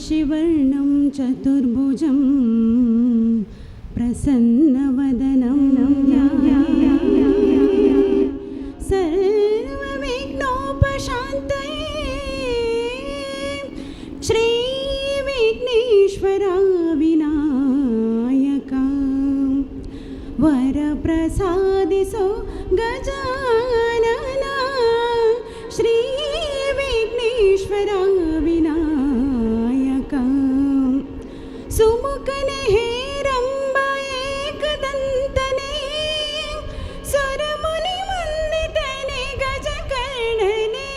शशिवर्णं चतुर्भुजं प्रसन्नवदनं सर्वविघ्नोपशान्तये श्रीविघ्नेश्वरा विनायका वरप्रसादिसो गजानना श्रीविघ्नेश्वरा विनायका सुमुखने हेरंब एकदंतने सुरमुनिवंदितने गजकर्णने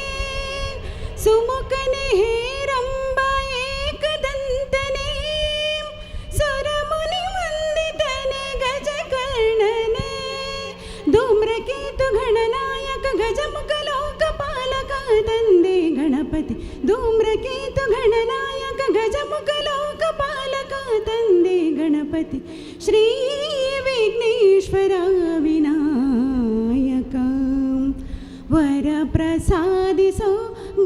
सुमुखने हेरंब एकदंतने सुरमुनिवंदितने गजकर्णने धूम्रकेतु गणनायक गजमुखलोकपालक तंदे गणपति धूम्रकेतु गणनायक गजमुखलोकपालक तंदे गणपति श्री विघ्नेश्वरा विनायका वरप्रसादिसो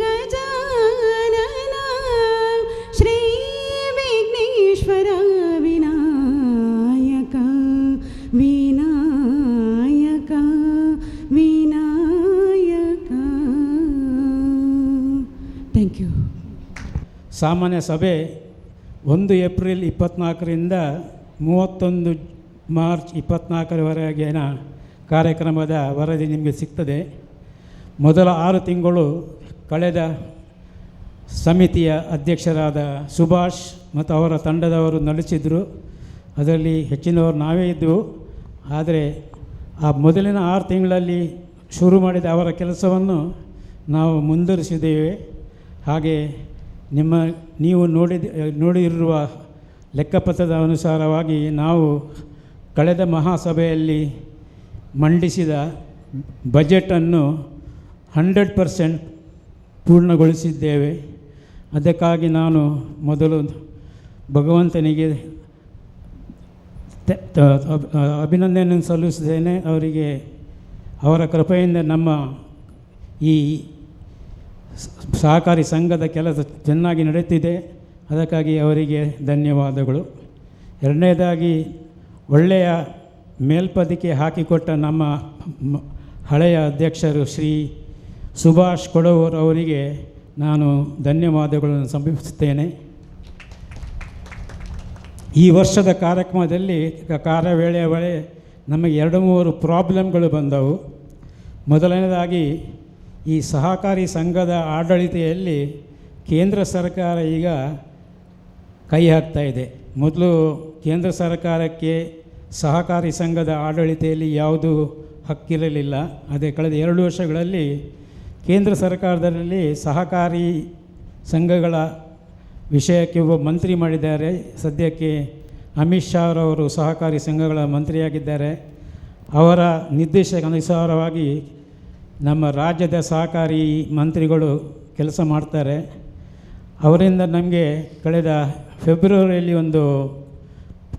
गजानना श्री विघ्नेश्वरा विनायका विनायका विनायका ಥ್ಯಾಂಕ್ ಯು. ಸಾಮಾನ್ಯ ಸಭೆ 1 ಏಪ್ರಿಲ್ 24ರಿಂದ 31 ಮಾರ್ಚ್ 24ರವರೆಗಿನ ಕಾರ್ಯಕ್ರಮದ ವರದಿ ನಿಮಗೆ ಸಿಗ್ತದೆ. ಮೊದಲ 6 ತಿಂಗಳು ಕಳೆದ ಸಮಿತಿಯ ಅಧ್ಯಕ್ಷರಾದ ಸುಭಾಷ್ ಮತ್ತು ಅವರ ತಂಡದವರು ನಡೆಸಿದರು. ಅದರಲ್ಲಿ ಹೆಚ್ಚಿನವರು ನಾವೇ ಇದ್ದೆವು. ಆದರೆ ಆ ಮೊದಲಿನ 6 ತಿಂಗಳಲ್ಲಿ ಶುರು ಮಾಡಿದ ಅವರ ಕೆಲಸವನ್ನು ನಾವು ಮುಂದುವರಿಸಿದ್ದೇವೆ. ಹಾಗೆ ನೀವು ನೋಡಿರುವ ಲೆಕ್ಕಪತ್ರದ ಅನುಸಾರವಾಗಿ ನಾವು ಕಳೆದ ಮಹಾಸಭೆಯಲ್ಲಿ ಮಂಡಿಸಿದ ಬಜೆಟನ್ನು 100% ಪೂರ್ಣಗೊಳಿಸಿದ್ದೇವೆ. ಅದಕ್ಕಾಗಿ ನಾನು ಮೊದಲು ಭಗವಂತನಿಗೆ ಅಭಿನಂದನೆ ಸಲ್ಲಿಸಿದ್ದೇನೆ. ಅವರಿಗೆ ಅವರ ಕೃಪೆಯಿಂದ ನಮ್ಮ ಈ ಸಹಕಾರಿ ಸಂಘದ ಕೆಲಸ ಚೆನ್ನಾಗಿ ನಡೆಯುತ್ತಿದೆ. ಅದಕ್ಕಾಗಿ ಅವರಿಗೆ ಧನ್ಯವಾದಗಳು. ಎರಡನೇದಾಗಿ ಒಳ್ಳೆಯ ಮೇಲ್ಪದಿಕೆ ಹಾಕಿಕೊಟ್ಟ ನಮ್ಮ ಹಳೆಯ ಅಧ್ಯಕ್ಷರು ಶ್ರೀ ಸುಭಾಷ್ ಕೊಡವೂರು ಅವರಿಗೆ ನಾನು ಧನ್ಯವಾದಗಳನ್ನು ಸಮರ್ಪಿಸುತ್ತೇನೆ. ಈ ವರ್ಷದ ಕಾರ್ಯಕ್ರಮದಲ್ಲಿ ಕಾರ್ಯವೇಳೆಯ ವೇಳೆ ನಮಗೆ 2-3 ಪ್ರಾಬ್ಲಮ್ಗಳು ಬಂದವು. ಮೊದಲನೇದಾಗಿ ಈ ಸಹಕಾರಿ ಸಂಘದ ಆಡಳಿತೆಯಲ್ಲಿ ಕೇಂದ್ರ ಸರ್ಕಾರ ಈಗ ಕೈ ಹಾಕ್ತಾ ಇದೆ. ಮೊದಲು ಕೇಂದ್ರ ಸರ್ಕಾರಕ್ಕೆ ಸಹಕಾರಿ ಸಂಘದ ಆಡಳಿತೆಯಲ್ಲಿ ಯಾವುದೂ ಹಕ್ಕಿರಲಿಲ್ಲ. ಅದೇ ಕಳೆದ 2 ವರ್ಷಗಳಲ್ಲಿ ಕೇಂದ್ರ ಸರ್ಕಾರದಲ್ಲಿ ಸಹಕಾರಿ ಸಂಘಗಳ ವಿಷಯಕ್ಕೆ ಒಬ್ಬ ಮಂತ್ರಿ ಮಾಡಿದ್ದಾರೆ. ಸದ್ಯಕ್ಕೆ ಅಮಿತ್ ಶಾ ಅವರು ಸಹಕಾರಿ ಸಂಘಗಳ ಮಂತ್ರಿಯಾಗಿದ್ದಾರೆ. ಅವರ ನಿರ್ದೇಶನಾನುಸಾರವಾಗಿ ನಮ್ಮ ರಾಜ್ಯದ ಸಹಕಾರಿ ಮಂತ್ರಿಗಳು ಕೆಲಸ ಮಾಡ್ತಾರೆ. ಅವರಿಂದ ನಮಗೆ ಕಳೆದ ಫೆಬ್ರವರಿಯಲ್ಲಿ ಒಂದು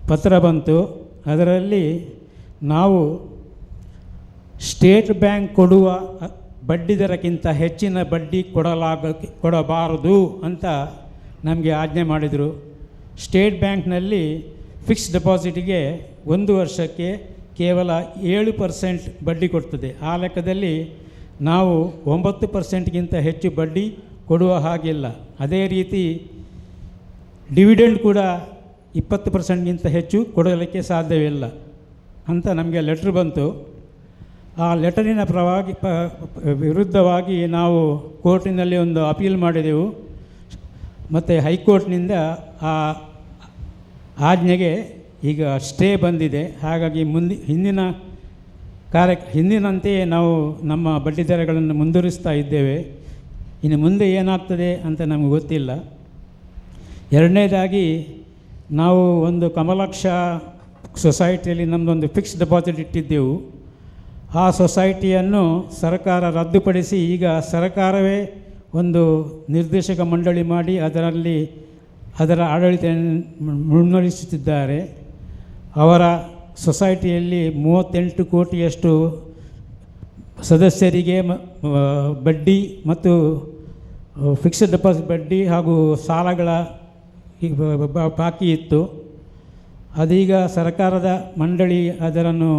ಪತ್ರ ಬಂತು. ಅದರಲ್ಲಿ ನಾವು ಸ್ಟೇಟ್ ಬ್ಯಾಂಕ್ ಕೊಡುವ ಬಡ್ಡಿದರಕ್ಕಿಂತ ಹೆಚ್ಚಿನ ಬಡ್ಡಿ ಕೊಡಬಾರದು ಅಂತ ನಮಗೆ ಆಜ್ಞೆ ಮಾಡಿದರು. ಸ್ಟೇಟ್ ಬ್ಯಾಂಕ್ನಲ್ಲಿ ಫಿಕ್ಸ್ಡ್ ಡೆಪಾಸಿಟಿಗೆ 1 ವರ್ಷಕ್ಕೆ ಕೇವಲ 7% ಬಡ್ಡಿ ಕೊಡ್ತದೆ. ಆ ಲೆಕ್ಕದಲ್ಲಿ ನಾವು 9%ಗಿಂತ ಹೆಚ್ಚು ಬಡ್ಡಿ ಕೊಡುವ ಹಾಗಿಲ್ಲ. ಅದೇ ರೀತಿ ಡಿವಿಡೆಂಡ್ ಕೂಡ 20%ಗಿಂತ ಹೆಚ್ಚು ಕೊಡಲಿಕ್ಕೆ ಸಾಧ್ಯವಿಲ್ಲ ಅಂತ ನಮಗೆ ಲೆಟ್ರ್ ಬಂತು. ಆ ಲೆಟರಿನ ವಿರುದ್ಧವಾಗಿ ನಾವು ಕೋರ್ಟಿನಲ್ಲಿ ಒಂದು ಅಪೀಲ್ ಮಾಡಿದೆವು. ಮತ್ತು ಹೈಕೋರ್ಟ್ನಿಂದ ಆ ಆಜ್ಞೆಗೆ ಈಗ ಸ್ಟೇ ಬಂದಿದೆ. ಹಾಗಾಗಿ ಹಿಂದಿನಂತೆಯೇ ನಾವು ನಮ್ಮ ಬಡ್ಡಿದರಗಳನ್ನು ಮುಂದುವರಿಸ್ತಾ ಇದ್ದೇವೆ. ಇನ್ನು ಮುಂದೆ ಏನಾಗ್ತದೆ ಅಂತ ನಮಗೆ ಗೊತ್ತಿಲ್ಲ. ಎರಡನೇದಾಗಿ ನಾವು ಒಂದು ಕಮಲಾಕ್ಷ ಸೊಸೈಟಿಯಲ್ಲಿ ನಮ್ಮದೊಂದು ಫಿಕ್ಸ್ಡ್ ಡೆಪಾಸಿಟ್ ಇಟ್ಟಿದ್ದೆವು. ಆ ಸೊಸೈಟಿಯನ್ನು ಸರ್ಕಾರ ರದ್ದುಪಡಿಸಿ ಈಗ ಸರ್ಕಾರವೇ ಒಂದು ನಿರ್ದೇಶಕ ಮಂಡಳಿ ಮಾಡಿ ಅದರ ಆಡಳಿತ ಮುನ್ನಡೆಸುತ್ತಿದ್ದಾರೆ. ಅವರ ಸೊಸೈಟಿಯಲ್ಲಿ 38 ಕೋಟಿಯಷ್ಟು ಸದಸ್ಯರಿಗೆ ಬಡ್ಡಿ ಮತ್ತು ಫಿಕ್ಸ್ಡ್ ಡೆಪಾಸಿಟ್ ಬಡ್ಡಿ ಹಾಗೂ ಸಾಲಗಳ ಬಾಕಿ ಇತ್ತು. ಅದೀಗ ಸರ್ಕಾರದ ಮಂಡಳಿ ಅದನ್ನು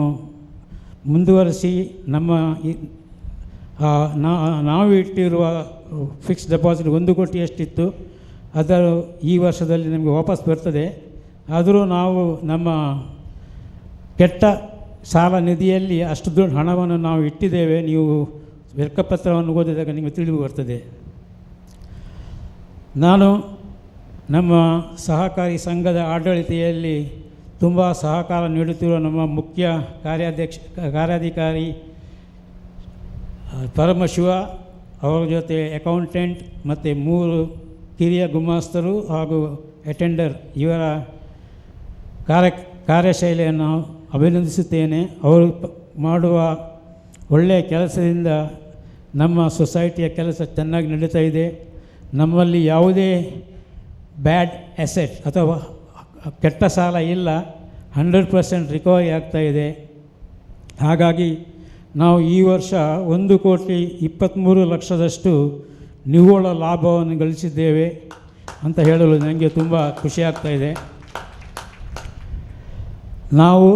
ಮುಂದುವರಿಸಿ ನಮ್ಮ ನಾವು ಇಟ್ಟಿರುವ ಫಿಕ್ಸ್ ಡೆಪಾಸಿಟ್ 1 ಕೋಟಿ ಎಷ್ಟಿತ್ತು ಅದರ ಈ ವರ್ಷದಲ್ಲಿ ನಮಗೆ ವಾಪಸ್ ಬರ್ತದೆ. ಆದರೂ ನಾವು ನಮ್ಮ ಕೆಟ್ಟ ಸಾಲ ನಿಧಿಯಲ್ಲಿ ಅಷ್ಟು ದೊಡ್ಡ ಹಣವನ್ನು ನಾವು ಇಟ್ಟಿದ್ದೇವೆ. ನೀವು ಲೆಕ್ಕಪತ್ರವನ್ನು ಓದಿದಾಗ ನಿಮಗೆ ತಿಳಿದು ಬರ್ತದೆ. ನಾನು ನಮ್ಮ ಸಹಕಾರಿ ಸಂಘದ ಆಡಳಿತೆಯಲ್ಲಿ ತುಂಬ ಸಹಕಾರ ನೀಡುತ್ತಿರುವ ನಮ್ಮ ಮುಖ್ಯ ಕಾರ್ಯಾಧಿಕಾರಿ ಪರಮಶಿವ ಅವರ ಜೊತೆ ಅಕೌಂಟೆಂಟ್ ಮತ್ತು 3 ಕಿರಿಯ ಗುಮಾಸ್ತರು ಹಾಗೂ ಅಟೆಂಡರ್ ಇವರ ಕಾರ್ಯಶೈಲಿಯನ್ನು ಅಭಿನಂದಿಸುತ್ತೇನೆ. ಅವರು ಮಾಡುವ ಒಳ್ಳೆಯ ಕೆಲಸದಿಂದ ನಮ್ಮ ಸೊಸೈಟಿಯ ಕೆಲಸ ಚೆನ್ನಾಗಿ ನಡೀತಾ ಇದೆ. ನಮ್ಮಲ್ಲಿ ಯಾವುದೇ ಬ್ಯಾಡ್ ಅಸೆಟ್ ಅಥವಾ ಕೆಟ್ಟ ಸಾಲ ಇಲ್ಲ, 100% ರಿಕವರಿ ಆಗ್ತಾಯಿದೆ. ಹಾಗಾಗಿ ನಾವು ಈ ವರ್ಷ 1,23,00,000ದಷ್ಟು ನಿವ್ವಳ ಲಾಭವನ್ನು ಗಳಿಸಿದ್ದೇವೆ ಅಂತ ಹೇಳಲು ನನಗೆ ತುಂಬ ಖುಷಿಯಾಗ್ತಾಯಿದೆ. ನಾವು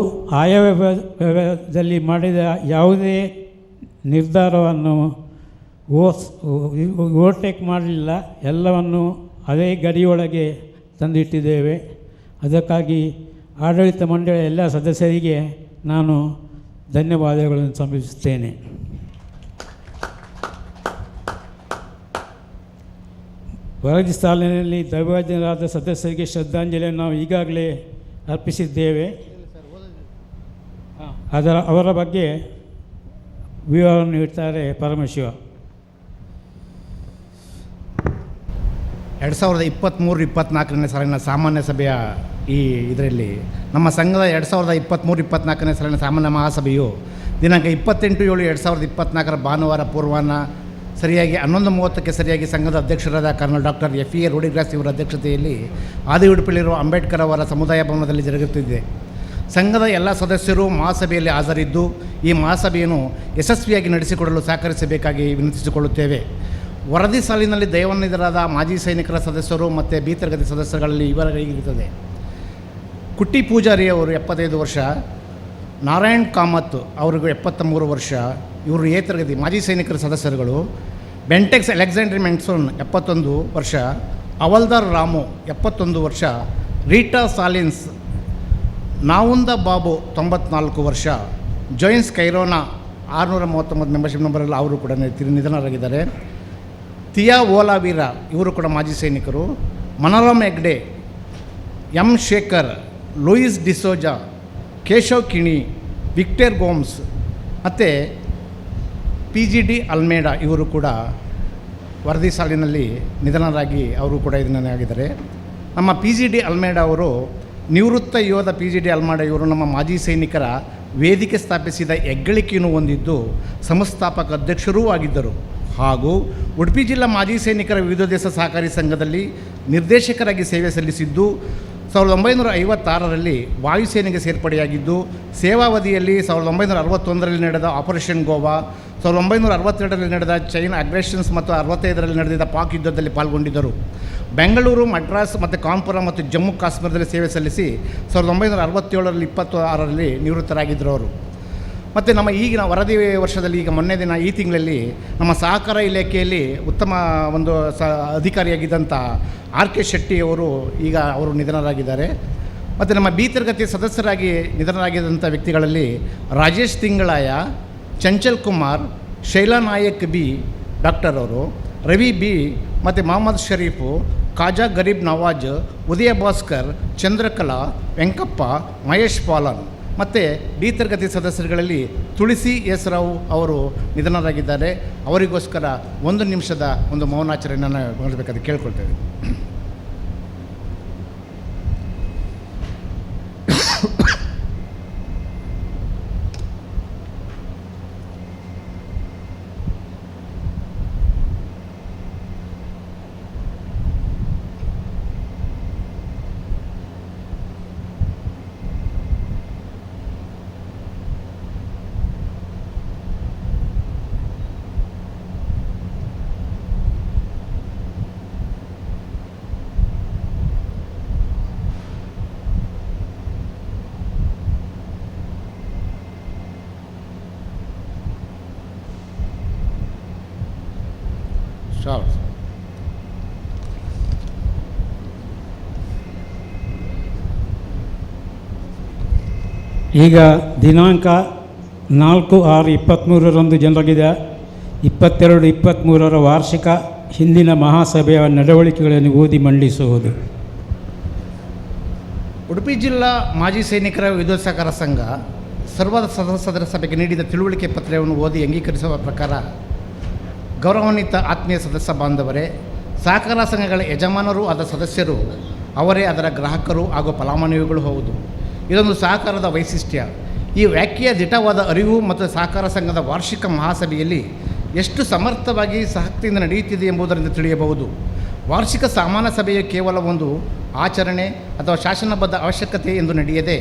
ಆಯವ್ಯಯದಲ್ಲಿ ಮಾಡಿದ ಯಾವುದೇ ನಿರ್ಧಾರವನ್ನು ಓವರ್ಟೇಕ್ ಮಾಡಲಿಲ್ಲ, ಎಲ್ಲವನ್ನು ಅದೇ ಗಡಿಯೊಳಗೆ ತಂದಿಟ್ಟಿದ್ದೇವೆ. ಅದಕ್ಕಾಗಿ ಆಡಳಿತ ಮಂಡಳಿಯ ಎಲ್ಲ ಸದಸ್ಯರಿಗೆ ನಾನು ಧನ್ಯವಾದಗಳನ್ನು ಸಮರ್ಪಿಸುತ್ತೇನೆ. ವರದಿ ಸಾಲಿನಲ್ಲಿ ದೈವಜ್ಞರಾದ ಸದಸ್ಯರಿಗೆ ಶ್ರದ್ಧಾಂಜಲಿಯನ್ನು ನಾವು ಈಗಾಗಲೇ ಅರ್ಪಿಸಿದ್ದೇವೆ. ಅವರ ಬಗ್ಗೆ ವಿವರವನ್ನು ನೀಡ್ತಾರೆ ಪರಮಶಿವ. 2023-24ನೇ ಸಾಲಿನ ಸಾಮಾನ್ಯ ಸಭೆಯ ಈ ಇದರಲ್ಲಿ ನಮ್ಮ ಸಂಘದ 2023-24ನೇ ಸಾಲಿನ ಸಾಮಾನ್ಯ ಮಹಾಸಭೆಯು ದಿನಾಂಕ 28/7/2024 ಭಾನುವಾರ ಪೂರ್ವಾಹ್ನ ಸರಿಯಾಗಿ 11:30ಕ್ಕೆ ಸರಿಯಾಗಿ ಸಂಘದ ಅಧ್ಯಕ್ಷರಾದ ಕರ್ನಲ್ ಡಾಕ್ಟರ್ FE ರೂಢಿಗ್ರಾಸ್ ಇವರ ಅಧ್ಯಕ್ಷತೆಯಲ್ಲಿ ಆದಿಯುಡುಪಿಲಿರುವ ಅಂಬೇಡ್ಕರ್ ಅವರ ಸಮುದಾಯ ಭವನದಲ್ಲಿ ಜರುಗುತ್ತಿದೆ. ಸಂಘದ ಎಲ್ಲ ಸದಸ್ಯರು ಮಹಾಸಭೆಯಲ್ಲಿ ಹಾಜರಿದ್ದು ಈ ಮಹಾಸಭೆಯನ್ನು ಯಶಸ್ವಿಯಾಗಿ ನಡೆಸಿಕೊಡಲು ಸಹಕರಿಸಬೇಕಾಗಿ ವಿನಂತಿಸಿಕೊಳ್ಳುತ್ತೇವೆ. ವರದಿ ಸಾಲಿನಲ್ಲಿ ದೈವಾನ್ವಿತರಾದ ಮಾಜಿ ಸೈನಿಕರ ಸದಸ್ಯರು ಮತ್ತು ಬಿ ತರಗತಿ ಸದಸ್ಯರಲ್ಲಿ ಇವರಿಗಿರುತ್ತದೆ. ಕುಟ್ಟಿ ಪೂಜಾರಿ ಅವರು 75 ವರ್ಷ, ನಾರಾಯಣ್ ಕಾಮತ್ ಅವರಿಗೂ 73 ವರ್ಷ, ಇವರು ಎ ತರಗತಿ ಮಾಜಿ ಸೈನಿಕರ ಸದಸ್ಯರುಗಳು. ಬೆಂಟೆಕ್ಸ್ ಅಲೆಕ್ಸಾಂಡ್ರಿ ಮೆನ್ಸೋನ್ 71 ವರ್ಷ, ಅವಲ್ದಾರ್ ರಾಮು 71 ವರ್ಷ, ರೀಟಾ ಸಾಲಿನ್ಸ್, ನಾವುಂದ ಬಾಬು 94 ವರ್ಷ, ಜೋಯಿನ್ಸ್ ಕೈರೋನಾ 639 ಮೆಂಬರ್ಶಿಪ್ ನಂಬರಲ್ಲಿ ಅವರು ಕೂಡ ನಿಧನರಾಗಿದ್ದಾರೆ. ತಿಯಾ ಓಲಾವೀರ ಇವರು ಕೂಡ ಮಾಜಿ ಸೈನಿಕರು. ಮನೋರಮ್ ಹೆಗ್ಡೆ, ಎಂ ಶೇಖರ್, ಲೂಯಿಸ್ ಡಿಸೋಜಾ, ಕೇಶವ್ ಕಿಣಿ, ವಿಕ್ಟರ್ ಗೋಮ್ಸ್ ಮತ್ತು PGD ಅಲ್ಮೇಡಾ ಇವರು ಕೂಡ ವರದಿ ಸಾಲಿನಲ್ಲಿ ನಿಧನರಾಗಿ ಅವರು ಕೂಡ ನಿಧನರಾಗಿದ್ದಾರೆ. ನಮ್ಮ PGD ಅಲ್ಮೇಡಾ ಅವರು ನಿವೃತ್ತ ಯೋಧ PGD ಅಲ್ಮೇಡಾ ಇವರು ನಮ್ಮ ಮಾಜಿ ಸೈನಿಕರ ವೇದಿಕೆ ಸ್ಥಾಪಿಸಿದ ಹೆಗ್ಗಳಿಕೆಯನ್ನು ಹೊಂದಿದ್ದು ಸಂಸ್ಥಾಪಕ ಅಧ್ಯಕ್ಷರೂ ಆಗಿದ್ದರು ಹಾಗೂ ಉಡುಪಿ ಜಿಲ್ಲಾ ಮಾಜಿ ಸೈನಿಕರ ವಿವಿಧ ದೇಶ ಸಹಕಾರಿ ಸಂಘದಲ್ಲಿ ನಿರ್ದೇಶಕರಾಗಿ ಸೇವೆ ಸಲ್ಲಿಸಿದ್ದು 1956ರಲ್ಲಿ ವಾಯುಸೇನೆಗೆ ಸೇರ್ಪಡೆಯಾಗಿದ್ದು ಸೇವಾವಧಿಯಲ್ಲಿ 1961ರಲ್ಲಿ ನಡೆದ ಆಪರೇಷನ್ ಗೋವಾ, 1962ರಲ್ಲಿ ನಡೆದ ಚೈನಾ ಅಗ್ರೆಷನ್ಸ್ ಮತ್ತು 65ರಲ್ಲಿ ನಡೆದಿದ್ದ ಪಾಕ್ ಯುದ್ಧದಲ್ಲಿ ಪಾಲ್ಗೊಂಡಿದ್ದರು. ಬೆಂಗಳೂರು, ಮಡ್ರಾಸ್ ಮತ್ತು ಕಾನ್ಪುರ ಮತ್ತು ಜಮ್ಮು ಕಾಶ್ಮೀರದಲ್ಲಿ ಸೇವೆ ಸಲ್ಲಿಸಿ 1967ರಲ್ಲಿ 26ರಲ್ಲಿ ನಿವೃತ್ತರಾಗಿದ್ದರು ಅವರು. ಮತ್ತು ನಮ್ಮ ಈಗಿನ ವರದಿ ವರ್ಷದಲ್ಲಿ ಈಗ ಮೊನ್ನೆ ದಿನ ಈ ತಿಂಗಳಲ್ಲಿ ನಮ್ಮ ಸಹಕಾರ ಇಲಾಖೆಯಲ್ಲಿ ಉತ್ತಮ ಒಂದು ಅಧಿಕಾರಿಯಾಗಿದ್ದಂಥ RK ಶೆಟ್ಟಿ ಅವರು ಈಗ ಅವರು ನಿಧನರಾಗಿದ್ದಾರೆ. ಮತ್ತು ನಮ್ಮ ಬಿ ತರಗತಿ ಸದಸ್ಯರಾಗಿ ನಿಧನರಾಗಿದ್ದಂಥ ವ್ಯಕ್ತಿಗಳಲ್ಲಿ ರಾಜೇಶ್ ತಿಂಗಳಾಯ, ಚಂಚಲ್ ಕುಮಾರ್, ಶೈಲಾ ನಾಯಕ್ ಬಿ ಡಾಕ್ಟರ್ ಅವರು, ರವಿ ಬಿ ಮತ್ತು ಮೊಹಮ್ಮದ್ ಶರೀಫು, ಖಾಜಾ ಗರೀಬ್ ನವಾಜ್, ಉದಯ ಭಾಸ್ಕರ್, ಚಂದ್ರಕಲಾ, ವೆಂಕಪ್ಪ, ಮಹೇಶ್ ಪಾಲನ್ ಮತ್ತು ಡಿ ತರಗತಿ ಸದಸ್ಯರುಗಳಲ್ಲಿ ತುಳಸಿ ಎಸ್ ರಾವ್ ಅವರು ನಿಧನರಾಗಿದ್ದಾರೆ. ಅವರಿಗೋಸ್ಕರ 1 ನಿಮಿಷದ ಒಂದು ಮೌನಾಚರಣೆಯನ್ನು ಮಾಡಬೇಕಾದ್ರೆ ಕೇಳ್ಕೊಳ್ತೇವೆ. ಶೋರ್. ಈಗ ದಿನಾಂಕ 4/6/23 ಜನರಗಿದೆ 22-23 ವಾರ್ಷಿಕ ಹಿಂದಿನ ಮಹಾಸಭೆಯ ನಡವಳಿಕೆಗಳನ್ನು ಓದಿ ಮಂಡಿಸುವುದು. ಉಡುಪಿ ಜಿಲ್ಲಾ ಮಾಜಿ ಸೈನಿಕರ ವಿದ್ಯುತ್ ಸಹಕಾರ ಸಂಘ ಸರ್ವ ಸದಸ್ಯರ ಸಭೆಗೆ ನೀಡಿದ ತಿಳುವಳಿಕೆ ಪತ್ರವನ್ನು ಓದಿ ಅಂಗೀಕರಿಸುವ ಪ್ರಕಾರ, ಗೌರವಾನ್ವಿತ ಆತ್ಮೀಯ ಸದಸ್ಯ ಬಾಂಧವರೇ, ಸಹಕಾರ ಸಂಘಗಳ ಯಜಮಾನರು ಆದ ಸದಸ್ಯರು ಅವರೇ ಅದರ ಗ್ರಾಹಕರು ಹಾಗೂ ಫಲಾನುಭವಿಗಳು ಹೌದು. ಇದೊಂದು ಸಹಕಾರದ ವೈಶಿಷ್ಟ್ಯ. ಈ ವ್ಯಾಖ್ಯೆಯ ದಿಟವಾದ ಅರಿವು ಮತ್ತು ಸಹಕಾರ ಸಂಘದ ವಾರ್ಷಿಕ ಮಹಾಸಭೆಯಲ್ಲಿ ಎಷ್ಟು ಸಮರ್ಥವಾಗಿ ಸಹಕ್ತಿಯಿಂದ ನಡೆಯುತ್ತಿದೆ ಎಂಬುದರಿಂದ ತಿಳಿಯಬಹುದು. ವಾರ್ಷಿಕ ಸಾಮಾನ್ಯ ಸಭೆಯು ಕೇವಲ ಒಂದು ಆಚರಣೆ ಅಥವಾ ಶಾಸನಬದ್ಧ ಅವಶ್ಯಕತೆ ಎಂದು ನಡೆಯದೆ,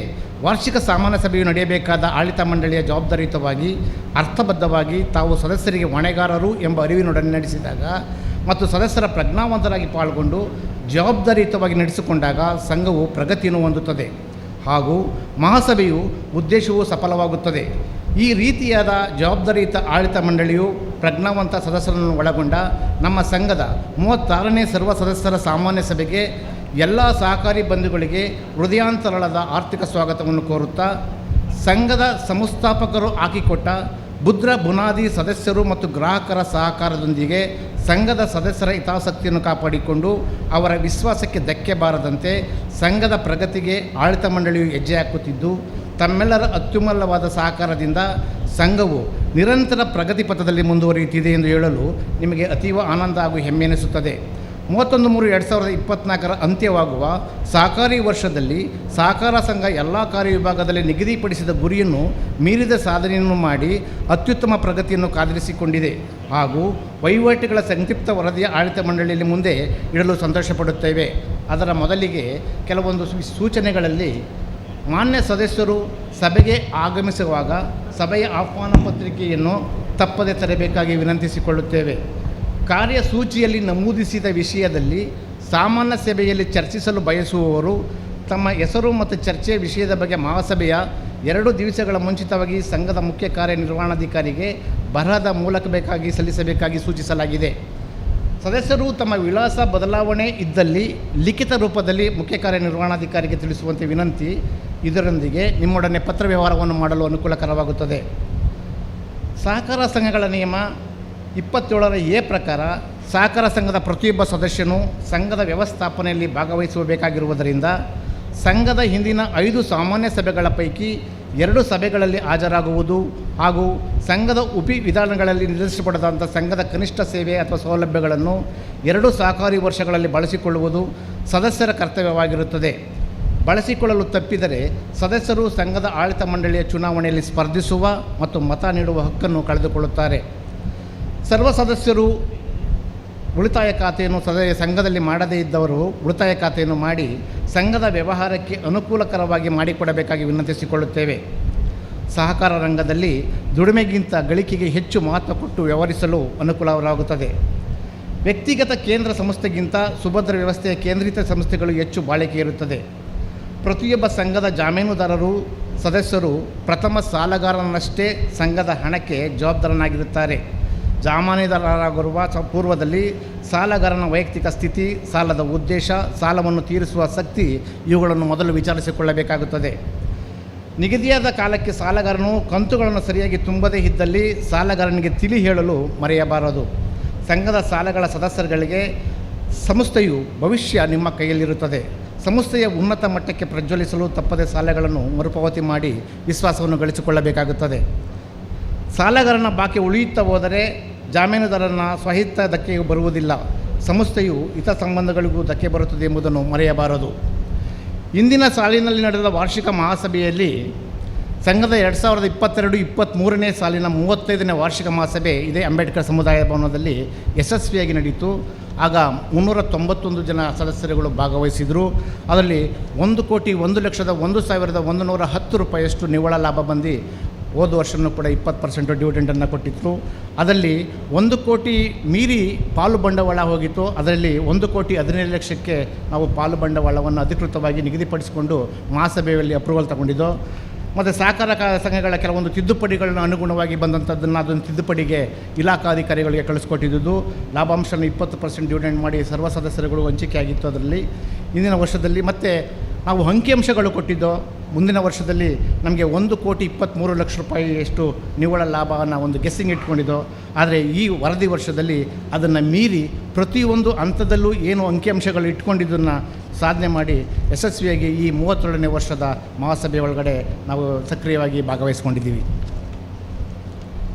ವಾರ್ಷಿಕ ಸಾಮಾನ್ಯ ಸಭೆಯು ನಡೆಯಬೇಕಾದ ಆಡಳಿತ ಮಂಡಳಿಯ ಜವಾಬ್ದಾರಿಯುತವಾಗಿ ಅರ್ಥಬದ್ಧವಾಗಿ ತಾವು ಸದಸ್ಯರಿಗೆ ಹೊಣೆಗಾರರು ಎಂಬ ಅರಿವಿನೊಡನೆ ನಡೆಸಿದಾಗ ಮತ್ತು ಸದಸ್ಯರ ಪ್ರಜ್ಞಾವಂತರಾಗಿ ಪಾಲ್ಗೊಂಡು ಜವಾಬ್ದಾರಿಯುತವಾಗಿ ನಡೆಸಿಕೊಂಡಾಗ ಸಂಘವು ಪ್ರಗತಿಯನ್ನು ಹೊಂದುತ್ತದೆ ಹಾಗೂ ಮಹಾಸಭೆಯು ಉದ್ದೇಶವೂ ಸಫಲವಾಗುತ್ತದೆ. ಈ ರೀತಿಯಾದ ಜವಾಬ್ದಾರಿಯುತ ಆಡಳಿತ ಮಂಡಳಿಯು ಪ್ರಜ್ಞಾವಂತ ಸದಸ್ಯರನ್ನು ಒಳಗೊಂಡ ನಮ್ಮ ಸಂಘದ 36ನೇ ಸರ್ವ ಸದಸ್ಯರ ಸಾಮಾನ್ಯ ಸಭೆಗೆ ಎಲ್ಲ ಸಹಕಾರಿ ಬಂಧುಗಳಿಗೆ ಹೃದಯಾಂತರಾಳದ ಆರ್ಥಿಕ ಸ್ವಾಗತವನ್ನು ಕೋರುತ್ತಾ, ಸಂಘದ ಸಂಸ್ಥಾಪಕರು ಹಾಕಿಕೊಟ್ಟ ಭದ್ರ ಬುನಾದಿ ಸದಸ್ಯರು ಮತ್ತು ಗ್ರಾಹಕರ ಸಹಕಾರದೊಂದಿಗೆ ಸಂಘದ ಸದಸ್ಯರ ಹಿತಾಸಕ್ತಿಯನ್ನು ಕಾಪಾಡಿಕೊಂಡು ಅವರ ವಿಶ್ವಾಸಕ್ಕೆ ಧಕ್ಕೆ ಬಾರದಂತೆ ಸಂಘದ ಪ್ರಗತಿಗೆ ಆಡಳಿತ ಮಂಡಳಿಯು ಹೆಜ್ಜೆ ಹಾಕುತ್ತಿದ್ದು, ತಮ್ಮೆಲ್ಲರ ಅತ್ಯುನ್ನತವಾದ ಸಹಕಾರದಿಂದ ಸಂಘವು ನಿರಂತರ ಪ್ರಗತಿ ಪಥದಲ್ಲಿ ಮುಂದುವರಿಯುತ್ತಿದೆ ಎಂದು ಹೇಳಲು ನಿಮಗೆ ಅತೀವ ಆನಂದ ಹಾಗೂ ಹೆಮ್ಮೆ ಎನಿಸುತ್ತದೆ. 31/3/2024 ಅಂತ್ಯವಾಗುವ ಸಹಕಾರಿ ವರ್ಷದಲ್ಲಿ ಸಹಕಾರ ಸಂಘ ಎಲ್ಲ ಕಾರ್ಯವಿಭಾಗದಲ್ಲಿ ನಿಗದಿಪಡಿಸಿದ ಗುರಿಯನ್ನು ಮೀರಿದ ಸಾಧನೆಯನ್ನು ಮಾಡಿ ಅತ್ಯುತ್ತಮ ಪ್ರಗತಿಯನ್ನು ಕಾದಿರಿಸಿಕೊಂಡಿದೆ ಹಾಗೂ ವಹಿವಾಟುಗಳ ಸಂಕ್ಷಿಪ್ತ ವರದಿಯ ಆಡಳಿತ ಮಂಡಳಿಯಲ್ಲಿ ಮುಂದೆ ಇಡಲು ಸಂತೋಷಪಡುತ್ತೇವೆ. ಅದರ ಮೊದಲಿಗೆ ಕೆಲವೊಂದು ಸೂಚನೆಗಳಲ್ಲಿ, ಮಾನ್ಯ ಸದಸ್ಯರು ಸಭೆಗೆ ಆಗಮಿಸುವಾಗ ಸಭೆಯ ಆಹ್ವಾನ ಪತ್ರಿಕೆಯನ್ನು ತಪ್ಪದೆ ತರಬೇಕಾಗಿ ವಿನಂತಿಸಿಕೊಳ್ಳುತ್ತೇವೆ. ಕಾರ್ಯಸೂಚಿಯಲ್ಲಿ ನಮೂದಿಸಿದ ವಿಷಯದಲ್ಲಿ ಸಾಮಾನ್ಯ ಸಭೆಯಲ್ಲಿ ಚರ್ಚಿಸಲು ಬಯಸುವವರು ತಮ್ಮ ಹೆಸರು ಮತ್ತು ಚರ್ಚೆಯ ವಿಷಯದ ಬಗ್ಗೆ ಮಹಾಸಭೆಯ 2 ದಿವಸಗಳ ಮುಂಚಿತವಾಗಿ ಸಂಘದ ಮುಖ್ಯ ಕಾರ್ಯನಿರ್ವಹಣಾಧಿಕಾರಿಗೆ ಬರಹದ ಮೂಲಕ ಸಲ್ಲಿಸಬೇಕಾಗಿ ಸೂಚಿಸಲಾಗಿದೆ. ಸದಸ್ಯರು ತಮ್ಮ ವಿಳಾಸ ಬದಲಾವಣೆ ಇದ್ದಲ್ಲಿ ಲಿಖಿತ ರೂಪದಲ್ಲಿ ಮುಖ್ಯ ಕಾರ್ಯನಿರ್ವಹಣಾಧಿಕಾರಿಗೆ ತಿಳಿಸುವಂತೆ ವಿನಂತಿ. ಇದರೊಂದಿಗೆ ನಿಮ್ಮೊಡನೆ ಪತ್ರ ವ್ಯವಹಾರವನ್ನು ಮಾಡಲು ಅನುಕೂಲಕರವಾಗುತ್ತದೆ. ಸಹಕಾರ ಸಂಘಗಳ ನಿಯಮ 27A ಪ್ರಕಾರ ಸಹಕಾರ ಸಂಘದ ಪ್ರತಿಯೊಬ್ಬ ಸದಸ್ಯನು ಸಂಘದ ವ್ಯವಸ್ಥಾಪನೆಯಲ್ಲಿ ಭಾಗವಹಿಸಬೇಕಾಗಿರುವುದರಿಂದ ಸಂಘದ ಹಿಂದಿನ 5 ಸಾಮಾನ್ಯ ಸಭೆಗಳ ಪೈಕಿ 2 ಸಭೆಗಳಲ್ಲಿ ಹಾಜರಾಗುವುದು ಹಾಗೂ ಸಂಘದ ವಿಧಾನಗಳಲ್ಲಿ ನಿರ್ದೇಶಿಸಲ್ಪಡದಂಥ ಸಂಘದ ಕನಿಷ್ಠ ಸೇವೆ ಅಥವಾ ಸೌಲಭ್ಯಗಳನ್ನು 2 ಸಹಕಾರಿ ವರ್ಷಗಳಲ್ಲಿ ಬಳಸಿಕೊಳ್ಳುವುದು ಸದಸ್ಯರ ಕರ್ತವ್ಯವಾಗಿರುತ್ತದೆ. ಬಳಸಿಕೊಳ್ಳಲು ತಪ್ಪಿದರೆ ಸದಸ್ಯರು ಸಂಘದ ಆಡಳಿತ ಮಂಡಳಿಯ ಚುನಾವಣೆಯಲ್ಲಿ ಸ್ಪರ್ಧಿಸುವ ಮತ್ತು ಮತ ನೀಡುವ ಹಕ್ಕನ್ನು ಕಳೆದುಕೊಳ್ಳುತ್ತಾರೆ. ಸರ್ವ ಸದಸ್ಯರು ಉಳಿತಾಯ ಖಾತೆಯನ್ನು ಸಂಘದಲ್ಲಿ ಮಾಡದೇ ಇದ್ದವರು ಉಳಿತಾಯ ಖಾತೆಯನ್ನು ಮಾಡಿ ಸಂಘದ ವ್ಯವಹಾರಕ್ಕೆ ಅನುಕೂಲಕರವಾಗಿ ಮಾಡಿಕೊಡಬೇಕಾಗಿ ವಿನಂತಿಸಿಕೊಳ್ಳುತ್ತೇವೆ. ಸಹಕಾರ ರಂಗದಲ್ಲಿ ದುಡಿಮೆಗಿಂತ ಗಳಿಕೆಗೆ ಹೆಚ್ಚು ಮಹತ್ವ ಕೊಟ್ಟು ವ್ಯವಹರಿಸಲು ಅನುಕೂಲವಾಗುತ್ತದೆ. ವ್ಯಕ್ತಿಗತ ಕೇಂದ್ರ ಸಂಸ್ಥೆಗಿಂತ ಸುಭದ್ರ ವ್ಯವಸ್ಥೆಯ ಕೇಂದ್ರಿತ ಸಂಸ್ಥೆಗಳು ಹೆಚ್ಚು ಬಾಳಿಕೆ ಇರುತ್ತದೆ. ಪ್ರತಿಯೊಬ್ಬ ಸಂಘದ ಜಾಮೀನುದಾರರು ಸದಸ್ಯರು ಪ್ರಥಮ ಸಾಲಗಾರನಷ್ಟೇ ಸಂಘದ ಹಣಕ್ಕೆ ಜವಾಬ್ದಾರನಾಗಿರುತ್ತಾರೆ. ಜಾಮೀನುದಾರರಾಗಿರುವ ಪೂರ್ವದಲ್ಲಿ ಸಾಲಗಾರನ ವೈಯಕ್ತಿಕ ಸ್ಥಿತಿ, ಸಾಲದ ಉದ್ದೇಶ, ಸಾಲವನ್ನು ತೀರಿಸುವ ಶಕ್ತಿ ಇವುಗಳನ್ನು ಮೊದಲು ವಿಚಾರಿಸಿಕೊಳ್ಳಬೇಕಾಗುತ್ತದೆ. ನಿಗದಿಯಾದ ಕಾಲಕ್ಕೆ ಸಾಲಗಾರನು ಕಂತುಗಳನ್ನು ಸರಿಯಾಗಿ ತುಂಬದೇ ಇದ್ದಲ್ಲಿ ಸಾಲಗಾರನಿಗೆ ತಿಳಿ ಹೇಳಲು ಮರೆಯಬಾರದು. ಸಂಘದ ಸಾಲಗಳ ಸದಸ್ಯರುಗಳಿಗೆ ಸಂಸ್ಥೆಯು ಭವಿಷ್ಯ ನಿಮ್ಮ ಕೈಯಲ್ಲಿರುತ್ತದೆ. ಸಂಸ್ಥೆಯ ಉನ್ನತ ಮಟ್ಟಕ್ಕೆ ಪ್ರಜ್ವಲಿಸಲು ತಪ್ಪದೆ ಸಾಲಗಳನ್ನು ಮರುಪಾವತಿ ಮಾಡಿ ವಿಶ್ವಾಸವನ್ನು ಗಳಿಸಿಕೊಳ್ಳಬೇಕಾಗುತ್ತದೆ. ಸಾಲಗಾರನ ಬಾಕಿ ಉಳಿಯುತ್ತಾ ಹೋದರೆ ಜಾಮೀನುದಾರನ ಸ್ವಹಿತ ಧಕ್ಕೆಯು ಬರುವುದಿಲ್ಲ. ಸಂಸ್ಥೆಯು ಹಿತ ಸಂಬಂಧಗಳಿಗೂ ಧಕ್ಕೆ ಬರುತ್ತದೆ ಎಂಬುದನ್ನು ಮರೆಯಬಾರದು. ಇಂದಿನ ಸಾಲಿನಲ್ಲಿ ನಡೆದ ವಾರ್ಷಿಕ ಮಹಾಸಭೆಯಲ್ಲಿ ಸಂಘದ 2022-23ನೇ ಸಾಲಿನ 35ನೇ ವಾರ್ಷಿಕ ಮಹಾಸಭೆ ಇದೇ ಅಂಬೇಡ್ಕರ್ ಸಮುದಾಯ ಭವನದಲ್ಲಿ ಯಶಸ್ವಿಯಾಗಿ ನಡೆಯಿತು. ಆಗ 391 ಜನ ಸದಸ್ಯರುಗಳು ಭಾಗವಹಿಸಿದರು. ಅದರಲ್ಲಿ 1,01,01,110 ರೂಪಾಯಿಯಷ್ಟು ನಿವ್ವಳ ಲಾಭ ಬಂದು ಹೋದ ವರ್ಷವೂ ಕೂಡ 20% ಡಿವಿಡೆಂಡನ್ನು ಕೊಟ್ಟಿತ್ತು. ಅದರಲ್ಲಿ 1 ಕೋಟಿ ಮೀರಿ ಪಾಲು ಬಂಡವಾಳ ಹೋಗಿತ್ತು. ಅದರಲ್ಲಿ 1,17,00,000ಕ್ಕೆ ನಾವು ಪಾಲು ಬಂಡವಾಳವನ್ನು ಅಧಿಕೃತವಾಗಿ ನಿಗದಿಪಡಿಸಿಕೊಂಡು ಮಹಾಸಭೆಯಲ್ಲಿ ಅಪ್ರೂವಲ್ ತಗೊಂಡಿದ್ದು. ಮತ್ತು ಸಹಕಾರ ಸಂಘಗಳ ಕೆಲವೊಂದು ತಿದ್ದುಪಡಿಗಳನ್ನ ಅನುಗುಣವಾಗಿ ಬಂದಂಥದ್ದನ್ನು ಅದನ್ನು ತಿದ್ದುಪಡಿಗೆ ಇಲಾಖಾಧಿಕಾರಿಗಳಿಗೆ ಕಳಿಸ್ಕೊಟ್ಟಿದ್ದು, ಲಾಭಾಂಶನ 20% ಡಿವಿಡೆಂಡ್ ಮಾಡಿ ಸರ್ವ ಸದಸ್ಯರುಗಳು ಹಂಚಿಕೆ ಆಗಿತ್ತು. ಅದರಲ್ಲಿ ಇಂದಿನ ವರ್ಷದಲ್ಲಿ ಮತ್ತೆ ನಾವು ಅಂಕಿಅಂಶಗಳು ಕೊಟ್ಟಿದ್ದೋ, ಮುಂದಿನ ವರ್ಷದಲ್ಲಿ ನಮಗೆ 1,23,00,000 ರೂಪಾಯಿಯಷ್ಟು ನಿವ್ವಳ ಲಾಭವನ್ನು ಒಂದು ಗೆಸ್ಸಿಂಗ್ ಇಟ್ಕೊಂಡಿದ್ದೋ. ಆದರೆ ಈ ವರದಿ ವರ್ಷದಲ್ಲಿ ಅದನ್ನು ಮೀರಿ ಪ್ರತಿಯೊಂದು ಹಂತದಲ್ಲೂ ಏನು ಅಂಕಿಅಂಶಗಳು ಇಟ್ಕೊಂಡಿದ್ದನ್ನು ಸಾಧನೆ ಮಾಡಿ ಯಶಸ್ವಿಯಾಗಿ ಈ 32ನೇ ವರ್ಷದ ಮಹಾಸಭೆ ಒಳಗಡೆ ನಾವು ಸಕ್ರಿಯವಾಗಿ ಭಾಗವಹಿಸ್ಕೊಂಡಿದ್ದೀವಿ.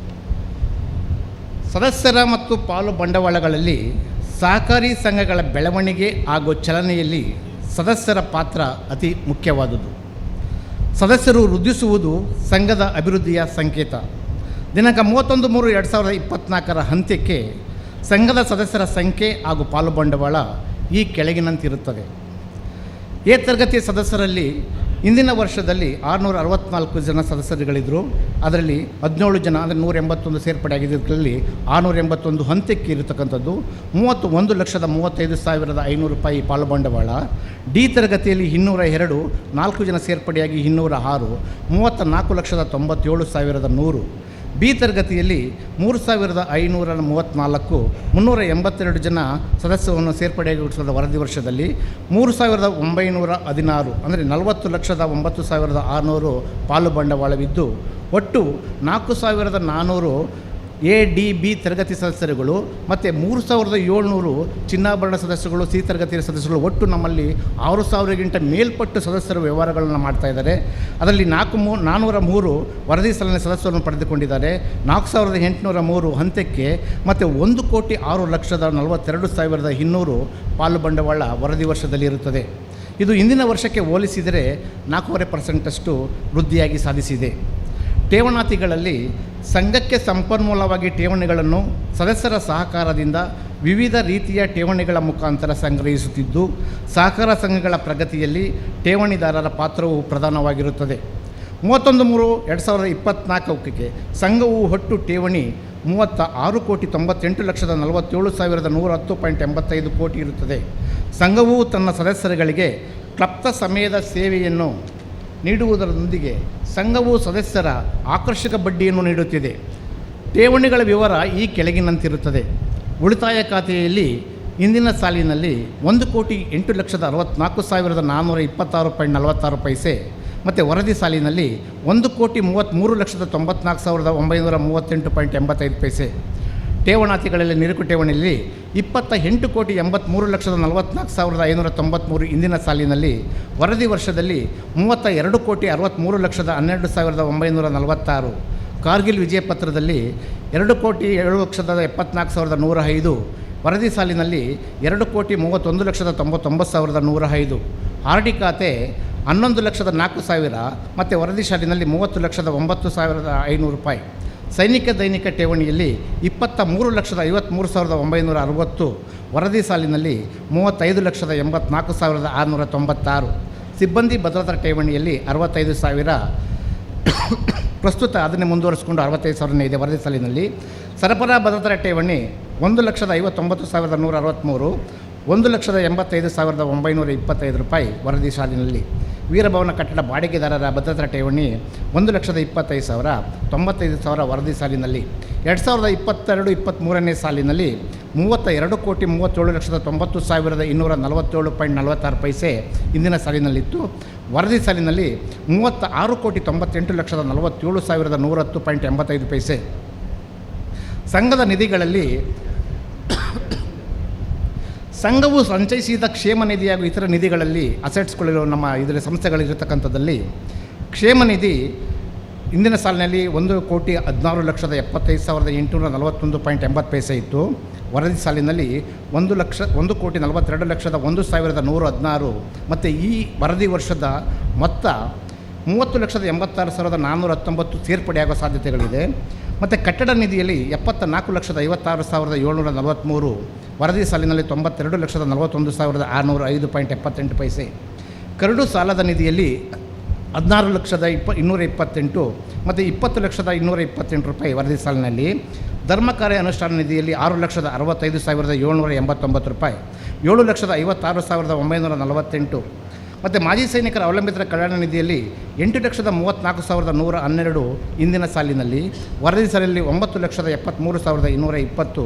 ಸದಸ್ಯರ ಮತ್ತು ಪಾಲು ಬಂಡವಾಳಗಳಲ್ಲಿ ಸಹಕಾರಿ ಸಂಘಗಳ ಬೆಳವಣಿಗೆ ಹಾಗೂ ಚಲನೆಯಲ್ಲಿ ಸದಸ್ಯರ ಪಾತ್ರ ಅತಿ ಮುಖ್ಯವಾದುದು. ಸದಸ್ಯರು ವೃದ್ಧಿಸುವುದು ಸಂಘದ ಅಭಿವೃದ್ಧಿಯ ಸಂಕೇತ. ದಿನಾಂಕ 31/3/2024 ಅಂತ್ಯಕ್ಕೆ ಸಂಘದ ಸದಸ್ಯರ ಸಂಖ್ಯೆ ಹಾಗೂ ಪಾಲು ಬಂಡವಾಳ ಈ ಕೆಳಗಿನಂತಿರುತ್ತದೆ. ಎ ತರಗತಿಯ ಸದಸ್ಯರಲ್ಲಿ ಇಂದಿನ ವರ್ಷದಲ್ಲಿ 664 ಜನ ಸದಸ್ಯರುಗಳಿದ್ದರು. ಅದರಲ್ಲಿ 17 ಜನ ಅಂದರೆ 181 ಸೇರ್ಪಡೆಯಾಗಿದ್ದರಲ್ಲಿ 681 ಹಂತಕ್ಕೆ ಇರತಕ್ಕಂಥದ್ದು. 31,35,500 ರೂಪಾಯಿ ಪಾಲು ಬಂಡವಾಳ. ಡಿ ತರಗತಿಯಲ್ಲಿ 202, 4 ಜನ ಸೇರ್ಪಡೆಯಾಗಿ 206, 34,97,100. ಬಿ ತರಗತಿಯಲ್ಲಿ 3,534, 382 ಜನ ಸದಸ್ಯರನ್ನು ಸೇರ್ಪಡೆಗೊಳಿಸಿದ ವರದಿ ವರ್ಷದಲ್ಲಿ 3,916 ಅಂದರೆ 40,09,600 ಪಾಲು ಬಂಡವಾಳವಿದ್ದು, ಒಟ್ಟು 4,400 ಎ ಡಿ ಬಿ ತರಗತಿ ಸದಸ್ಯರುಗಳು ಮತ್ತು 3,700 ಚಿನ್ನಾಭರಣ ಸದಸ್ಯರುಗಳು, ಸಿ ತರಗತಿಯ ಸದಸ್ಯರುಗಳು. ಒಟ್ಟು ನಮ್ಮಲ್ಲಿ 6,000ಗಿಂತ ಮೇಲ್ಪಟ್ಟು ಸದಸ್ಯರು ವ್ಯವಹಾರಗಳನ್ನು ಮಾಡ್ತಾಯಿದ್ದಾರೆ. ಅದರಲ್ಲಿ 403 ವರದಿ ಸಲನೆ ಸದಸ್ಯರನ್ನು ಪಡೆದುಕೊಂಡಿದ್ದಾರೆ. 4,803 ಹಂತಕ್ಕೆ ಮತ್ತು 1,06,42,200 ಪಾಲು ಬಂಡವಾಳ ವರದಿ ವರ್ಷದಲ್ಲಿ ಇರುತ್ತದೆ. ಇದು ಇಂದಿನ ವರ್ಷಕ್ಕೆ ಹೋಲಿಸಿದರೆ 4.5% ವೃದ್ಧಿಯಾಗಿ ಸಾಧಿಸಿದೆ. ಠೇವಣಾತಿಗಳಲ್ಲಿ ಸಂಘಕ್ಕೆ ಸಂಪನ್ಮೂಲವಾಗಿ ಠೇವಣಿಗಳನ್ನು ಸದಸ್ಯರ ಸಹಕಾರದಿಂದ ವಿವಿಧ ರೀತಿಯ ಠೇವಣಿಗಳ ಮುಖಾಂತರ ಸಂಗ್ರಹಿಸುತ್ತಿದ್ದು, ಸಹಕಾರ ಸಂಘಗಳ ಪ್ರಗತಿಯಲ್ಲಿ ಠೇವಣಿದಾರರ ಪಾತ್ರವು ಪ್ರಧಾನವಾಗಿರುತ್ತದೆ. 31/3/2024 ಸಂಘವು ಒಟ್ಟು ಠೇವಣಿ 36,98,47,110.85 ಕೋಟಿ ಇರುತ್ತದೆ. ಸಂಘವು ತನ್ನ ಸದಸ್ಯರುಗಳಿಗೆ ಕ್ಲಪ್ತ ಸಮಯದ ಸೇವೆಯನ್ನು ನೀಡುವುದರೊಂದಿಗೆ ಸಂಘವು ಸದಸ್ಯರ ಆಕರ್ಷಕ ಬಡ್ಡಿಯನ್ನು ನೀಡುತ್ತಿದೆ. ಠೇವಣಿಗಳ ವಿವರ ಈ ಕೆಳಗಿನಂತಿರುತ್ತದೆ. ಉಳಿತಾಯ ಖಾತೆಯಲ್ಲಿ ಇಂದಿನ ಸಾಲಿನಲ್ಲಿ 1,08,64,426.46 ಮತ್ತು ವರದಿ ಸಾಲಿನಲ್ಲಿ 1,33,94,938.85. ಠೇವಣಾತಿಗಳಲ್ಲಿ ನಿರುಕು ಠೇವಣಿಯಲ್ಲಿ 28,83,44,593 ಇಂದಿನ ಸಾಲಿನಲ್ಲಿ, ವರದಿ ವರ್ಷದಲ್ಲಿ 32,63,12,946. ಕಾರ್ಗಿಲ್ ವಿಜಯ ಪತ್ರದಲ್ಲಿ 2,07,74,105. ವರದಿ ಸಾಲಿನಲ್ಲಿ 2,31,99,105. ಆರ್ ಡಿ ಖಾತೆ 11,04,000 ಮತ್ತು ವರದಿ ಸಾಲಿನಲ್ಲಿ 30,09,500 ರೂಪಾಯಿ. ಸೈನಿಕ ದೈನಿಕ ಠೇವಣಿಯಲ್ಲಿ 23,53,960. ವರದಿ ಸಾಲಿನಲ್ಲಿ 35,84,696. ಸಿಬ್ಬಂದಿ ಭದ್ರತಾ ಠೇವಣಿಯಲ್ಲಿ 65,000. ಪ್ರಸ್ತುತ ಅದನ್ನೇ ಮುಂದುವರಿಸಿಕೊಂಡು 65,000 ಇದೆ ವರದಿ ಸಾಲಿನಲ್ಲಿ. ಸರಬರಾ ಭದ್ರತಾ ಠೇವಣಿ 1,59,163. 1,85,925 ರೂಪಾಯಿ ವರದಿ ಸಾಲಿನಲ್ಲಿ. ವೀರಭವನ ಕಟ್ಟಡ ಬಾಡಿಗೆದಾರರ ಭದ್ರತಾ ಠೇವಣಿ 1,25,000, 95,000 ವರದಿ ಸಾಲಿನಲ್ಲಿ. 2022-23ನೇ ಸಾಲಿನಲ್ಲಿ 32,37,90,247.46 ಇಂದಿನ ಸಾಲಿನಲ್ಲಿತ್ತು. ವರದಿ ಸಾಲಿನಲ್ಲಿ 36,98,47,110.85. ಸಂಘದ ನಿಧಿಗಳಲ್ಲಿ ಸಂಘವು ಸಂಚಯಿಸಿದ ಕ್ಷೇಮ ನಿಧಿ ಹಾಗೂ ಇತರ ನಿಧಿಗಳಲ್ಲಿ ಅಸೆಟ್ಸ್ಗಳಿರೋ ನಮ್ಮ ಇದರ ಸಂಸ್ಥೆಗಳಿರತಕ್ಕಂಥದ್ದಲ್ಲಿ ಕ್ಷೇಮ ನಿಧಿ ಇಂದಿನ ಸಾಲಿನಲ್ಲಿ 1,16,75,841.80 ಇತ್ತು. ವರದಿ ಸಾಲಿನಲ್ಲಿ 1,42,01,116 ಮತ್ತು ಈ ವರದಿ ವರ್ಷದ ಮೊತ್ತ 30,86,419 ಸೇರ್ಪಡೆಯಾಗುವ ಸಾಧ್ಯತೆಗಳಿದೆ. ಮತ್ತು ಕಟ್ಟಡ ನಿಧಿಯಲ್ಲಿ 74,56,743. ವರದಿ ಸಾಲಿನಲ್ಲಿ 92,41,605.78. ಕರಡು ಸಾಲದ ನಿಧಿಯಲ್ಲಿ 16,228 ಮತ್ತು 20,228 ರೂಪಾಯಿ ವರದಿ ಸಾಲಿನಲ್ಲಿ. ಧರ್ಮ ಕಾರ್ಯ ಅನುಷ್ಠಾನ ನಿಧಿಯಲ್ಲಿ 6,65,789 ರೂಪಾಯಿ. 7,56,948. ಮತ್ತು ಮಾಜಿ ಸೈನಿಕರ ಅವಲಂಬಿತರ ಕಲ್ಯಾಣ ನಿಧಿಯಲ್ಲಿ 8,34,112 ಇಂದಿನ ಸಾಲಿನಲ್ಲಿ, ವರದಿ ಸಾಲಿನಲ್ಲಿ 9,73,220,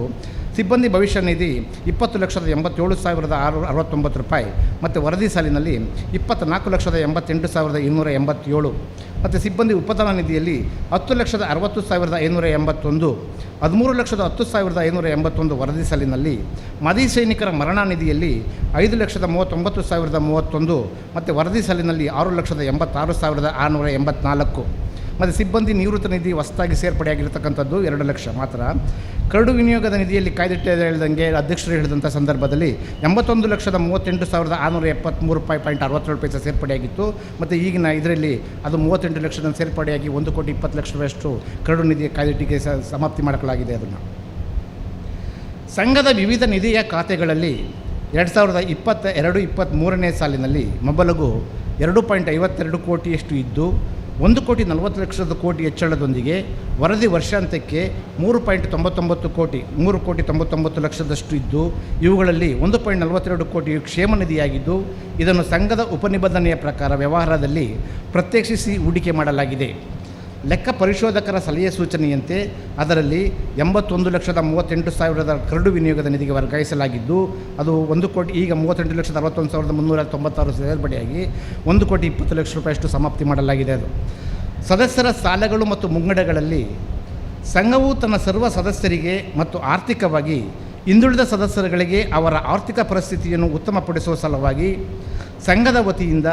ಸಿಬ್ಬಂದಿ ಭವಿಷ್ಯ ನಿಧಿ 20,87,669 ರೂಪಾಯಿ, ಮತ್ತು ವರದಿ ಸಾಲಿನಲ್ಲಿ 24,88,287, ಮತ್ತು ಸಿಬ್ಬಂದಿ ಉಪದಾನ ನಿಧಿಯಲ್ಲಿ 10,60,581, 13,10,581 ವರದಿ ಸಾಲಿನಲ್ಲಿ, ಮಾಜಿ ಸೈನಿಕರ ಮರಣ ನಿಧಿಯಲ್ಲಿ 5,39,031, ಮತ್ತು ವರದಿ ಸಾಲಿನಲ್ಲಿ 6,86,684, ಮತ್ತು ಸಿಬ್ಬಂದಿ ನಿವೃತ್ತ ನಿಧಿ ಹೊಸದಾಗಿ ಸೇರ್ಪಡೆಯಾಗಿರ್ತಕ್ಕಂಥದ್ದು 2 ಲಕ್ಷ ಮಾತ್ರ. ಕರಡು ವಿನಿಯೋಗದ ನಿಧಿಯಲ್ಲಿ ಕಾಯ್ದಿಟ್ಟ ಹೇಳಿದಂಗೆ ಅಧ್ಯಕ್ಷರು ಹೇಳಿದಂಥ ಸಂದರ್ಭದಲ್ಲಿ 81,38,673 ರೂಪಾಯಿ ಸೇರ್ಪಡೆಯಾಗಿತ್ತು. ಮತ್ತು ಈಗಿನ ಇದರಲ್ಲಿ ಅದು 38 ಲಕ್ಷದ ಸೇರ್ಪಡೆಯಾಗಿ 1,20,00,000 ಕರಡು ನಿಧಿಯ ಕಾಯ್ದಿಟ್ಟಿಗೆ ಸಮಾಪ್ತಿ ಮಾಡಲಾಗಿದೆ. ಅದನ್ನು ಸಂಘದ ವಿವಿಧ ನಿಧಿಯ ಖಾತೆಗಳಲ್ಲಿ 2022-23ನೇ ಸಾಲಿನಲ್ಲಿ ಮೊಬಲಗು 2.52 ಕೋಟಿಯಷ್ಟು ಇದ್ದು 1,40,00,000 ಕೋಟಿ ಹೆಚ್ಚಳದೊಂದಿಗೆ ವರದಿ ವರ್ಷಾಂತ್ಯಕ್ಕೆ 3.99 ಕೋಟಿ 3,99,00,000 ಇದ್ದು, ಇವುಗಳಲ್ಲಿ 1.42 ಕೋಟಿ ಕ್ಷೇಮ ನಿಧಿಯಾಗಿದ್ದು, ಇದನ್ನು ಸಂಘದ ಉಪನಿಬಂಧನೆಯ ಪ್ರಕಾರ ವ್ಯವಹಾರದಲ್ಲಿ ಪ್ರತ್ಯೇಕಿಸಿ ಹೂಡಿಕೆ ಮಾಡಲಾಗಿದೆ. ಲೆಕ್ಕ ಪರಿಶೋಧಕರ ಸಲಹೆ ಸೂಚನೆಯಂತೆ ಅದರಲ್ಲಿ 81,38,000 ಕರಡು ವಿನಿಯೋಗದ ನಿಧಿಗೆ ವರ್ಗಾಯಿಸಲಾಗಿದ್ದು, ಅದು 1 ಕೋಟಿ ಈಗ 38,61,396 ಸೇರ್ಪಡೆಯಾಗಿ 1,20,00,000 ರೂಪಾಯಿಯಷ್ಟು ಸಮಾಪ್ತಿ ಮಾಡಲಾಗಿದೆ. ಅದು ಸದಸ್ಯರ ಸಾಲಗಳು ಮತ್ತು ಮುಂಗಡಗಳಲ್ಲಿ ಸಂಘವು ತನ್ನ ಸರ್ವ ಸದಸ್ಯರಿಗೆ ಮತ್ತು ಆರ್ಥಿಕವಾಗಿ ಹಿಂದುಳಿದ ಸದಸ್ಯರುಗಳಿಗೆ ಅವರ ಆರ್ಥಿಕ ಪರಿಸ್ಥಿತಿಯನ್ನು ಉತ್ತಮಪಡಿಸುವ ಸಲುವಾಗಿ ಸಂಘದ ವತಿಯಿಂದ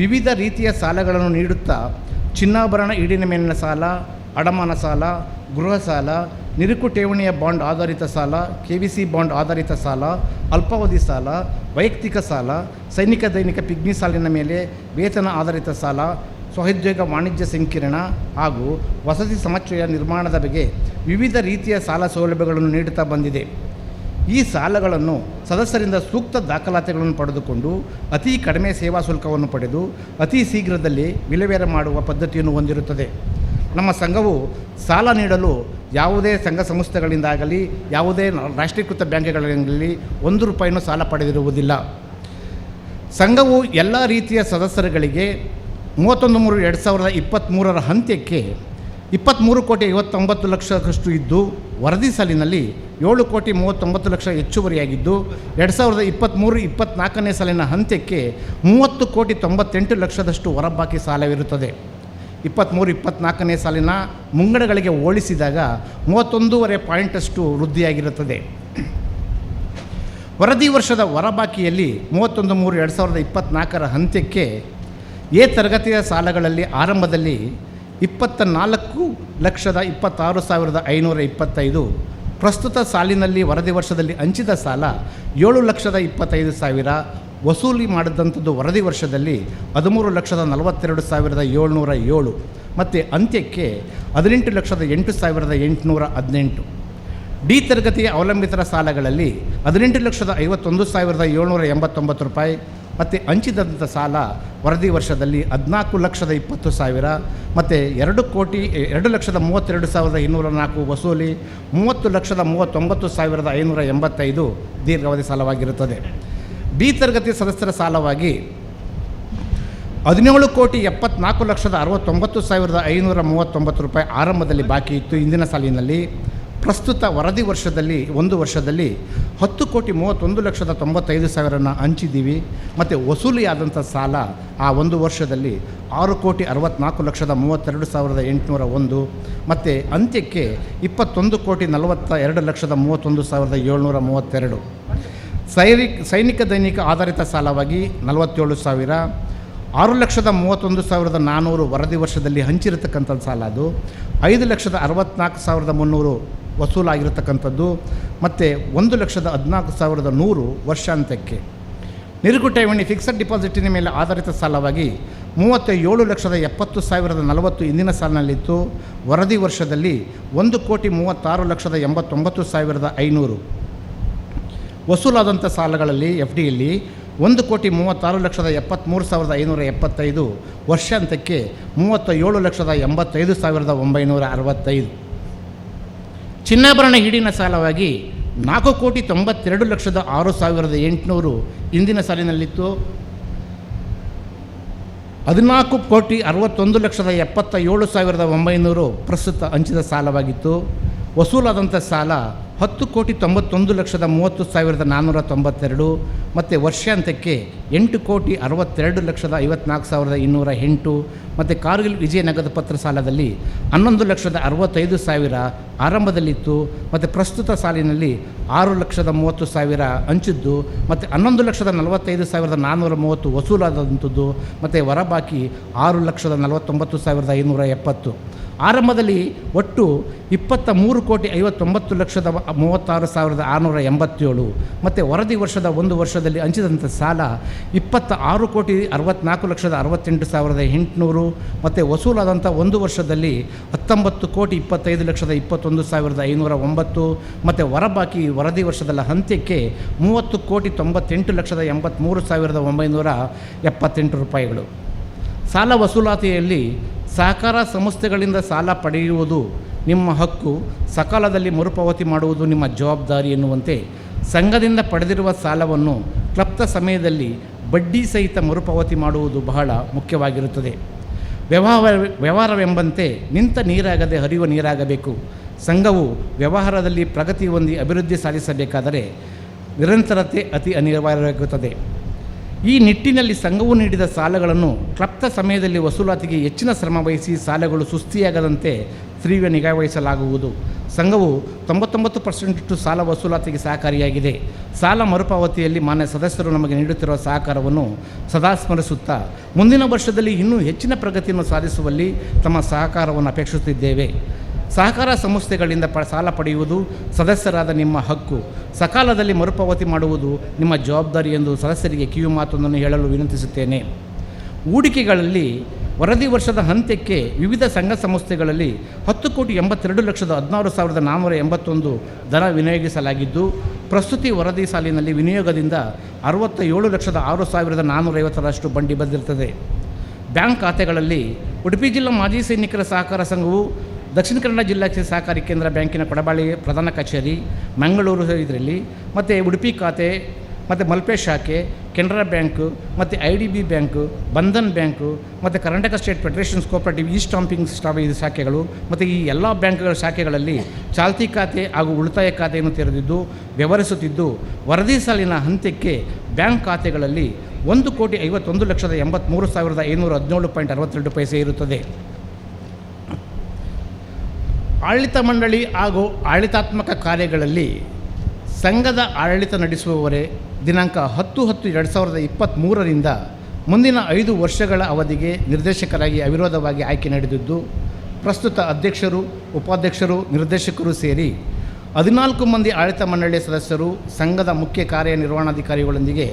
ವಿವಿಧ ರೀತಿಯ ಸಾಲಗಳನ್ನು ನೀಡುತ್ತಾ ಚಿನ್ನಾಭರಣ ಈಡಿನ ಮೇಲಿನ ಸಾಲ, ಅಡಮಾನ ಸಾಲ, ಗೃಹ ಸಾಲ, ನಿರುಕು ಠೇವಣಿಯ ಬಾಂಡ್ ಆಧಾರಿತ ಸಾಲ, KVC ಬಾಂಡ್ ಆಧಾರಿತ ಸಾಲ, ಅಲ್ಪಾವಧಿ ಸಾಲ, ವೈಯಕ್ತಿಕ ಸಾಲ, ಸೈನಿಕ ದೈನಿಕ ಪಿಗ್ಮಿ ಸಾಲಿನ ಮೇಲೆ ವೇತನ ಆಧಾರಿತ ಸಾಲ, ಸ್ವಉದ್ಯೋಗ ವಾಣಿಜ್ಯ ಸಂಕೀರ್ಣ ಹಾಗೂ ವಸತಿ ಸಮುಚ್ಚಯ ನಿರ್ಮಾಣದ ಬಗ್ಗೆ ವಿವಿಧ ರೀತಿಯ ಸಾಲ ಸೌಲಭ್ಯಗಳನ್ನು ನೀಡುತ್ತಾ ಬಂದಿದೆ. ಈ ಸಾಲಗಳನ್ನು ಸದಸ್ಯರಿಂದ ಸೂಕ್ತ ದಾಖಲಾತಿಗಳನ್ನು ಪಡೆದುಕೊಂಡು ಅತಿ ಕಡಿಮೆ ಸೇವಾ ಶುಲ್ಕವನ್ನು ಪಡೆದು ಅತಿ ಶೀಘ್ರದಲ್ಲಿ ವಿಲೇವಾರಿ ಮಾಡುವ ಪದ್ಧತಿಯನ್ನು ಹೊಂದಿರುತ್ತದೆ. ನಮ್ಮ ಸಂಘವು ಸಾಲ ನೀಡಲು ಯಾವುದೇ ಸಂಘ ಸಂಸ್ಥೆಗಳಿಂದಾಗಲಿ ಯಾವುದೇ ರಾಷ್ಟ್ರೀಕೃತ ಬ್ಯಾಂಕ್ಗಳಿಂದಾಗಲಿ 1 ರೂಪಾಯಿನೂ ಸಾಲ ಪಡೆದಿರುವುದಿಲ್ಲ. ಸಂಘವು ಎಲ್ಲ ರೀತಿಯ ಸದಸ್ಯರುಗಳಿಗೆ 31/3/2023 ಅಂತ್ಯಕ್ಕೆ 23,59,00,000 ಇದ್ದು, ವರದಿ ಸಾಲಿನಲ್ಲಿ 7,39,00,000 ಹೆಚ್ಚುವರಿಯಾಗಿದ್ದು, 2023-24ನೇ ಸಾಲಿನ ಅಂತ್ಯಕ್ಕೆ 30,98,00,000 ಹೊರಬಾಕಿ ಸಾಲವಿರುತ್ತದೆ. 23-24ನೇ ಸಾಲಿನ ಮುಂಗಡಗಳಿಗೆ ಹೋಲಿಸಿದಾಗ 31.5 ಪಾಯಿಂಟಷ್ಟು ವೃದ್ಧಿಯಾಗಿರುತ್ತದೆ. ವರದಿ ವರ್ಷದ ಹೊರಬಾಕಿಯಲ್ಲಿ 31/3/2024 ಅಂತ್ಯಕ್ಕೆ ಎ ತರಗತಿಯ ಸಾಲಗಳಲ್ಲಿ ಆರಂಭದಲ್ಲಿ 24,26,525, ಪ್ರಸ್ತುತ ಸಾಲಿನಲ್ಲಿ ವರದಿ ವರ್ಷದಲ್ಲಿ ಹಂಚಿದ ಸಾಲ 7,25,000, ವಸೂಲಿ ಮಾಡಿದಂಥದ್ದು ವರದಿ ವರ್ಷದಲ್ಲಿ 13,42,707, ಮತ್ತು ಅಂತ್ಯಕ್ಕೆ 18,08,818. ಡಿ ತರಗತಿಯ ಅವಲಂಬಿತರ ಸಾಲಗಳಲ್ಲಿ 18,51,789 ರೂಪಾಯಿ, ಮತ್ತು ಹಂಚಿದಂಥ ಸಾಲ ವರದಿ ವರ್ಷದಲ್ಲಿ 14,20,000, ಮತ್ತು 2,32,204 ವಸೂಲಿ, 30,39,585 ದೀರ್ಘಾವಧಿ ಸಾಲವಾಗಿರುತ್ತದೆ. ಬಿ ತರಗತಿ ಸದಸ್ಯರ ಸಾಲವಾಗಿ 17,74,69,539 ರೂಪಾಯಿ ಆರಂಭದಲ್ಲಿ ಬಾಕಿ ಇತ್ತು ಇಂದಿನ ಸಾಲಿನಲ್ಲಿ. ಪ್ರಸ್ತುತ ವರದಿ ವರ್ಷದಲ್ಲಿ 1 ವರ್ಷದಲ್ಲಿ 10,31,95,000 ಹಂಚಿದ್ದೀವಿ, ಮತ್ತು ವಸೂಲಿಯಾದಂಥ ಸಾಲ ಆ 1 ವರ್ಷದಲ್ಲಿ 6,64,32,801, ಮತ್ತು ಅಂತ್ಯಕ್ಕೆ 21,42,31,732. ಸೈನಿಕ ದೈನಿಕ ಆಧಾರಿತ ಸಾಲವಾಗಿ 47,000, 6,31,400 ವರದಿ ವರ್ಷದಲ್ಲಿ ಹಂಚಿರತಕ್ಕಂಥ ಸಾಲ, ಅದು 5,64,300 ವಸೂಲಾಗಿರತಕ್ಕಂಥದ್ದು, ಮತ್ತು 1,14,100 ವರ್ಷಾಂತ್ಯಕ್ಕೆ. ನಿರುಕು ಠೇವಣಿ ಫಿಕ್ಸಡ್ ಡಿಪಾಸಿಟಿನ ಮೇಲೆ ಆಧಾರಿತ ಸಾಲವಾಗಿ 37,70,40 ಇಂದಿನ ಸಾಲಿನಲ್ಲಿತ್ತು. ವರದಿ ವರ್ಷದಲ್ಲಿ 1,36,89,500 ವಸೂಲಾದಂಥ ಸಾಲಗಳಲ್ಲಿ FDಯಲ್ಲಿ 1,36,73,575, ವರ್ಷಾಂತ್ಯಕ್ಕೆ 37,85,965. ಚಿನ್ನಾಭರಣ ಈಡಿನ ಸಾಲವಾಗಿ 4,92,06,800 ಇಂದಿನ ಸಾಲಿನಲ್ಲಿತ್ತು. 14,61,77,900 ಪ್ರಸ್ತುತ ಹಂಚಿದ ಸಾಲವಾಗಿತ್ತು. ವಸೂಲಾದಂಥ ಸಾಲ 10,91,30,30,492 ಮತ್ತು ವರ್ಷಾಂತ್ಯಕ್ಕೆ 8,62,54,208 ಮತ್ತು ಕಾರ್ಗಿಲ್ ವಿಜಯ ನಗದು ಪತ್ರ ಸಾಲದಲ್ಲಿ 11,65,000 ಆರಂಭದಲ್ಲಿತ್ತು ಮತ್ತು ಪ್ರಸ್ತುತ ಸಾಲಿನಲ್ಲಿ 6,30,000 ಹಂಚಿದ್ದು ಮತ್ತು 11,45,430 ವಸೂಲಾದಂಥದ್ದು ಮತ್ತು ಹೊರಬಾಕಿ 6,49,570. ಆರಂಭದಲ್ಲಿ ಒಟ್ಟು 23,59,36,687 ಮತ್ತು ವರದಿ ವರ್ಷದ ಒಂದು ವರ್ಷದಲ್ಲಿ ಹಂಚಿದಂಥ ಸಾಲ 26,64,68,800 ಮತ್ತು ವಸೂಲಾದಂಥ ಒಂದು ವರ್ಷದಲ್ಲಿ 19,25,21,509 ಮತ್ತು ಹೊರಬಾಕಿ ವರದಿ ವರ್ಷದ ಅಂತ್ಯಕ್ಕೆ 30,98,83,978 ರೂಪಾಯಿಗಳು. ಸಾಲ ವಸೂಲಾತಿಯಲ್ಲಿ ಸಹಕಾರ ಸಂಸ್ಥೆಗಳಿಂದ ಸಾಲ ಪಡೆಯುವುದು ನಿಮ್ಮ ಹಕ್ಕು, ಸಕಾಲದಲ್ಲಿ ಮರುಪಾವತಿ ಮಾಡುವುದು ನಿಮ್ಮ ಜವಾಬ್ದಾರಿ ಎನ್ನುವಂತೆ ಸಂಘದಿಂದ ಪಡೆದಿರುವ ಸಾಲವನ್ನು ಕ್ಲಪ್ತ ಸಮಯದಲ್ಲಿ ಬಡ್ಡಿ ಸಹಿತ ಮರುಪಾವತಿ ಮಾಡುವುದು ಬಹಳ ಮುಖ್ಯವಾಗಿರುತ್ತದೆ. ವ್ಯವಹಾರವೆಂಬಂತೆ ನಿಂತ ನೀರಾಗದೆ ಹರಿಯುವ ನೀರಾಗಬೇಕು. ಸಂಘವು ವ್ಯವಹಾರದಲ್ಲಿ ಪ್ರಗತಿ ಹೊಂದಿ ಅಭಿವೃದ್ಧಿ ಸಾಧಿಸಬೇಕಾದರೆ ನಿರಂತರತೆ ಅತಿ ಅನಿವಾರ್ಯವಾಗುತ್ತದೆ. ಈ ನಿಟ್ಟಿನಲ್ಲಿ ಸಂಘವು ನೀಡಿದ ಸಾಲಗಳನ್ನು ಕ್ಲಪ್ತ ಸಮಯದಲ್ಲಿ ವಸೂಲಾತಿಗೆ ಹೆಚ್ಚಿನ ಶ್ರಮ ವಹಿಸಿ ಸಾಲಗಳು ಸುಸ್ತಿಯಾಗದಂತೆ ತೀವ್ರ ನಿಗಾ ವಹಿಸಲಾಗುವುದು. ಸಂಘವು 99% ಸಾಲ ವಸೂಲಾತಿಗೆ ಸಹಕಾರಿಯಾಗಿದೆ. ಸಾಲ ಮರುಪಾವತಿಯಲ್ಲಿ ಮಾನ್ಯ ಸದಸ್ಯರು ನಮಗೆ ನೀಡುತ್ತಿರುವ ಸಹಕಾರವನ್ನು ಸದಾ ಸ್ಮರಿಸುತ್ತಾ ಮುಂದಿನ ವರ್ಷದಲ್ಲಿ ಇನ್ನೂ ಹೆಚ್ಚಿನ ಪ್ರಗತಿಯನ್ನು ಸಾಧಿಸುವಲ್ಲಿ ತಮ್ಮ ಸಹಕಾರವನ್ನು ಅಪೇಕ್ಷಿಸುತ್ತಿದ್ದೇವೆ. ಸಹಕಾರ ಸಂಸ್ಥೆಗಳಿಂದ ಸಾಲ ಪಡೆಯುವುದು ಸದಸ್ಯರಾದ ನಿಮ್ಮ ಹಕ್ಕು, ಸಕಾಲದಲ್ಲಿ ಮರುಪಾವತಿ ಮಾಡುವುದು ನಿಮ್ಮ ಜವಾಬ್ದಾರಿ ಎಂದು ಸದಸ್ಯರಿಗೆ ಕಿವಿ ಮಾತೊಂದನ್ನು ಹೇಳಲು ವಿನಂತಿಸುತ್ತೇನೆ. ಹೂಡಿಕೆಗಳಲ್ಲಿ ವರದಿ ವರ್ಷದ ಅಂತ್ಯಕ್ಕೆ ವಿವಿಧ ಸಂಘ ಸಂಸ್ಥೆಗಳಲ್ಲಿ 10,82,16,481 ದರ ವಿನಿಯೋಗಿಸಲಾಗಿದ್ದು, ಪ್ರಸ್ತುತಿ ವರದಿ ಸಾಲಿನಲ್ಲಿ ವಿನಿಯೋಗದಿಂದ 67,06,450 ಬಡ್ಡಿ ಬಂದಿರುತ್ತದೆ. ಬ್ಯಾಂಕ್ ಖಾತೆಗಳಲ್ಲಿ ಉಡುಪಿ ಜಿಲ್ಲಾ ಮಾಜಿ ಸೈನಿಕರ ಸಹಕಾರ ಸಂಘವು ದಕ್ಷಿಣ ಕನ್ನಡ ಜಿಲ್ಲಾ ಸಹಕಾರಿ ಕೇಂದ್ರ ಬ್ಯಾಂಕಿನ ಕೊಡಬಾಳಿ ಪ್ರಧಾನ ಕಚೇರಿ ಮಂಗಳೂರು ಇದರಲ್ಲಿ ಮತ್ತು ಉಡುಪಿ ಖಾತೆ ಮತ್ತು ಮಲ್ಪೆ ಶಾಖೆ, ಕೆನರಾ ಬ್ಯಾಂಕು ಮತ್ತು IDB ಬ್ಯಾಂಕು, ಬಂಧನ್ ಬ್ಯಾಂಕು ಮತ್ತು ಕರ್ನಾಟಕ ಸ್ಟೇಟ್ ಫೆಡರೇಷನ್ಸ್ ಕೋಆಪರೇಟಿವ್ ಈ ಸ್ಟಾಂಪಿಂಗ್ ಶಾಖೆಗಳು ಮತ್ತು ಈ ಎಲ್ಲ ಬ್ಯಾಂಕ್ಗಳ ಶಾಖೆಗಳಲ್ಲಿ ಚಾಲ್ತಿ ಖಾತೆ ಹಾಗೂ ಉಳಿತಾಯ ಖಾತೆಯನ್ನು ತೆರೆದಿದ್ದು ವ್ಯವಹರಿಸುತ್ತಿದ್ದು, ವರದಿ ಸಾಲಿನ ಅಂತ್ಯಕ್ಕೆ ಬ್ಯಾಂಕ್ ಖಾತೆಗಳಲ್ಲಿ 1,51,83,517.62 ಇರುತ್ತದೆ. ಆಡಳಿತ ಮಂಡಳಿ ಹಾಗೂ ಆಡಳಿತಾತ್ಮಕ ಕಾರ್ಯಗಳಲ್ಲಿ ಸಂಘದ ಆಡಳಿತ ನಡೆಸುವವರೇ ದಿನಾಂಕ 10/10/2023 ಮುಂದಿನ 5 ವರ್ಷಗಳ ಅವಧಿಗೆ ನಿರ್ದೇಶಕರಾಗಿ ಅವಿರೋಧವಾಗಿ ಆಯ್ಕೆ ನಡೆದಿದ್ದು, ಪ್ರಸ್ತುತ ಅಧ್ಯಕ್ಷರು, ಉಪಾಧ್ಯಕ್ಷರು, ನಿರ್ದೇಶಕರು ಸೇರಿ 14 ಮಂದಿ ಆಡಳಿತ ಮಂಡಳಿಯ ಸದಸ್ಯರು ಸಂಘದ ಮುಖ್ಯ ಕಾರ್ಯನಿರ್ವಹಣಾಧಿಕಾರಿಗಳೊಂದಿಗೆ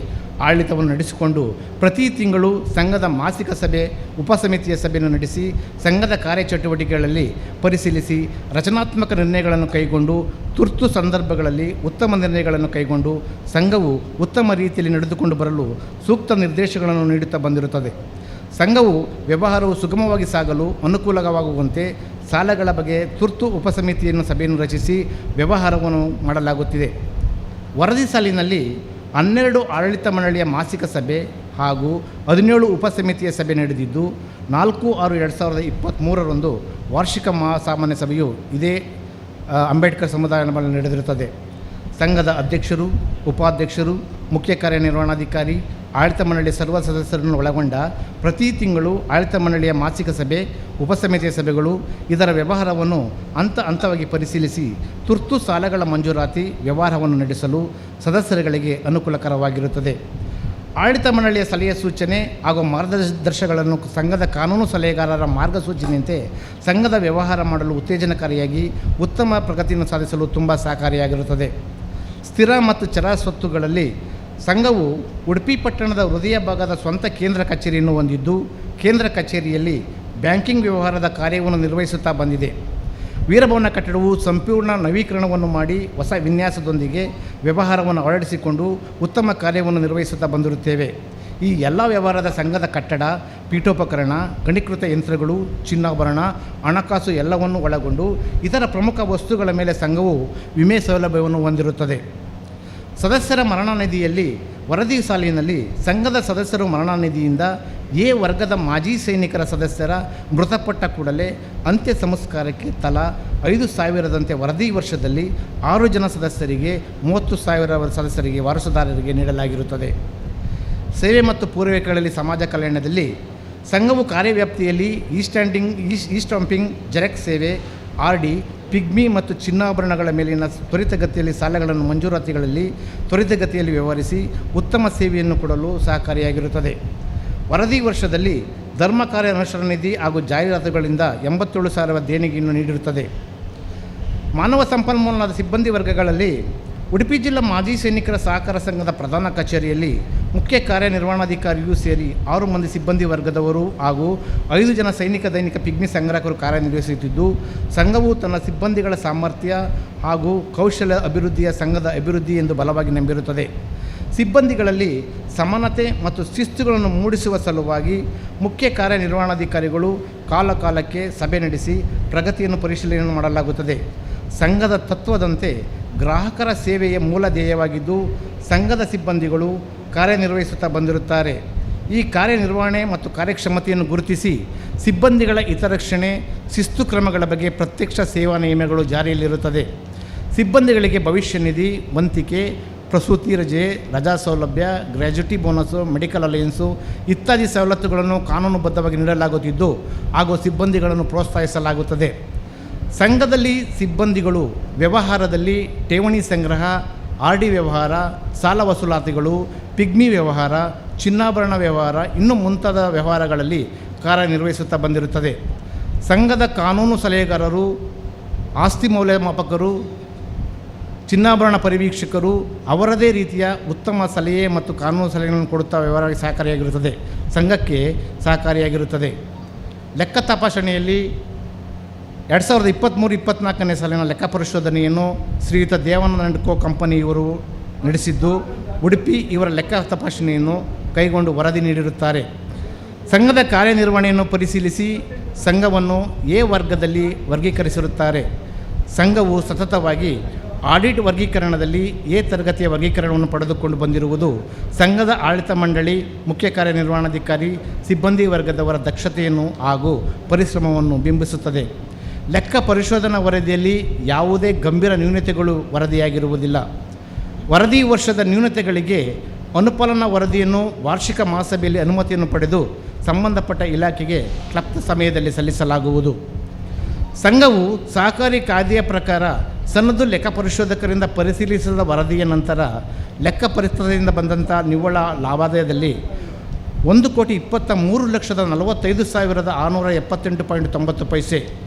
ಆಡಳಿತವನ್ನು ನಡೆಸಿಕೊಂಡು ಪ್ರತಿ ತಿಂಗಳು ಸಂಘದ ಮಾಸಿಕ ಸಭೆ, ಉಪಸಮಿತಿಯ ಸಭೆಯನ್ನು ನಡೆಸಿ ಸಂಘದ ಕಾರ್ಯಚಟುವಟಿಕೆಗಳಲ್ಲಿ ಪರಿಶೀಲಿಸಿ ರಚನಾತ್ಮಕ ನಿರ್ಣಯಗಳನ್ನು ಕೈಗೊಂಡು ತುರ್ತು ಸಂದರ್ಭಗಳಲ್ಲಿ ಉತ್ತಮ ನಿರ್ಣಯಗಳನ್ನು ಕೈಗೊಂಡು ಸಂಘವು ಉತ್ತಮ ರೀತಿಯಲ್ಲಿ ನಡೆದುಕೊಂಡು ಬರಲು ಸೂಕ್ತ ನಿರ್ದೇಶನಗಳನ್ನು ನೀಡುತ್ತಾ ಬಂದಿರುತ್ತದೆ. ಸಂಘವು ವ್ಯವಹಾರವು ಸುಗಮವಾಗಿ ಸಾಗಲು ಅನುಕೂಲವಾಗುವಂತೆ ಸಾಲಗಳ ಬಗ್ಗೆ ತುರ್ತು ಉಪಸಮಿತಿಯನ್ನು ಸಭೆಯನ್ನು ರಚಿಸಿ ವ್ಯವಹಾರವನ್ನು ಮಾಡಲಾಗುತ್ತಿದೆ. ವರದಿ ಸಾಲಿನಲ್ಲಿ 12 ಆಡಳಿತ ಮಂಡಳಿಯ ಮಾಸಿಕ ಸಭೆ ಹಾಗೂ 17 ಉಪಸಮಿತಿಯ ಸಭೆ ನಡೆದಿದ್ದು, 4/6/2023 ವಾರ್ಷಿಕ ಮಹಾಸಾಮಾನ್ಯ ಸಭೆಯು ಇದೇ ಅಂಬೇಡ್ಕರ್ ಸಮುದಾಯ ಭವನದಲ್ಲಿ ನಡೆದಿರುತ್ತದೆ. ಸಂಘದ ಅಧ್ಯಕ್ಷರು, ಉಪಾಧ್ಯಕ್ಷರು, ಮುಖ್ಯ ಕಾರ್ಯನಿರ್ವಹಣಾಧಿಕಾರಿ, ಆಡಳಿತ ಮಂಡಳಿಯ ಸರ್ವ ಸದಸ್ಯರನ್ನು ಒಳಗೊಂಡ ಪ್ರತಿ ತಿಂಗಳು ಆಡಳಿತ ಮಂಡಳಿಯ ಮಾಸಿಕ ಸಭೆ, ಉಪಸಮಿತಿಯ ಸಭೆಗಳು ಇದರ ವ್ಯವಹಾರವನ್ನು ಹಂತವಾಗಿ ಪರಿಶೀಲಿಸಿ ತುರ್ತು ಸಾಲಗಳ ಮಂಜೂರಾತಿ ವ್ಯವಹಾರವನ್ನು ನಡೆಸಲು ಸದಸ್ಯರುಗಳಿಗೆ ಅನುಕೂಲಕರವಾಗಿರುತ್ತದೆ. ಆಡಳಿತ ಮಂಡಳಿಯ ಸಲಹೆ ಸೂಚನೆ ಹಾಗೂ ಮಾರ್ಗದರ್ಶನಗಳನ್ನು ಸಂಘದ ಕಾನೂನು ಸಲಹೆಗಾರರ ಮಾರ್ಗಸೂಚಿಯಂತೆ ಸಂಘದ ವ್ಯವಹಾರ ಮಾಡಲು ಉತ್ತೇಜನಕಾರಿಯಾಗಿ ಉತ್ತಮ ಪ್ರಗತಿಯನ್ನು ಸಾಧಿಸಲು ತುಂಬ ಸಹಕಾರಿಯಾಗಿರುತ್ತದೆ. ಸ್ಥಿರ ಮತ್ತು ಚರ ಸ್ವತ್ತುಗಳಲ್ಲಿ ಸಂಘವು ಉಡುಪಿ ಪಟ್ಟಣದ ಹೃದಯ ಭಾಗದ ಸ್ವಂತ ಕೇಂದ್ರ ಕಚೇರಿಯನ್ನು ಹೊಂದಿದ್ದು, ಕೇಂದ್ರ ಕಚೇರಿಯಲ್ಲಿ ಬ್ಯಾಂಕಿಂಗ್ ವ್ಯವಹಾರದ ಕಾರ್ಯವನ್ನು ನಿರ್ವಹಿಸುತ್ತಾ ಬಂದಿದೆ. ವೀರಭವನ ಕಟ್ಟಡವು ಸಂಪೂರ್ಣ ನವೀಕರಣವನ್ನು ಮಾಡಿ ಹೊಸ ವಿನ್ಯಾಸದೊಂದಿಗೆ ವ್ಯವಹಾರವನ್ನು ಅಳವಡಿಸಿಕೊಂಡು ಉತ್ತಮ ಕಾರ್ಯವನ್ನು ನಿರ್ವಹಿಸುತ್ತಾ ಬಂದಿರುತ್ತೇವೆ. ಈ ಎಲ್ಲ ವ್ಯವಹಾರದ ಸಂಘದ ಕಟ್ಟಡ, ಪೀಠೋಪಕರಣ, ಗಣಕೀಕೃತ ಯಂತ್ರಗಳು, ಚಿನ್ನಾಭರಣ, ಹಣಕಾಸು ಎಲ್ಲವನ್ನು ಒಳಗೊಂಡು ಇತರ ಪ್ರಮುಖ ವಸ್ತುಗಳ ಮೇಲೆ ಸಂಘವು ವಿಮೆ ಸೌಲಭ್ಯವನ್ನು ಹೊಂದಿರುತ್ತದೆ. ಸದಸ್ಯರ ಮರಣನಿಧಿಯಲ್ಲಿ ವರದಿ ಸಾಲಿನಲ್ಲಿ ಸಂಘದ ಸದಸ್ಯರು ಮರಣನಿಧಿಯಿಂದ ಎ ವರ್ಗದ ಮಾಜಿ ಸೈನಿಕರ ಸದಸ್ಯರ ಮೃತಪಟ್ಟ ಕೂಡಲೇ ಅಂತ್ಯ ಸಂಸ್ಕಾರಕ್ಕೆ ತಲಾ 5,000ದಂತೆ ವರದಿ ವರ್ಷದಲ್ಲಿ 6 ಜನ ಸದಸ್ಯರಿಗೆ 30,000 ಸದಸ್ಯರಿಗೆ ವಾರಸುದಾರರಿಗೆ ನೀಡಲಾಗಿರುತ್ತದೆ. ಸೇವೆ ಮತ್ತು ಪೂರೈಕೆಗಳಲ್ಲಿ ಸಮಾಜ ಕಲ್ಯಾಣದಲ್ಲಿ ಸಂಘವು ಕಾರ್ಯವ್ಯಾಪ್ತಿಯಲ್ಲಿ ಈ-ಸ್ಟಾಂಪಿಂಗ್, ಜೆರಾಕ್ಸ್ ಸೇವೆ, RD, ಪಿಗ್ಮಿ ಮತ್ತು ಚಿನ್ನಾಭರಣಗಳ ಮೇಲಿನ ತ್ವರಿತಗತಿಯಲ್ಲಿ ಸಾಲಗಳನ್ನು ಮಂಜೂರಾತಿಗಳಲ್ಲಿ ತ್ವರಿತಗತಿಯಲ್ಲಿ ವ್ಯವಹರಿಸಿ ಉತ್ತಮ ಸೇವೆಯನ್ನು ಕೊಡಲು ಸಹಕಾರಿಯಾಗಿರುತ್ತದೆ. ವರದಿ ವರ್ಷದಲ್ಲಿ ಧರ್ಮ ಕಾರ್ಯ ಅನುಷ್ಠಾನ ನಿಧಿ ಹಾಗೂ ಜಾಹೀರಾತುಗಳಿಂದ 87,000 ದೇಣಿಗೆಯನ್ನು ನೀಡಿರುತ್ತದೆ. ಮಾನವ ಸಂಪನ್ಮೂಲದ ಸಿಬ್ಬಂದಿ ವರ್ಗಗಳಲ್ಲಿ ಉಡುಪಿ ಜಿಲ್ಲಾ ಮಾಜಿ ಸೈನಿಕರ ಸಹಕಾರ ಸಂಘದ ಪ್ರಧಾನ ಕಚೇರಿಯಲ್ಲಿ ಮುಖ್ಯ ಕಾರ್ಯನಿರ್ವಹಣಾಧಿಕಾರಿಯೂ ಸೇರಿ 6 ಮಂದಿ ಸಿಬ್ಬಂದಿ ವರ್ಗದವರು ಹಾಗೂ 5 ಜನ ಸೈನಿಕ ದೈನಿಕ ಪಿಗ್ಮಿ ಸಂಗ್ರಾಹಕರು ಕಾರ್ಯನಿರ್ವಹಿಸುತ್ತಿದ್ದು, ಸಂಘವು ತನ್ನ ಸಿಬ್ಬಂದಿಗಳ ಸಾಮರ್ಥ್ಯ ಹಾಗೂ ಕೌಶಲ್ಯ ಅಭಿವೃದ್ಧಿಯ ಸಂಘದ ಅಭಿವೃದ್ಧಿ ಎಂದು ಬಲವಾಗಿ ನಂಬಿರುತ್ತದೆ. ಸಿಬ್ಬಂದಿಗಳಲ್ಲಿ ಸಮಾನತೆ ಮತ್ತು ಶಿಸ್ತುಗಳನ್ನು ಮೂಡಿಸುವ ಸಲುವಾಗಿ ಮುಖ್ಯ ಕಾರ್ಯನಿರ್ವಹಣಾಧಿಕಾರಿಗಳು ಕಾಲಕಾಲಕ್ಕೆ ಸಭೆ ನಡೆಸಿ ಪ್ರಗತಿಯನ್ನು ಪರಿಶೀಲನೆ ಮಾಡಲಾಗುತ್ತದೆ. ಸಂಘದ ತತ್ವದಂತೆ ಗ್ರಾಹಕರ ಸೇವೆಯ ಮೂಲ ಧ್ಯೇಯವಾಗಿದ್ದು, ಸಂಘದ ಸಿಬ್ಬಂದಿಗಳು ಕಾರ್ಯನಿರ್ವಹಿಸುತ್ತಾ ಬಂದಿರುತ್ತಾರೆ. ಈ ಕಾರ್ಯನಿರ್ವಹಣೆ ಮತ್ತು ಕಾರ್ಯಕ್ಷಮತೆಯನ್ನು ಗುರುತಿಸಿ ಸಿಬ್ಬಂದಿಗಳ ಹಿತರಕ್ಷಣೆ, ಶಿಸ್ತು ಕ್ರಮಗಳ ಬಗ್ಗೆ ಪ್ರತ್ಯಕ್ಷ ಸೇವಾ ನಿಯಮಗಳು ಜಾರಿಯಲ್ಲಿರುತ್ತದೆ. ಸಿಬ್ಬಂದಿಗಳಿಗೆ ಭವಿಷ್ಯ ನಿಧಿ, ವಂತಿಕೆ, ಪ್ರಸೂತಿ ರಜೆ, ರಜಾ ಸೌಲಭ್ಯ, ಗ್ರ್ಯಾಜುಟಿ ಬೋನಸ್ಸು, ಮೆಡಿಕಲ್ ಅಲಯನ್ಸು ಇತ್ಯಾದಿ ಸವಲತ್ತುಗಳನ್ನು ಕಾನೂನುಬದ್ಧವಾಗಿ ನೀಡಲಾಗುತ್ತಿದ್ದು ಹಾಗೂ ಸಿಬ್ಬಂದಿಗಳನ್ನು ಪ್ರೋತ್ಸಾಹಿಸಲಾಗುತ್ತದೆ. ಸಂಘದಲ್ಲಿ ಸಿಬ್ಬಂದಿಗಳು ವ್ಯವಹಾರದಲ್ಲಿ ಠೇವಣಿ ಸಂಗ್ರಹ, RD ವ್ಯವಹಾರ, ಸಾಲ ವಸೂಲಾತಿಗಳು, ಪಿಗ್ಮಿ ವ್ಯವಹಾರ, ಚಿನ್ನಾಭರಣ ವ್ಯವಹಾರ ಇನ್ನೂ ಮುಂತಾದ ವ್ಯವಹಾರಗಳಲ್ಲಿ ಕಾರ್ಯನಿರ್ವಹಿಸುತ್ತಾ ಬಂದಿರುತ್ತದೆ. ಸಂಘದ ಕಾನೂನು ಸಲಹೆಗಾರರು, ಆಸ್ತಿ ಮೌಲ್ಯಮಾಪಕರು, ಚಿನ್ನಾಭರಣ ಪರಿವೀಕ್ಷಕರು ಅವರದೇ ರೀತಿಯ ಉತ್ತಮ ಸಲಹೆ ಮತ್ತು ಕಾನೂನು ಸಲಹೆಗಳನ್ನು ಕೊಡುತ್ತಾ ವ್ಯವಹಾರಕ್ಕೆ ಸಹಕಾರಿಯಾಗಿರುತ್ತದೆ. ಸಂಘಕ್ಕೆ ಸಹಕಾರಿಯಾಗಿರುತ್ತದೆ. ಲೆಕ್ಕ ತಪಾಸಣೆಯಲ್ಲಿ 2023-24ನೇ ಸಾಲಿನ ಲೆಕ್ಕ ಪರಿಶೋಧನೆಯನ್ನು ಶ್ರೀಯುತ ದೇವಾನಂದ ಕೋ ಕಂಪನಿಯವರು ನಡೆಸಿದ್ದು, ಉಡುಪಿ ಇವರ ಲೆಕ್ಕ ತಪಾಸಣೆಯನ್ನು ಕೈಗೊಂಡು ವರದಿ ನೀಡಿರುತ್ತಾರೆ. ಸಂಘದ ಕಾರ್ಯನಿರ್ವಹಣೆಯನ್ನು ಪರಿಶೀಲಿಸಿ ಸಂಘವನ್ನು ಎ ವರ್ಗದಲ್ಲಿ ವರ್ಗೀಕರಿಸಿರುತ್ತಾರೆ. ಸಂಘವು ಸತತವಾಗಿ ಆಡಿಟ್ ವರ್ಗೀಕರಣದಲ್ಲಿ ಎ ತರಗತಿಯ ವರ್ಗೀಕರಣವನ್ನು ಪಡೆದುಕೊಂಡು ಬಂದಿರುವುದು ಸಂಘದ ಆಡಳಿತ ಮಂಡಳಿ, ಮುಖ್ಯ ಕಾರ್ಯನಿರ್ವಹಣಾಧಿಕಾರಿ, ಸಿಬ್ಬಂದಿ ವರ್ಗದವರ ದಕ್ಷತೆಯನ್ನು ಹಾಗೂ ಪರಿಶ್ರಮವನ್ನು ಬಿಂಬಿಸುತ್ತದೆ. ಲೆಕ್ಕ ಪರಿಶೋಧನಾ ವರದಿಯಲ್ಲಿ ಯಾವುದೇ ಗಂಭೀರ ನ್ಯೂನತೆಗಳು ವರದಿಯಾಗಿರುವುದಿಲ್ಲ. ವರದಿ ವರ್ಷದ ನ್ಯೂನತೆಗಳಿಗೆ ಅನುಪಾಲನಾ ವರದಿಯನ್ನು ವಾರ್ಷಿಕ ಮಹಾಸಭೆಯಲ್ಲಿ ಅನುಮತಿಯನ್ನು ಪಡೆದು ಸಂಬಂಧಪಟ್ಟ ಇಲಾಖೆಗೆ ಕ್ಲಪ್ತ ಸಮಯದಲ್ಲಿ ಸಲ್ಲಿಸಲಾಗುವುದು. ಸಂಘವು ಸಹಕಾರಿ ಕಾಯ್ದೆಯ ಪ್ರಕಾರ ಸನ್ನದು ಲೆಕ್ಕ ಪರಿಶೋಧಕರಿಂದ ಪರಿಶೀಲಿಸಿದ ವರದಿಯ ನಂತರ ಲೆಕ್ಕ ಪರಿಸ್ಥಿತಿಯಿಂದ ಬಂದಂಥ ನಿವ್ವಳ ಲಾಭಾದಾಯದಲ್ಲಿ 1,40,45,658.90 ಪೈಸೆ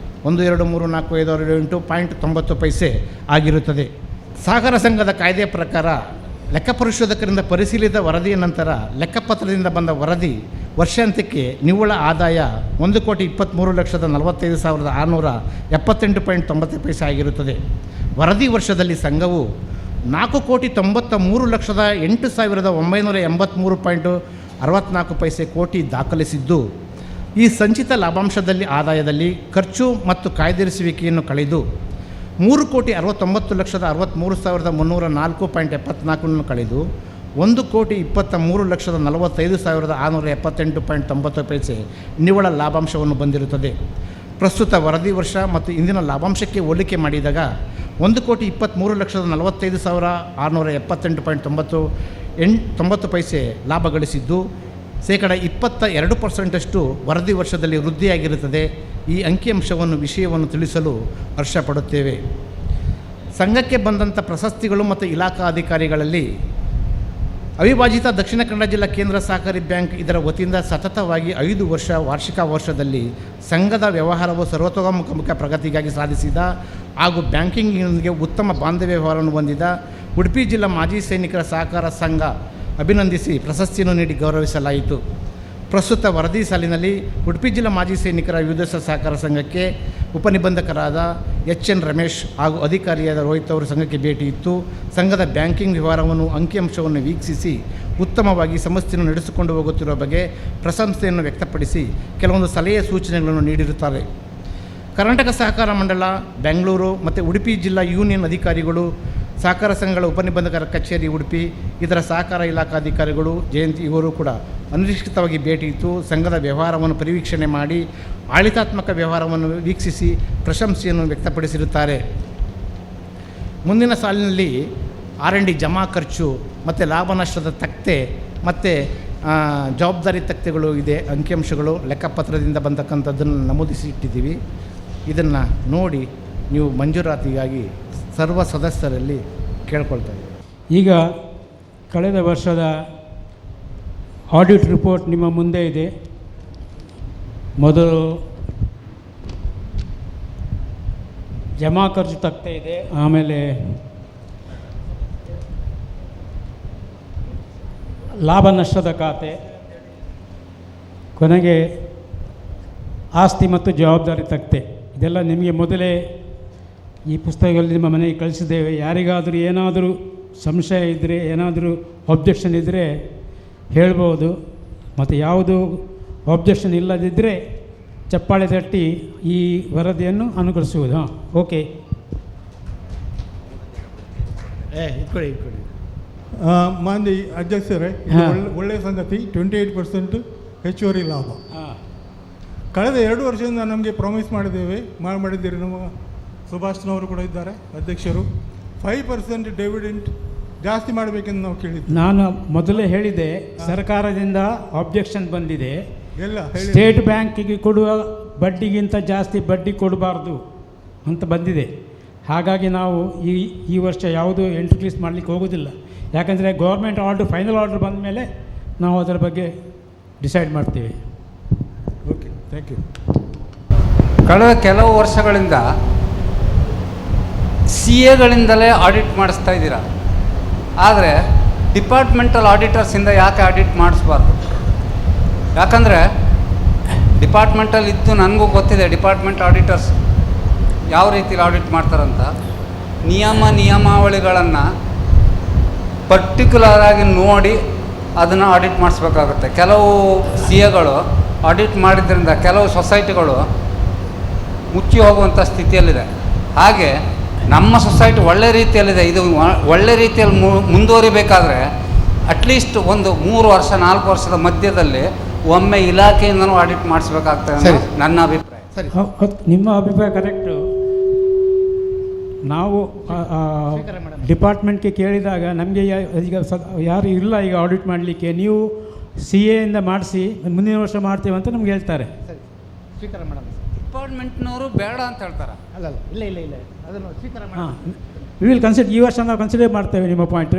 1,2,3,4,5,6,8.90 ಆಗಿರುತ್ತದೆ. ಸಹಕಾರ ಸಂಘದ ಕಾಯ್ದೆಯ ಪ್ರಕಾರ ಲೆಕ್ಕ ಪರಿಶೋಧಕರಿಂದ ಪರಿಶೀಲಿಸಿದ ವರದಿಯ ನಂತರ ಲೆಕ್ಕಪತ್ರದಿಂದ ಬಂದ ವರದಿ ವರ್ಷಾಂತ್ಯಕ್ಕೆ ನಿವ್ವಳ ಆದಾಯ 1,45,45,678.90 ಆಗಿರುತ್ತದೆ. ವರದಿ ವರ್ಷದಲ್ಲಿ ಸಂಘವು 4,93,08,983.64 ಕೋಟಿ ದಾಖಲಿಸಿದ್ದು, ಈ ಸಂಚಿತ ಲಾಭಾಂಶದಲ್ಲಿ ಆದಾಯದಲ್ಲಿ ಖರ್ಚು ಮತ್ತು ಕಾಯ್ದಿರಿಸುವಿಕೆಯನ್ನು ಕಳೆದು 3,69,63,304.74 ಕಳೆದು 1,23,45,678.90 ನಿವ್ವಳ ಲಾಭಾಂಶವನ್ನು ಬಂದಿರುತ್ತದೆ. ಪ್ರಸ್ತುತ ವರದಿ ವರ್ಷ ಮತ್ತು ಇಂದಿನ ಲಾಭಾಂಶಕ್ಕೆ ಹೋಲಿಕೆ ಮಾಡಿದಾಗ 1,23,45,678.90 ಲಾಭ ಗಳಿಸಿದ್ದು, ಶೇಕಡ 22% ವರದಿ ವರ್ಷದಲ್ಲಿ ವೃದ್ಧಿಯಾಗಿರುತ್ತದೆ. ಈ ಅಂಕಿಅಂಶವನ್ನು ವಿಷಯವನ್ನು ತಿಳಿಸಲು ಹರ್ಷಪಡುತ್ತೇವೆ. ಸಂಘಕ್ಕೆ ಬಂದಂಥ ಪ್ರಶಸ್ತಿಗಳು ಮತ್ತು ಇಲಾಖಾ ಅಧಿಕಾರಿಗಳಲ್ಲಿ ಅವಿಭಾಜಿತ ದಕ್ಷಿಣ ಕನ್ನಡ ಜಿಲ್ಲಾ ಕೇಂದ್ರ ಸಹಕಾರಿ ಬ್ಯಾಂಕ್ ಇದರ ವತಿಯಿಂದ ಸತತವಾಗಿ 5 ವರ್ಷ ವಾರ್ಷಿಕ ವರ್ಷದಲ್ಲಿ ಸಂಘದ ವ್ಯವಹಾರವು ಸರ್ವತೋಮುಖ ಪ್ರಗತಿಗಾಗಿ ಸಾಧಿಸಿದ ಹಾಗೂ ಬ್ಯಾಂಕಿಂಗ್ನೊಂದಿಗೆ ಉತ್ತಮ ಬಾಂಧವ್ಯ ವ್ಯವಹಾರವನ್ನು ಹೊಂದಿದ ಉಡುಪಿ ಜಿಲ್ಲಾ ಮಾಜಿ ಸೈನಿಕರ ಸಹಕಾರ ಸಂಘ ಅಭಿನಂದಿಸಿ ಪ್ರಶಸ್ತಿಯನ್ನು ನೀಡಿ ಗೌರವಿಸಲಾಯಿತು. ಪ್ರಸ್ತುತ ವರದಿ ಸಾಲಿನಲ್ಲಿ ಉಡುಪಿ ಜಿಲ್ಲಾ ಮಾಜಿ ಸೈನಿಕರ ವಿವಿಧ ಸಹಕಾರ ಸಂಘಕ್ಕೆ ಉಪನಿಬಂಧಕರಾದ HN ರಮೇಶ್ ಹಾಗೂ ಅಧಿಕಾರಿಯಾದ ರೋಹಿತ್ ಅವರು ಸಂಘಕ್ಕೆ ಭೇಟಿ ಇತ್ತು. ಸಂಘದ ಬ್ಯಾಂಕಿಂಗ್ ವ್ಯವಹಾರವನ್ನು ಅಂಕಿಅಂಶವನ್ನು ವೀಕ್ಷಿಸಿ ಉತ್ತಮವಾಗಿ ಸಂಸ್ಥೆಯನ್ನು ನಡೆಸಿಕೊಂಡು ಹೋಗುತ್ತಿರುವ ಬಗ್ಗೆ ಪ್ರಶಂಸೆಯನ್ನು ವ್ಯಕ್ತಪಡಿಸಿ ಕೆಲವೊಂದು ಸಲಹೆ ಸೂಚನೆಗಳನ್ನು ಸಹಕಾರ ಸಂಘಗಳ ಉಪನಿಬಂಧಕರ ಕಚೇರಿ ಉಡುಪಿ, ಇದರ ಸಹಕಾರ ಇಲಾಖಾಧಿಕಾರಿಗಳು ಜಯಂತಿ ಇವರು ಕೂಡ ಅನಿರೀಕ್ಷಿತವಾಗಿ ಭೇಟಿ ಇತ್ತು. ಸಂಘದ ವ್ಯವಹಾರವನ್ನು ಪರಿವೀಕ್ಷಣೆ ಮಾಡಿ ಆಡಳಿತಾತ್ಮಕ ವ್ಯವಹಾರವನ್ನು ವೀಕ್ಷಿಸಿ ಪ್ರಶಂಸೆಯನ್ನು ವ್ಯಕ್ತಪಡಿಸಿರುತ್ತಾರೆ. ಮುಂದಿನ ಸಾಲಿನಲ್ಲಿ R&D ಜಮಾ ಖರ್ಚು ಮತ್ತು ಲಾಭ ನಷ್ಟದ ತಕ್ತೆ ಮತ್ತು ಜವಾಬ್ದಾರಿ ತಕ್ತೆಗಳು ಇದೆ, ಅಂಕಿಅಂಶಗಳು ಲೆಕ್ಕಪತ್ರದಿಂದ ಬಂದಕ್ಕಂಥದ್ದನ್ನು ನಮೂದಿಸಿ ಇಟ್ಟಿದ್ದೀವಿ. ಇದನ್ನು ನೋಡಿ ನೀವು ಮಂಜೂರಾತಿಗಾಗಿ ಸರ್ವ ಸದಸ್ಯರಲ್ಲಿ ಕೇಳ್ಕೊಳ್ತಾರೆ. ಈಗ ಕಳೆದ ವರ್ಷದ ಆಡಿಟ್ ರಿಪೋರ್ಟ್ ನಿಮ್ಮ ಮುಂದೆ ಇದೆ. ಮೊದಲು ಜಮಾ ಖರ್ಚು ತಕ್ತೆ ಇದೆ, ಆಮೇಲೆ ಲಾಭ ನಷ್ಟದ ಖಾತೆ, ಕೊನೆಗೆ ಆಸ್ತಿ ಮತ್ತು ಜವಾಬ್ದಾರಿ ತಕ್ತೆ. ಇದೆಲ್ಲ ನಿಮಗೆ ಮೊದಲೇ ಈ ಪುಸ್ತಕಗಳಲ್ಲಿ ನಿಮ್ಮ ಮನೆಗೆ ಕಳಿಸಿದ್ದೇವೆ. ಯಾರಿಗಾದರೂ ಏನಾದರೂ ಸಂಶಯ ಇದ್ದರೆ, ಏನಾದರೂ ಒಬ್ಜೆಕ್ಷನ್ ಇದ್ದರೆ ಹೇಳ್ಬೋದು. ಮತ್ತು ಯಾವುದು ಒಬ್ಜೆಕ್ಷನ್ ಇಲ್ಲದಿದ್ದರೆ ಚಪ್ಪಾಳೆ ತಟ್ಟಿ ಈ ವರದಿಯನ್ನು ಅನುಕರಿಸುವುದು. ಹಾಂ, ಓಕೆ. ಇಟ್ಕೊಳ್ಳಿ. ಮಾನ್ಯ ಅಧ್ಯಕ್ಷರೇ, ಒಳ್ಳೆಯ ಸಂಗತಿ. 28% ಹೆಚ್ಚುವರಿ ಲಾಭ. ಕಳೆದ 2 ವರ್ಷದಿಂದ ನಮಗೆ ಪ್ರಾಮಿಸ್ ಮಾಡಿದ್ದೀರಿ. ನಮ್ಮ ಸುಭಾಷ್ನವರು ಕೂಡ ಇದ್ದಾರೆ ಅಧ್ಯಕ್ಷರು. 5% ಡಿವಿಡೆಂಟ್ ಜಾಸ್ತಿ ಮಾಡಬೇಕೆಂದು ನಾವು ಕೇಳಿದ್ವಿ. ನಾನು ಮೊದಲೇ ಹೇಳಿದೆ, ಸರ್ಕಾರದಿಂದ ಆಬ್ಜೆಕ್ಷನ್ ಬಂದಿದೆ. ಎಲ್ಲ ಸ್ಟೇಟ್ ಬ್ಯಾಂಕಿಗೆ ಕೊಡುವ ಬಡ್ಡಿಗಿಂತ ಜಾಸ್ತಿ ಬಡ್ಡಿ ಕೊಡಬಾರ್ದು ಅಂತ ಬಂದಿದೆ. ಹಾಗಾಗಿ ನಾವು ಈ ವರ್ಷ ಯಾವುದು ಇಂಟ್ರೊಡ್ಯೂಸ್ ಮಾಡಲಿಕ್ಕೆ ಹೋಗೋದಿಲ್ಲ. ಯಾಕಂದರೆ ಗೌರ್ಮೆಂಟ್ ಆರ್ಡ್ರ್, ಫೈನಲ್ ಆರ್ಡ್ರ್ ಬಂದ ಮೇಲೆ ನಾವು ಅದರ ಬಗ್ಗೆ ಡಿಸೈಡ್ ಮಾಡ್ತೀವಿ. Okay, thank you. ಕಳೆದ ಕೆಲವು ವರ್ಷಗಳಿಂದ CAಗಳಿಂದಲೇ ಆಡಿಟ್ ಮಾಡಿಸ್ತಾ ಇದ್ದೀರಾ. ಆದರೆ ಡಿಪಾರ್ಟ್ಮೆಂಟಲ್ ಆಡಿಟರ್ಸಿಂದ ಯಾಕೆ ಆಡಿಟ್ ಮಾಡಿಸ್ಬಾರ್ದು? ಯಾಕಂದರೆ ಡಿಪಾರ್ಟ್ಮೆಂಟಲ್ಲಿ ಇದ್ದು ನನಗೂ ಗೊತ್ತಿದೆ ಡಿಪಾರ್ಟ್ಮೆಂಟ್ ಆಡಿಟರ್ಸ್ ಯಾವ ರೀತಿಲಿ ಆಡಿಟ್ ಮಾಡ್ತಾರಂತ. ನಿಯಮಾವಳಿಗಳನ್ನು ಪರ್ಟಿಕ್ಯುಲರಾಗಿ ನೋಡಿ ಅದನ್ನು ಆಡಿಟ್ ಮಾಡಿಸ್ಬೇಕಾಗುತ್ತೆ. ಕೆಲವು CAಗಳು ಆಡಿಟ್ ಮಾಡಿದ್ರಿಂದ ಕೆಲವು ಸೊಸೈಟಿಗಳು ಮುಚ್ಚಿ ಹೋಗುವಂಥ ಸ್ಥಿತಿಯಲ್ಲಿದೆ. ಹಾಗೆ ನಮ್ಮ ಸೊಸೈಟಿ ಒಳ್ಳೆ ರೀತಿಯಲ್ಲಿದೆ. ಇದು ಒಳ್ಳೆ ರೀತಿಯಲ್ಲಿ ಮುಂದುವರಿಬೇಕಾದ್ರೆ ಅಟ್ಲೀಸ್ಟ್ ಒಂದು 3 ವರ್ಷ 4 ವರ್ಷದ ಮಧ್ಯದಲ್ಲಿ ಒಮ್ಮೆ ಇಲಾಖೆಯಿಂದನೂ ಆಡಿಟ್ ಮಾಡಿಸ್ಬೇಕಾಗ್ತದೆ ನನ್ನ ಅಭಿಪ್ರಾಯ. ಸರಿ, ನಿಮ್ಮ ಅಭಿಪ್ರಾಯ ಕರೆಕ್ಟು. ನಾವು ಡಿಪಾರ್ಟ್ಮೆಂಟ್ಗೆ ಕೇಳಿದಾಗ ನಮಗೆ ಈಗ ಯಾರು ಇಲ್ಲ ಈಗ ಆಡಿಟ್ ಮಾಡಲಿಕ್ಕೆ, ನೀವು CAಯಿಂದ ಮಾಡಿಸಿ ಮುಂದಿನ ವರ್ಷ ಮಾಡ್ತೀವಿ ಅಂತ ನಮ್ಗೆ ಹೇಳ್ತಾರೆ. ಸರಿ, ಸ್ವೀಕಾರ ಮಾಡೋಣ. ಡಿಪಾರ್ಟ್ಮೆಂಟ್ನವರು ಬೇಡ ಅಂತ ಹೇಳ್ತಾರೆ. ಇಲ್ಲ ಅದನ್ನು ಸ್ವೀಕಾರ ಹಾಂ, ವಿ ವಿಲ್ ಕನ್ಸಿಡರ್. ಈ ವರ್ಷ ನಾವು ಕನ್ಸಿಡರ್ ಮಾಡ್ತೇವೆ ನಿಮ್ಮ ಪಾಯಿಂಟ್.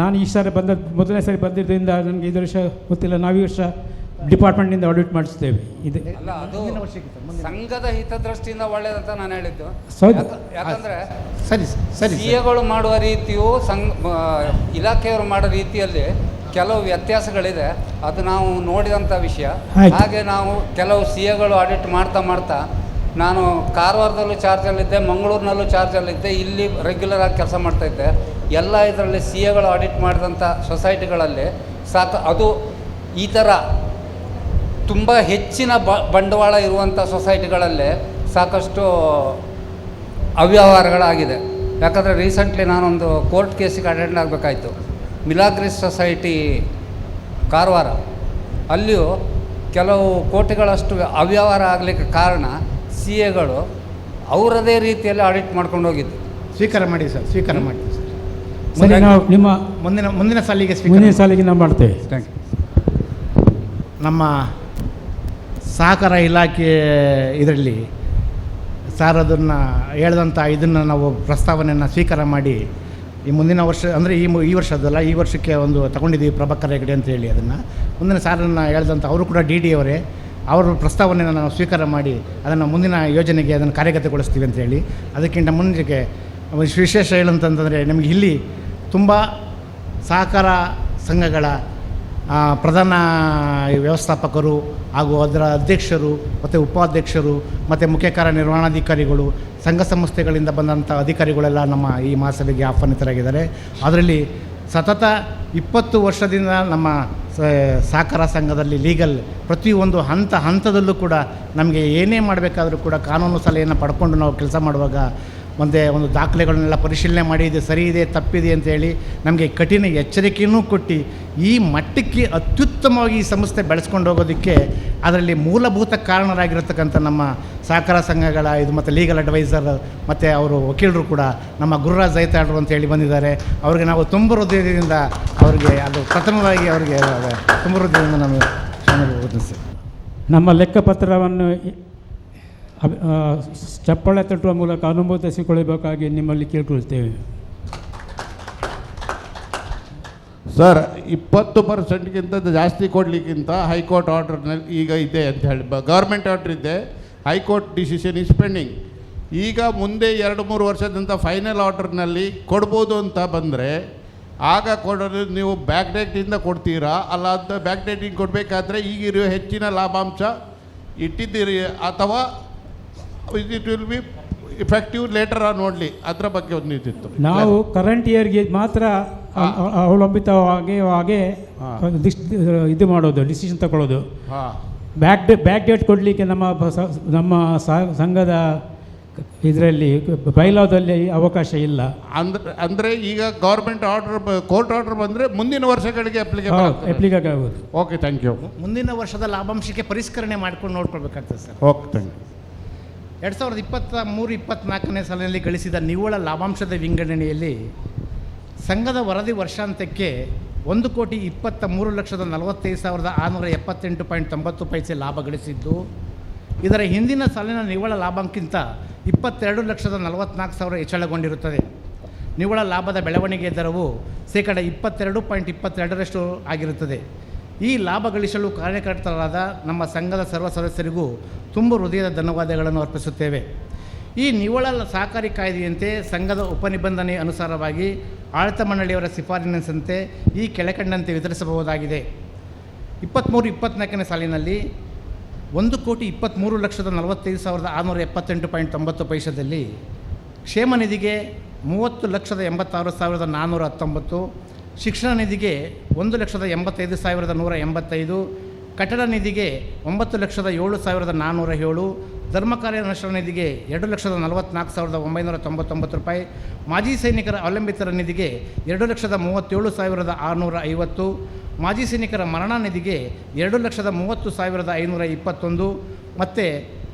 ನಾನು ಈ ಸಾರಿ ಮೊದಲನೇ ಸಾರಿ ಬಂದಿದ್ದರಿಂದ ನನಗೆ ಇದು ವರ್ಷ ಗೊತ್ತಿಲ್ಲ. ನಾವು ಈ ವರ್ಷ ಡಿಪಾರ್ಟ್ಮೆಂಟಿಂದ ಆಡಿಟ್ ಮಾಡಿಸ್ತೇವೆ. ಇದೆ ಅಲ್ಲ, ಅದು ಸಂಘದ ಹಿತದೃಷ್ಟಿಯಿಂದ ಒಳ್ಳೇದಂತ ನಾನು ಹೇಳಿದ್ದು. ಯಾಕಂದರೆ ಸರಿ CAಗಳು ಮಾಡುವ ರೀತಿಯು ಇಲಾಖೆಯವರು ಮಾಡೋ ರೀತಿಯಲ್ಲಿ ಕೆಲವು ವ್ಯತ್ಯಾಸಗಳಿದೆ. ಅದು ನಾವು ನೋಡಿದಂಥ ವಿಷಯ. ಹಾಗೆ ನಾವು ಕೆಲವು CAಗಳು ಆಡಿಟ್ ಮಾಡ್ತಾ ನಾನು ಕಾರವಾರದಲ್ಲೂ ಚಾರ್ಜಲ್ಲಿದ್ದೆ, ಮಂಗಳೂರಿನಲ್ಲೂ ಚಾರ್ಜಲ್ಲಿದ್ದೆ, ಇಲ್ಲಿ ರೆಗ್ಯುಲರ್ ಆಗಿ ಕೆಲಸ ಮಾಡ್ತಾಯಿದ್ದೆ. ಎಲ್ಲ ಇದರಲ್ಲಿ CAಗಳು ಆಡಿಟ್ ಮಾಡಿದಂಥ ಸೊಸೈಟಿಗಳಲ್ಲಿ ಅದು ಈ ಥರ ತುಂಬ ಹೆಚ್ಚಿನ ಬಂಡವಾಳ ಇರುವಂಥ ಸೊಸೈಟಿಗಳಲ್ಲೇ ಸಾಕಷ್ಟು ಅವ್ಯವಹಾರಗಳಾಗಿದೆ. ಯಾಕಂದರೆ ರೀಸೆಂಟ್ಲಿ ನಾನೊಂದು ಕೋರ್ಟ್ ಕೇಸಿಗೆ ಅಟೆಂಡ್ ಆಗಬೇಕಾಯಿತು. ಮಿಲಾಗ್ರಿಸ್ ಸೊಸೈಟಿ ಕಾರವಾರ, ಅಲ್ಲಿಯೂ ಕೆಲವು ಕೋಟಿಗಳಷ್ಟು ಅವ್ಯವಹಾರ ಆಗಲಿಕ್ಕೆ ಕಾರಣ CAಗಳು ಅವರದೇ ರೀತಿಯಲ್ಲಿ ಆಡಿಟ್ ಮಾಡ್ಕೊಂಡು ಹೋಗಿದ್ದು. ಸ್ವೀಕಾರ ಮಾಡಿ ಸರ್, ಸ್ವೀಕಾರ ಮಾಡ್ತೀವಿ ಸರ್. ಸರಿ, ನಾವು ನಿಮ್ಮ ಮುಂದಿನ ಸಾಲಿಗೆ ನಾವು ಮಾಡ್ತೇವೆ. Thank you. ನಮ್ಮ ಸಹಕಾರ ಇಲಾಖೆ ಇದರಲ್ಲಿ ಸರ್ ಅದನ್ನು ಹೇಳಿದಂಥ ಇದನ್ನು ನಾವು ಪ್ರಸ್ತಾವನೆಯನ್ನು ಸ್ವೀಕಾರ ಮಾಡಿ ಈ ಮುಂದಿನ ವರ್ಷ ಅಂದರೆ ಈ ವರ್ಷದಲ್ಲ, ಈ ವರ್ಷಕ್ಕೆ ಒಂದು ತಗೊಂಡಿದ್ದೀವಿ ಪ್ರಭಾಕರ್ ಹೆಗಡೆ ಅಂತ ಹೇಳಿ. ಅದನ್ನು ಮುಂದಿನ ಸಾರನ್ನು ಹೇಳಿದಂಥ ಅವರು ಕೂಡ DD ಅವರೇ, ಅವರ ಪ್ರಸ್ತಾವನೆಯನ್ನು ನಾವು ಸ್ವೀಕಾರ ಮಾಡಿ ಅದನ್ನು ಮುಂದಿನ ಯೋಜನೆಗೆ ಅದನ್ನು ಕಾರ್ಯಗತಗೊಳಿಸ್ತೀವಿ ಅಂತ ಹೇಳಿ. ಅದಕ್ಕಿಂತ ಮುಂಚೆಗೆ ವಿಶೇಷ ಹೇಳಂತಂದರೆ ನಮಗೆ ಇಲ್ಲಿ ತುಂಬ ಸಹಕಾರ ಸಂಘಗಳ ಪ್ರಧಾನ ವ್ಯವಸ್ಥಾಪಕರು ಹಾಗೂ ಅದರ ಅಧ್ಯಕ್ಷರು ಮತ್ತು ಉಪಾಧ್ಯಕ್ಷರು ಮತ್ತು ಮುಖ್ಯ ಕಾರ್ಯನಿರ್ವಹಣಾಧಿಕಾರಿಗಳು, ಸಂಘ ಸಂಸ್ಥೆಗಳಿಂದ ಬಂದಂಥ ಅಧಿಕಾರಿಗಳೆಲ್ಲ ನಮ್ಮ ಈ ಮಹಾಸಭೆಗೆ ಆಹ್ವಾನಿತರಾಗಿದ್ದಾರೆ. ಅದರಲ್ಲಿ ಸತತ 20 ವರ್ಷದಿಂದ ನಮ್ಮ ಸಹಕಾರ ಸಂಘದಲ್ಲಿ ಲೀಗಲ್ ಪ್ರತಿಯೊಂದು ಹಂತದಲ್ಲೂ ಕೂಡ ನಮಗೆ ಏನೇ ಮಾಡಬೇಕಾದ್ರೂ ಕೂಡ ಕಾನೂನು ಸಲಹೆಯನ್ನು ಪಡ್ಕೊಂಡು ನಾವು ಕೆಲಸ ಮಾಡುವಾಗ ಒಂದು ದಾಖಲೆಗಳನ್ನೆಲ್ಲ ಪರಿಶೀಲನೆ ಮಾಡಿ ಇದು ಸರಿ ಇದೆ ತಪ್ಪಿದೆ ಅಂತೇಳಿ ನಮಗೆ ಕಠಿಣ ಎಚ್ಚರಿಕೆಯೂ ಕೊಟ್ಟು ಈ ಮಟ್ಟಕ್ಕೆ ಅತ್ಯುತ್ತಮವಾಗಿ ಈ ಸಂಸ್ಥೆ ಬೆಳೆಸ್ಕೊಂಡು ಹೋಗೋದಕ್ಕೆ ಅದರಲ್ಲಿ ಮೂಲಭೂತ ಕಾರಣರಾಗಿರತಕ್ಕಂಥ ನಮ್ಮ ಸಹಕಾರ ಸಂಘಗಳ ಇದು ಮತ್ತು ಲೀಗಲ್ ಅಡ್ವೈಸರ್ ಮತ್ತು ಅವರು ವಕೀಲರು ಕೂಡ ನಮ್ಮ ಗುರುರಾಜ್ ಜೈತಾಡ್ರು ಅಂತೇಳಿ ಬಂದಿದ್ದಾರೆ. ಅವ್ರಿಗೆ ನಾವು ತುಂಬ ಹೃದಯದಿಂದ ಅವ್ರಿಗೆ ಅದು ಪ್ರಥಮವಾಗಿ ಅವರಿಗೆ ತುಂಬ ಹೃದಯದಿಂದ ನಾವು ನಮ್ಮ ಲೆಕ್ಕಪತ್ರವನ್ನು ಚಪ್ಪಾಳೆ ತಟ್ಟುವ ಮೂಲಕ ಅನುಮೋದಿಸಿಕೊಳ್ಳಬೇಕಾಗಿ ನಿಮ್ಮಲ್ಲಿ ಕೇಳಿಕೊಳ್ತೇವೆ. ಸರ್, 20%ಗಿಂತ ಜಾಸ್ತಿ ಕೊಡಲಿಕ್ಕಿಂತ ಹೈಕೋರ್ಟ್ ಆರ್ಡರ್ನಲ್ಲಿ ಈಗ ಇದೆ ಅಂತ ಹೇಳಿ ಗೌರ್ಮೆಂಟ್ ಆರ್ಡರ್ ಇದೆ, ಹೈಕೋರ್ಟ್ ಡಿಸಿಷನ್ ಇಸ್ ಪೆಂಡಿಂಗ್. ಈಗ ಮುಂದೆ 2-3 ವರ್ಷದಿಂದ ಫೈನಲ್ ಆರ್ಡರ್ನಲ್ಲಿ ಕೊಡ್ಬೋದು ಅಂತ ಬಂದರೆ ಆಗ ಕೊಡೋದು ನೀವು ಬ್ಯಾಕ್ ಡೇಟಿಂದ ಕೊಡ್ತೀರಾ? ಅಲ್ಲ, ಅಂತ ಬ್ಯಾಕ್ ಡೇಟಿಂಗ್ ಕೊಡಬೇಕಾದ್ರೆ ಈಗಿರುವ ಹೆಚ್ಚಿನ ಲಾಭಾಂಶ ಇಟ್ಟಿದ್ದೀರಿ ಅಥವಾ it will be effective later ನೋಡಲಿ, ಅದರ ಬಗ್ಗೆ ಒಂದು ಇದಿತ್ತು. ನಾವು ಕರೆಂಟ್ ಇಯರ್ಗೆ ಮಾತ್ರ ಅವಲಂಬಿತವಾಗಿ ಇದು ಮಾಡೋದು, ಡಿಸಿಷನ್ ತಗೊಳ್ಳೋದು. ಬ್ಯಾಕ್ ಡೇಟ್ ಕೊಡಲಿಕ್ಕೆ ನಮ್ಮ ಸಂಘದ ಇದರಲ್ಲಿ ಬೈಲಾದಲ್ಲಿ ಅವಕಾಶ ಇಲ್ಲ. ಅಂದರೆ ಈಗ ಗೌರ್ಮೆಂಟ್ ಆರ್ಡರ್, ಕೋರ್ಟ್ ಆರ್ಡರ್ ಬಂದರೆ ಮುಂದಿನ ವರ್ಷಗಳಿಗೆ ಅಪ್ಲಿಕೇಬಲ್ ಆಗೋದು. Okay, thank you. ಮುಂದಿನ ವರ್ಷದ ಲಾಭಾಂಶಕ್ಕೆ ಪರಿಷ್ಕರಣೆ ಮಾಡ್ಕೊಂಡು ನೋಡ್ಕೊಳ್ಬೇಕಾಗ್ತದೆ ಸರ್. Okay, thank you. 2023-24ನೇ ಸಾಲಿನಲ್ಲಿ ಗಳಿಸಿದ ನಿವ್ವಳ ಲಾಭಾಂಶದ ವಿಂಗಡಣೆಯಲ್ಲಿ ಸಂಘದ ವರದಿ ವರ್ಷಾಂತ್ಯಕ್ಕೆ 1,23,45,678.90 ಲಾಭ ಗಳಿಸಿದ್ದು, ಇದರ ಹಿಂದಿನ ಸಾಲಿನ ನಿವ್ವಳ ಲಾಭಕ್ಕಿಂತ 22,44,000 ಹೆಚ್ಚಳಗೊಂಡಿರುತ್ತದೆ. ನಿವ್ವಳ ಲಾಭದ ಬೆಳವಣಿಗೆ ದರವು 22.22% ಆಗಿರುತ್ತದೆ. ಈ ಲಾಭ ಗಳಿಸಲು ಕಾರ್ಯಕರ್ತರಾದ ನಮ್ಮ ಸಂಘದ ಸರ್ವ ಸದಸ್ಯರಿಗೂ ತುಂಬ ಹೃದಯದ ಧನ್ಯವಾದಗಳನ್ನು ಅರ್ಪಿಸುತ್ತೇವೆ. ಈ ನಿವ್ವಳ ಸಹಕಾರಿ ಕಾಯ್ದೆಯಂತೆ ಸಂಘದ ಉಪನಿಬಂಧನೆ ಅನುಸಾರವಾಗಿ ಆಡಳಿತ ಮಂಡಳಿಯವರ ಶಿಫಾರಸಿನಂತೆ ಈ ಕೆಳಕಂಡಂತೆ ವಿತರಿಸಬಹುದಾಗಿದೆ. 23-24ನೇ ಸಾಲಿನಲ್ಲಿ 1,23,45,678.90 ಕ್ಷೇಮ ನಿಧಿಗೆ 30,86,419, ಶಿಕ್ಷಣ ನಿಧಿಗೆ 1,85,185, ಕಟ್ಟಡ ನಿಧಿಗೆ 9,07,407, ಧರ್ಮ ಕಾರ್ಯ ಅನುಷ್ಠಾನ ನಿಧಿಗೆ 2,44,999 ರೂಪಾಯಿ, ಮಾಜಿ ಸೈನಿಕರ ಅವಲಂಬಿತರ ನಿಧಿಗೆ 2,37,650, ಮಾಜಿ ಸೈನಿಕರ ಮರಣ ನಿಧಿಗೆ 2,30,521 ಮತ್ತು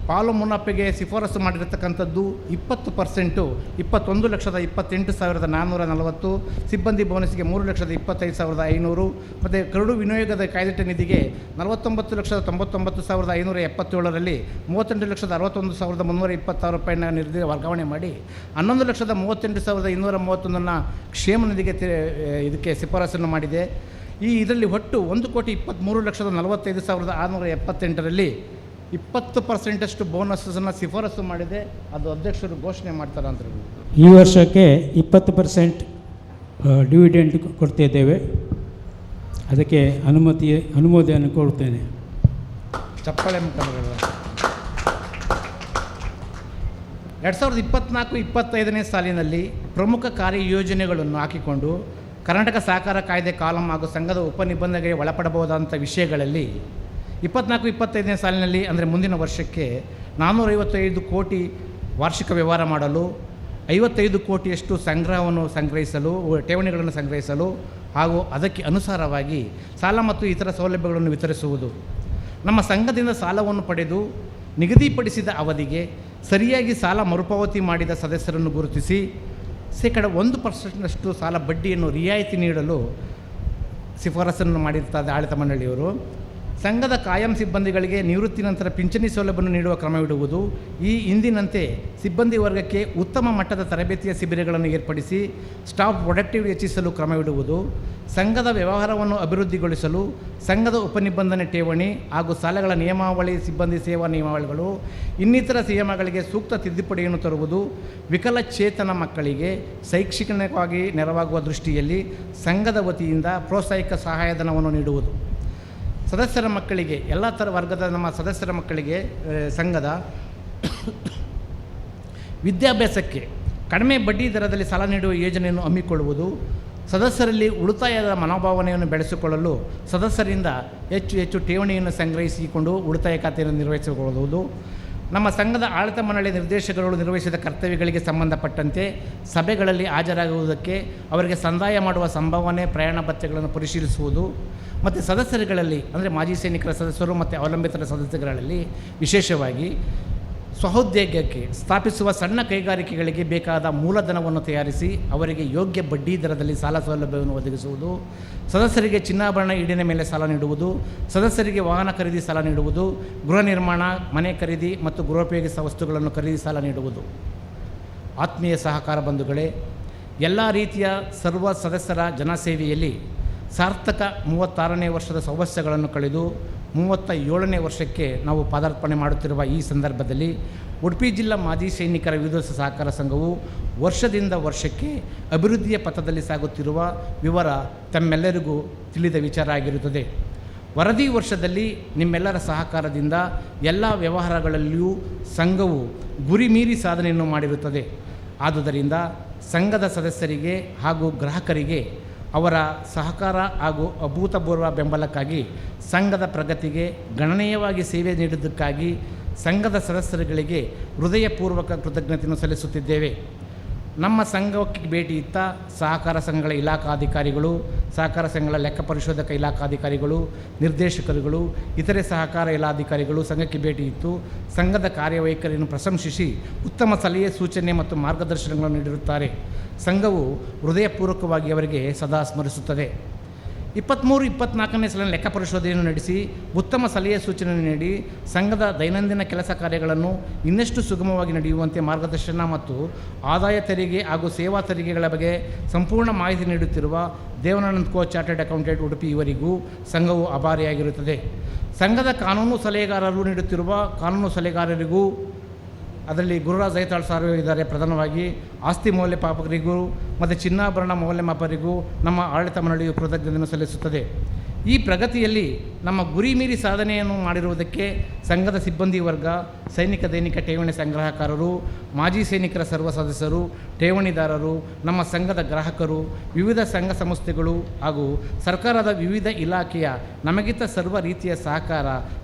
ಪಾಲು ಮುನ್ನಪ್ಪಿಗೆ ಶಿಫಾರಸು ಮಾಡಿರತಕ್ಕಂಥದ್ದು 20%, 21,28,440, ಸಿಬ್ಬಂದಿ ಬೋನಸ್ಗೆ 3,25,500 ಮತ್ತು ಕರಡು ವಿನಿಯೋಗದ ಕಾಯ್ದೆಟ್ಟ ನಿಧಿಗೆ 49,99,577ರಲ್ಲಿ 38,61,326 ರೂಪಾಯಿನ ನಿರ್ಧಾರ ವರ್ಗಾವಣೆ ಮಾಡಿ 11,38,231 ಕ್ಷೇಮ ನಿಧಿಗೆ ಇದಕ್ಕೆ ಶಿಫಾರಸನ್ನು ಮಾಡಿದೆ. ಇದರಲ್ಲಿ ಒಟ್ಟು 1,23,45,678ರಲ್ಲಿ 20% ಬೋನಸ್ಸನ್ನು ಶಿಫಾರಸು ಮಾಡಿದೆ. ಅದು ಅಧ್ಯಕ್ಷರು ಘೋಷಣೆ ಮಾಡ್ತಾರೆ ಅಂತ. ಈ ವರ್ಷಕ್ಕೆ 20% ಡಿವಿಡೆಂಡ್ ಕೊಡ್ತಿದ್ದೇವೆ. ಅದಕ್ಕೆ ಅನುಮೋದನೆ ಕೊಡ್ತೇನೆ. ಚಪ್ಪಾಳೆ ಮುಖಂಡರು. 2024-25ನೇ ಸಾಲಿನಲ್ಲಿ ಪ್ರಮುಖ ಕಾರ್ಯಯೋಜನೆಗಳನ್ನು ಹಾಕಿಕೊಂಡು ಕರ್ನಾಟಕ ಸಹಕಾರ ಕಾಯ್ದೆ ಕಾಲಂ ಹಾಗೂ ಸಂಘದ ಉಪನಿಬಂಧನೆಗೆ ಒಳಪಡಬಹುದಾದಂಥ ವಿಷಯಗಳಲ್ಲಿ 24-25ನೇ ಸಾಲಿನಲ್ಲಿ ಅಂದರೆ ಮುಂದಿನ ವರ್ಷಕ್ಕೆ 455 ಕೋಟಿ ವಾರ್ಷಿಕ ವ್ಯವಹಾರ ಮಾಡಲು, 55 ಕೋಟಿಯಷ್ಟು ಸಂಗ್ರಹಿಸಲು, ಠೇವಣಿಗಳನ್ನು ಸಂಗ್ರಹಿಸಲು ಹಾಗೂ ಅದಕ್ಕೆ ಅನುಸಾರವಾಗಿ ಸಾಲ ಮತ್ತು ಇತರ ಸೌಲಭ್ಯಗಳನ್ನು ವಿತರಿಸುವುದು. ನಮ್ಮ ಸಂಘದಿಂದ ಸಾಲವನ್ನು ಪಡೆದು ನಿಗದಿಪಡಿಸಿದ ಅವಧಿಗೆ ಸರಿಯಾಗಿ ಸಾಲ ಮರುಪಾವತಿ ಮಾಡಿದ ಸದಸ್ಯರನ್ನು ಗುರುತಿಸಿ 1% ಸಾಲ ಬಡ್ಡಿಯನ್ನು ರಿಯಾಯಿತಿ ನೀಡಲು ಶಿಫಾರಸನ್ನು ಮಾಡಿರ್ತಾರೆ ಆಡಳಿತ ಮಂಡಳಿಯವರು. ಸಂಘದ ಕಾಯಂ ಸಿಬ್ಬಂದಿಗಳಿಗೆ ನಿವೃತ್ತಿ ನಂತರ ಪಿಂಚಣಿ ಸೌಲಭ್ಯವನ್ನು ನೀಡುವ ಕ್ರಮವಿಡುವುದು. ಈ ಹಿಂದಿನಂತೆ ಸಿಬ್ಬಂದಿ ವರ್ಗಕ್ಕೆ ಉತ್ತಮ ಮಟ್ಟದ ತರಬೇತಿಯ ಶಿಬಿರಗಳನ್ನು ಏರ್ಪಡಿಸಿ ಸ್ಟಾಫ್ ಪ್ರೊಡಕ್ಟಿವ್ ಹೆಚ್ಚಿಸಲು ಕ್ರಮವಿಡುವುದು. ಸಂಘದ ವ್ಯವಹಾರವನ್ನು ಅಭಿವೃದ್ಧಿಗೊಳಿಸಲು ಸಂಘದ ಉಪನಿಬಂಧನೆ ಠೇವಣಿ ಹಾಗೂ ಸಾಲಗಳ ನಿಯಮಾವಳಿ, ಸಿಬ್ಬಂದಿ ಸೇವಾ ನಿಯಮಾವಳಿಗಳು, ಇನ್ನಿತರ ನಿಯಮಗಳಿಗೆ ಸೂಕ್ತ ತಿದ್ದುಪಡಿಯನ್ನು ತರುವುದು. ವಿಕಲಚೇತನ ಮಕ್ಕಳಿಗೆ ಶೈಕ್ಷಣಿಕವಾಗಿ ನೆರವಾಗುವ ದೃಷ್ಟಿಯಲ್ಲಿ ಸಂಘದ ವತಿಯಿಂದ ಪ್ರೋತ್ಸಾಹಿಕ ಸಹಾಯಧನವನ್ನು ನೀಡುವುದು. ಸದಸ್ಯರ ಮಕ್ಕಳಿಗೆ ಎಲ್ಲ ಥರ ವರ್ಗದ ನಮ್ಮ ಸದಸ್ಯರ ಮಕ್ಕಳಿಗೆ ಸಂಘದ ವಿದ್ಯಾಭ್ಯಾಸಕ್ಕೆ ಕಡಿಮೆ ಬಡ್ಡಿ ದರದಲ್ಲಿ ಸಾಲ ನೀಡುವ ಯೋಜನೆಯನ್ನು ಹಮ್ಮಿಕೊಳ್ಳುವುದು. ಸದಸ್ಯರಲ್ಲಿ ಉಳಿತಾಯದ ಮನೋಭಾವನೆಯನ್ನು ಬೆಳೆಸಿಕೊಳ್ಳಲು ಸದಸ್ಯರಿಂದ ಹೆಚ್ಚು ಠೇವಣಿಯನ್ನು ಸಂಗ್ರಹಿಸಿಕೊಂಡು ಉಳಿತಾಯ ಖಾತೆಯನ್ನು ನಿರ್ವಹಿಸಿಕೊಳ್ಳುವುದು. ನಮ್ಮ ಸಂಘದ ಆಡಳಿತ ಮಂಡಳಿ ನಿರ್ದೇಶಕರುಗಳು ನಿರ್ವಹಿಸಿದ ಕರ್ತವ್ಯಗಳಿಗೆ ಸಂಬಂಧಪಟ್ಟಂತೆ ಸಭೆಗಳಲ್ಲಿ ಹಾಜರಾಗುವುದಕ್ಕೆ ಅವರಿಗೆ ಸಂದಾಯ ಮಾಡುವ ಸಂಭಾವನೆ ಪ್ರಯಾಣ ಭತ್ಯೆಗಳನ್ನು ಪರಿಶೀಲಿಸುವುದು ಮತ್ತು ಸದಸ್ಯರುಗಳಲ್ಲಿ ಅಂದರೆ ಮಾಜಿ ಸೈನಿಕರ ಸದಸ್ಯರು ಮತ್ತು ಅವಲಂಬಿತರ ಸದಸ್ಯರುಗಳಲ್ಲಿ ವಿಶೇಷವಾಗಿ ಸ್ವಉದ್ಯೋಗಕ್ಕೆ ಸ್ಥಾಪಿಸುವ ಸಣ್ಣ ಕೈಗಾರಿಕೆಗಳಿಗೆ ಬೇಕಾದ ಮೂಲಧನವನ್ನು ತಯಾರಿಸಿ ಅವರಿಗೆ ಯೋಗ್ಯ ಬಡ್ಡಿ ದರದಲ್ಲಿ ಸಾಲ ಸೌಲಭ್ಯವನ್ನು ಒದಗಿಸುವುದು, ಸದಸ್ಯರಿಗೆ ಚಿನ್ನಾಭರಣ ಈಡಿನ ಮೇಲೆ ಸಾಲ ನೀಡುವುದು, ಸದಸ್ಯರಿಗೆ ವಾಹನ ಖರೀದಿ ಸಾಲ ನೀಡುವುದು, ಗೃಹ ನಿರ್ಮಾಣ, ಮನೆ ಖರೀದಿ ಮತ್ತು ಗೃಹೋಪಯೋಗಿ ವಸ್ತುಗಳನ್ನು ಖರೀದಿ ಸಾಲ ನೀಡುವುದು. ಆತ್ಮೀಯ ಸಹಕಾರ ಬಂಧುಗಳೇ, ಎಲ್ಲ ರೀತಿಯ ಸರ್ವ ಸದಸ್ಯರ ಜನಸೇವೆಯಲ್ಲಿ ಸಾರ್ಥಕ 36ನೇ ವರ್ಷದ ಸೌವಸ್ಯಗಳನ್ನು ಕಳೆದು 37ನೇ ವರ್ಷಕ್ಕೆ ನಾವು ಪಾದಾರ್ಪಣೆ ಮಾಡುತ್ತಿರುವ ಈ ಸಂದರ್ಭದಲ್ಲಿ ಉಡುಪಿ ಜಿಲ್ಲಾ ಮಾಜಿ ಸೈನಿಕರ ವಿವಿಧ ಸಹಕಾರ ಸಂಘವು ವರ್ಷದಿಂದ ವರ್ಷಕ್ಕೆ ಅಭಿವೃದ್ಧಿಯ ಪಥದಲ್ಲಿ ಸಾಗುತ್ತಿರುವ ವಿವರ ತಮ್ಮೆಲ್ಲರಿಗೂ ತಿಳಿದ ವಿಚಾರ ಆಗಿರುತ್ತದೆ. ವರದಿ ವರ್ಷದಲ್ಲಿ ನಿಮ್ಮೆಲ್ಲರ ಸಹಕಾರದಿಂದ ಎಲ್ಲ ವ್ಯವಹಾರಗಳಲ್ಲಿಯೂ ಸಂಘವು ಗುರಿ ಮೀರಿ ಸಾಧನೆಯನ್ನು ಮಾಡಿರುತ್ತದೆ. ಆದುದರಿಂದ ಸಂಘದ ಸದಸ್ಯರಿಗೆ ಹಾಗೂ ಗ್ರಾಹಕರಿಗೆ ಅವರ ಸಹಕಾರ ಹಾಗೂ ಅಭೂತಪೂರ್ವ ಬೆಂಬಲಕ್ಕಾಗಿ ಸಂಘದ ಪ್ರಗತಿಗೆ ಗಣನೀಯವಾಗಿ ಸೇವೆ ನೀಡಿದ್ದಕ್ಕಾಗಿ ಸಂಘದ ಸದಸ್ಯರುಗಳಿಗೆ ಹೃದಯಪೂರ್ವಕ ಕೃತಜ್ಞತೆಯನ್ನು ಸಲ್ಲಿಸುತ್ತಿದ್ದೇವೆ. ನಮ್ಮ ಸಂಘಕ್ಕೆ ಭೇಟಿ ಇತ್ತ ಸಹಕಾರ ಸಂಘಗಳ ಇಲಾಖಾಧಿಕಾರಿಗಳು, ಸಹಕಾರ ಸಂಘಗಳ ಲೆಕ್ಕ ಪರಿಶೋಧಕ ಇಲಾಖಾಧಿಕಾರಿಗಳು, ನಿರ್ದೇಶಕರುಗಳು, ಇತರೆ ಸಹಕಾರ ಇಲಾಖಾಧಿಕಾರಿಗಳು ಸಂಘಕ್ಕೆ ಭೇಟಿ ಇತ್ತು ಸಂಘದ ಕಾರ್ಯವೈಖರಿಯನ್ನು ಪ್ರಶಂಸಿಸಿ ಉತ್ತಮ ಸಲಹೆ, ಸೂಚನೆ ಮತ್ತು ಮಾರ್ಗದರ್ಶನಗಳನ್ನು ನೀಡಿರುತ್ತಾರೆ. ಸಂಘವು ಹೃದಯಪೂರ್ವಕವಾಗಿ ಅವರಿಗೆ ಸದಾ ಸ್ಮರಿಸುತ್ತದೆ. 23-24ನೇ ಸಾಲಿನ ಲೆಕ್ಕ ಪರಿಶೋಧನೆಯನ್ನು ನಡೆಸಿ ಉತ್ತಮ ಸಲಹೆ ಸೂಚನೆಯನ್ನು ನೀಡಿ ಸಂಘದ ದೈನಂದಿನ ಕೆಲಸ ಕಾರ್ಯಗಳನ್ನು ಇನ್ನಷ್ಟು ಸುಗಮವಾಗಿ ನಡೆಯುವಂತೆ ಮಾರ್ಗದರ್ಶನ ಮತ್ತು ಆದಾಯ ತೆರಿಗೆ ಹಾಗೂ ಸೇವಾ ತೆರಿಗೆಗಳ ಬಗ್ಗೆ ಸಂಪೂರ್ಣ ಮಾಹಿತಿ ನೀಡುತ್ತಿರುವ ದೇವಾನಂದ್ ಕೋ ಚಾರ್ಟೆಡ್ ಅಕೌಂಟೆಂಟ್ ಉಡುಪಿ ಇವರಿಗೂ ಸಂಘವು ಆಭಾರಿಯಾಗಿರುತ್ತದೆ. ಸಂಘದ ಕಾನೂನು ಸಲಹೆಗಾರರು ನೀಡುತ್ತಿರುವ ಕಾನೂನು ಸಲಹೆಗಾರರಿಗೂ, ಅದರಲ್ಲಿ ಗುರುರಾಜ್ ಐತಾಳ್ ಸಾರು ಇದ್ದಾರೆ ಪ್ರಧಾನವಾಗಿ, ಆಸ್ತಿ ಮೌಲ್ಯಮಾಪಕರಿಗೂ ಮತ್ತು ಚಿನ್ನಾಭರಣ ಮೌಲ್ಯಮಾಪಕರಿಗೂ ನಮ್ಮ ಆಡಳಿತ ಮಂಡಳಿಯು ಕೃತಜ್ಞತೆಯನ್ನು ಸಲ್ಲಿಸುತ್ತದೆ. ಈ ಪ್ರಗತಿಯಲ್ಲಿ ನಮ್ಮ ಗುರಿ ಮೀರಿ ಸಾಧನೆಯನ್ನು ಮಾಡಿರುವುದಕ್ಕೆ ಸಂಘದ ಸಿಬ್ಬಂದಿ ವರ್ಗ, ಸೈನಿಕ ದೈನಿಕ ಠೇವಣಿ ಸಂಗ್ರಹಕಾರರು, ಮಾಜಿ ಸೈನಿಕರ ಸರ್ವ ಸದಸ್ಯರು, ಠೇವಣಿದಾರರು, ನಮ್ಮ ಸಂಘದ ಗ್ರಾಹಕರು, ವಿವಿಧ ಸಂಘ ಸಂಸ್ಥೆಗಳು ಹಾಗೂ ಸರ್ಕಾರದ ವಿವಿಧ ಇಲಾಖೆಯ ನಮಗಿದ್ದ ಸರ್ವ ರೀತಿಯ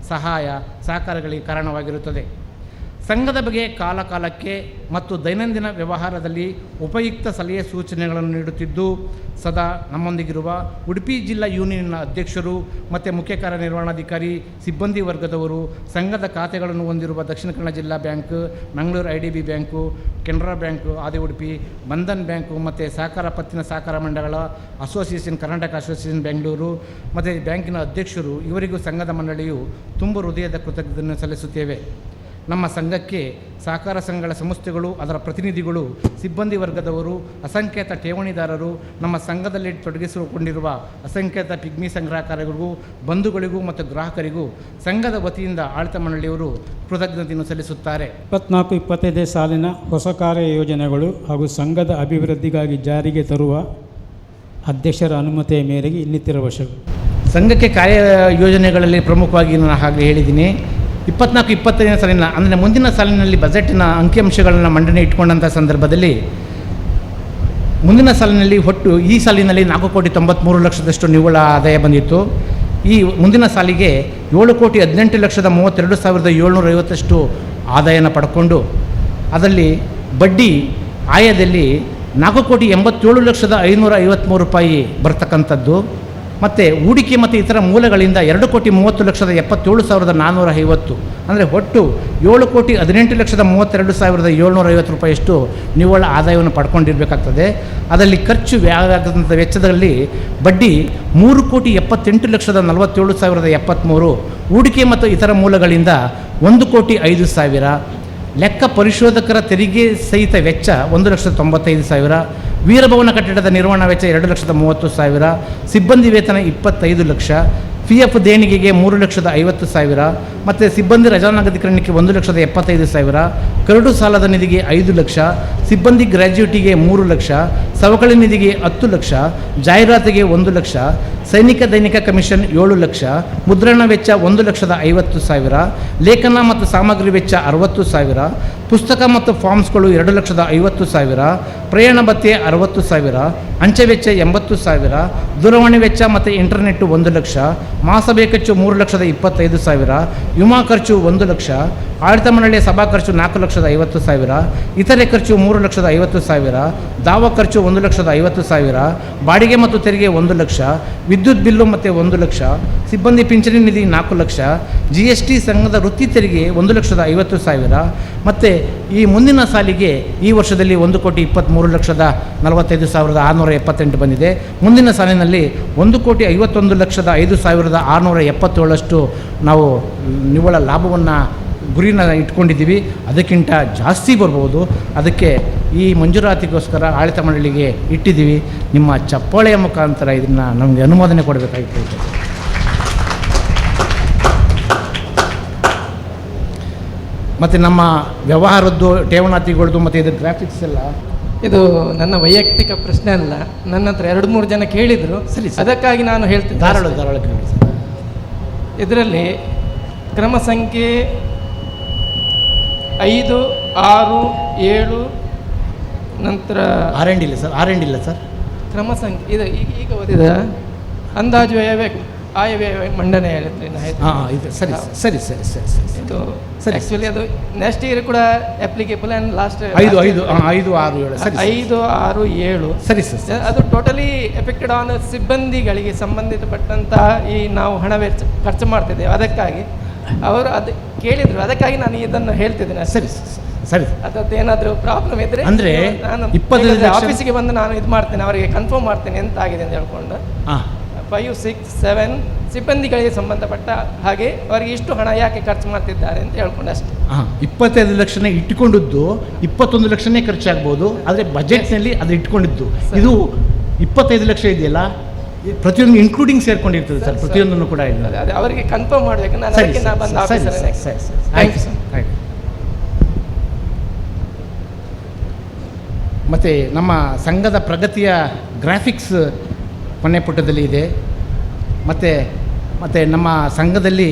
ಸಹಕಾರಗಳಿಗೆ ಕಾರಣವಾಗಿರುತ್ತದೆ. ಸಂಘದ ಬಗ್ಗೆ ಕಾಲಕಾಲಕ್ಕೆ ಮತ್ತು ದೈನಂದಿನ ವ್ಯವಹಾರದಲ್ಲಿ ಉಪಯುಕ್ತ ಸಲಹೆ ಸೂಚನೆಗಳನ್ನು ನೀಡುತ್ತಿದ್ದು ಸದಾ ನಮ್ಮೊಂದಿಗಿರುವ ಉಡುಪಿ ಜಿಲ್ಲಾ ಯೂನಿಯನ್ನ ಅಧ್ಯಕ್ಷರು ಮತ್ತು ಮುಖ್ಯ ಕಾರ್ಯನಿರ್ವಹಣಾಧಿಕಾರಿ, ಸಿಬ್ಬಂದಿ ವರ್ಗದವರು, ಸಂಘದ ಖಾತೆಗಳನ್ನು ಹೊಂದಿರುವ ದಕ್ಷಿಣ ಕನ್ನಡ ಜಿಲ್ಲಾ bank, Mangaluru IDB bank, Canara bank, ಆದಿ ಉಡುಪಿ, ಬಂಧನ್ ಬ್ಯಾಂಕು ಮತ್ತು ಸಹಕಾರ ಪತ್ತಿನ ಸಹಕಾರ ಮಂಡಗಳ ಅಸೋಸಿಯೇಷನ್, ಕರ್ನಾಟಕ ಅಸೋಸಿಯೇಷನ್ ಬೆಂಗಳೂರು ಮತ್ತು ಬ್ಯಾಂಕಿನ ಅಧ್ಯಕ್ಷರು ಇವರಿಗೂ ಸಂಘದ ಮಂಡಳಿಯು ತುಂಬ ಹೃದಯದ ಕೃತಜ್ಞತೆಯನ್ನು ಸಲ್ಲಿಸುತ್ತೇವೆ. ನಮ್ಮ ಸಂಘಕ್ಕೆ ಸಹಕಾರ ಸಂಘಗಳ ಸಂಸ್ಥೆಗಳು, ಅದರ ಪ್ರತಿನಿಧಿಗಳು, ಸಿಬ್ಬಂದಿ ವರ್ಗದವರು, ಅಸಂಖ್ಯಾತ ಠೇವಣಿದಾರರು, ನಮ್ಮ ಸಂಘದಲ್ಲಿ ತೊಡಗಿಸಿಕೊಂಡಿರುವ ಅಸಂಖ್ಯಾತ ಪಿಗ್ಮಿ ಸಂಗ್ರಹಕಾರರಿಗೂ, ಬಂಧುಗಳಿಗೂ ಮತ್ತು ಗ್ರಾಹಕರಿಗೂ ಸಂಘದ ವತಿಯಿಂದ ಆಡಳಿತ ಮಂಡಳಿಯವರು ಕೃತಜ್ಞತೆಯನ್ನು ಸಲ್ಲಿಸುತ್ತಾರೆ. 24-25ನೇ ಸಾಲಿನ ಹೊಸ ಕಾರ್ಯ ಯೋಜನೆಗಳು ಹಾಗೂ ಸಂಘದ ಅಭಿವೃದ್ಧಿಗಾಗಿ ಜಾರಿಗೆ ತರುವ ಅಧ್ಯಕ್ಷರ ಅನುಮತಿಯ ಮೇರೆಗೆ ಇನ್ನಿತರ ವರ್ಷಗಳು ಸಂಘಕ್ಕೆ ಕಾರ್ಯ ಯೋಜನೆಗಳಲ್ಲಿ ಪ್ರಮುಖವಾಗಿ ನಾನು ಹಾಗೆ ಹೇಳಿದ್ದೀನಿ. 24-25ನೇ ಸಾಲಿನ ಅಂದರೆ ಮುಂದಿನ ಸಾಲಿನಲ್ಲಿ ಬಜೆಟಿನ ಅಂಕಿಅಂಶಗಳನ್ನು ಮಂಡನೆ ಇಟ್ಕೊಂಡಂಥ ಸಂದರ್ಭದಲ್ಲಿ ಮುಂದಿನ ಸಾಲಿನಲ್ಲಿ ಒಟ್ಟು ಈ ಸಾಲಿನಲ್ಲಿ 4,93,00,000 ನಿವ್ವಳ ಆದಾಯ ಬಂದಿತ್ತು. ಈ ಮುಂದಿನ ಸಾಲಿಗೆ 7,18,32,750 ಆದಾಯನ ಪಡ್ಕೊಂಡು ಅದರಲ್ಲಿ ಬಡ್ಡಿ ಆಯದಲ್ಲಿ 4,87,553 ಬರ್ತಕ್ಕಂಥದ್ದು ಮತ್ತು ಹೂಡಿಕೆ ಮತ್ತು ಇತರ ಮೂಲಗಳಿಂದ 2,30,77,450 ಅಂದರೆ ಒಟ್ಟು 7,18,32,750 ನಿವ್ವಳ ಆದಾಯವನ್ನು ಪಡ್ಕೊಂಡಿರಬೇಕಾಗ್ತದೆ. ಅದರಲ್ಲಿ ಖರ್ಚು ಆಗದಂಥ ವೆಚ್ಚದಲ್ಲಿ ಬಡ್ಡಿ 3,78,47,73, ಹೂಡಿಕೆ ಮತ್ತು ಇತರ ಮೂಲಗಳಿಂದ 1,05,000, ಲೆಕ್ಕ ಪರಿಶೋಧಕರ ತೆರಿಗೆ ಸಹಿತ ವೆಚ್ಚ 1,95,000, ವೀರಭವನ ಕಟ್ಟಡದ ನಿರ್ವಹಣಾ ವೆಚ್ಚ 2,30,30,000, ಸಿಬ್ಬಂದಿ ವೇತನ 25 ಲಕ್ಷ, PF ದೇಣಿಗೆಗೆ 3,50,000 ಮತ್ತು ಸಿಬ್ಬಂದಿ ರಜಾನಗದೀಕರಣಕ್ಕೆ 1,75,000, ಕರಡು ಸಾಲದ ನಿಧಿಗೆ 5 ಲಕ್ಷ, ಸಿಬ್ಬಂದಿ ಗ್ರ್ಯಾಜ್ಯುಟಿಗೆ 3 ಲಕ್ಷ, ಸವಕಳಿ ನಿಧಿಗೆ 10 ಲಕ್ಷ, ಜಾಹೀರಾತಿಗೆ 1 ಲಕ್ಷ, ಸೈನಿಕ ದೈನಿಕ ಕಮಿಷನ್ 7 ಲಕ್ಷ, ಮುದ್ರಣ ವೆಚ್ಚ 1,50,000, ಲೇಖನ ಮತ್ತು ಸಾಮಗ್ರಿ ವೆಚ್ಚ 60,000, ಪುಸ್ತಕ ಮತ್ತು ಫಾರ್ಮ್ಸ್ಗಳು 2,50,000, ಪ್ರಯಾಣ ಭತ್ಯೆ 60,000, ಅಂಚೆ ವೆಚ್ಚ 80,000, ದೂರವಾಣಿ ವೆಚ್ಚ ಮತ್ತು ಇಂಟರ್ನೆಟ್ಟು 1 ಲಕ್ಷ, ಮಾಸಬೇಕಚ್ಚು 3,25,000, ವಿಮಾ ಖರ್ಚು 1 ಲಕ್ಷ, ಆಡಳಿತ ಮಂಡಳಿಯ ಸಭಾ ಖರ್ಚು 4,50,000, ಇತರೆ ಖರ್ಚು 3,50,000, ದಾವ ಖರ್ಚು 1,50,000, ಬಾಡಿಗೆ ಮತ್ತು ತೆರಿಗೆ 1,00,000, ವಿದ್ಯುತ್ ಬಿಲ್ಲು ಮತ್ತು 1,00,000, ಸಿಬ್ಬಂದಿ ಪಿಂಚಣಿ ನಿಧಿ 4,00,000, GST ಸಂಘದ ವೃತ್ತಿ ತೆರಿಗೆ 1,50,000 ಮತ್ತು ಈ ಮುಂದಿನ ಸಾಲಿಗೆ ಈ ವರ್ಷದಲ್ಲಿ 1,23,45,678 ಬಂದಿದೆ. ಮುಂದಿನ ಸಾಲಿನಲ್ಲಿ 1,51,05,677 ನಾವು ನಿವ್ವಳ ಲಾಭವನ್ನು ಗುರಿನ ಇಟ್ಕೊಂಡಿದ್ದೀವಿ. ಅದಕ್ಕಿಂತ ಜಾಸ್ತಿ ಬರ್ಬೋದು. ಅದಕ್ಕೆ ಈ ಮಂಜೂರಾತಿಗೋಸ್ಕರ ಆಡಳಿತ ಮಂಡಳಿಗೆ ಇಟ್ಟಿದ್ದೀವಿ. ನಿಮ್ಮ ಚಪ್ಪಾಳೆಯ ಮುಖಾಂತರ ಇದನ್ನು ನಮಗೆ ಅನುಮೋದನೆ ಕೊಡಬೇಕಾಗಿತ್ತು. ಮತ್ತು ನಮ್ಮ ವ್ಯವಹಾರದ್ದು ಠೇವಣಾತಿಗಳದ್ದು ಮತ್ತು ಇದು ಗ್ರಾಫಿಕ್ಸ್ ಎಲ್ಲ ಇದು ನನ್ನ ವೈಯಕ್ತಿಕ ಪ್ರಶ್ನೆ ಅಲ್ಲ, ನನ್ನ ಹತ್ರ 2-3 ಜನ ಕೇಳಿದರು. ಸರಿ, ಅದಕ್ಕಾಗಿ ನಾನು ಹೇಳ್ತೀನಿ. ಧಾರಾಳ ಇದರಲ್ಲಿ ಕ್ರಮ ಸಂಖ್ಯೆ 5, 6, 7 ನಂತರ ಆರ್ ಎಂಡ್ ಇಲ್ಲ ಸರ್. ಕ್ರಮ ಸಂಖ್ಯೆ ಇದು ಈಗ ಓದಿದ ಅಂದಾಜು ಆಯವ್ಯಯ ಮಂಡನೆ ಹೇಳಿದ್ರಿ. ಇದು ಸರಿ ಸರಿ ಸರಿ ಸರಿ ಸರಿ ಇದು ಸರಿ. ಆ್ಯಕ್ಚುಲಿ ಅದು ನೆಕ್ಸ್ಟ್ ಇಯರ್ ಕೂಡ ಅಪ್ಲಿಕೇಬಲ್ ಆ್ಯಂಡ್ ಲಾಸ್ಟ್ 5, 6, 7 ಸರಿ 5, 6, 7 ಸರಿ ಸರ್. ಅದು ಟೋಟಲಿ ಎಫೆಕ್ಟೆಡ್ ಆನ್ ಸಿಬ್ಬಂದಿಗಳಿಗೆ ಸಂಬಂಧಿತಪಟ್ಟಂಥ ಈ ನಾವು ಹಣ ಖರ್ಚು ಮಾಡ್ತಿದ್ದೇವೆ. ಅದಕ್ಕಾಗಿ ಅವರು ಅದು ಕೇಳಿದರು, ಅದಕ್ಕಾಗಿ ನಾನು ಇದನ್ನು ಹೇಳ್ತಿದ್ದೇನೆ. ಸರಿ ಸರಿ. ಅದದ್ದೇನಾದರೂ ಪ್ರಾಬ್ಲಮ್ ಇದ್ದರೆ ಅಂದರೆ ನಾನು 25 ಲಕ್ಷ ಆಫೀಸಿಗೆ ಬಂದು ನಾನು ಇದು ಮಾಡ್ತೇನೆ, ಅವರಿಗೆ ಕನ್ಫರ್ಮ್ ಮಾಡ್ತೇನೆ ಎಂತ ಆಗಿದೆ ಅಂತ ಹೇಳ್ಕೊಂಡು. 5, 6, 7 ಸಿಬ್ಬಂದಿಗಳಿಗೆ ಸಂಬಂಧಪಟ್ಟ ಹಾಗೆ ಅವರಿಗೆ ಇಷ್ಟು ಹಣ ಯಾಕೆ ಖರ್ಚು ಮಾಡ್ತಿದ್ದಾರೆ ಅಂತ ಹೇಳ್ಕೊಂಡು ಅಷ್ಟೇ. 25 ಲಕ್ಷನೇ ಇಟ್ಟುಕೊಂಡದ್ದು 21 ಲಕ್ಷನೇ ಖರ್ಚಾಗ್ಬೋದು. ಆದರೆ ಬಜೆಟ್ನಲ್ಲಿ ಅದು ಇಟ್ಕೊಂಡಿದ್ದು ಇದು 25 ಲಕ್ಷ ಇದೆಯಲ್ಲ, ಪ್ರತಿಯೊಂದು ಇನ್ಕ್ಲೂಡಿಂಗ್ ಸೇರ್ಕೊಂಡಿರ್ತದೆ ಸರ್. ಪ್ರತಿಯೊಂದನ್ನು ಕೂಡ ಇಲ್ಲ, ಅದೇ ಅವರಿಗೆ ಕನ್ಫರ್ಮ್ ಮಾಡಬೇಕು. ನಾನು ಅದಕ್ಕೆ ನಾನು ಬಂದು ಆಫೀಸರ್. ಆಯ್ತು ಸರ್, ಆಯ್ತು. ಮತ್ತು ನಮ್ಮ ಸಂಘದ ಪ್ರಗತಿಯ ಗ್ರಾಫಿಕ್ಸ್ ಕೊನೆ ಪುಟದಲ್ಲಿ ಇದೆ. ಮತ್ತು ನಮ್ಮ ಸಂಘದಲ್ಲಿ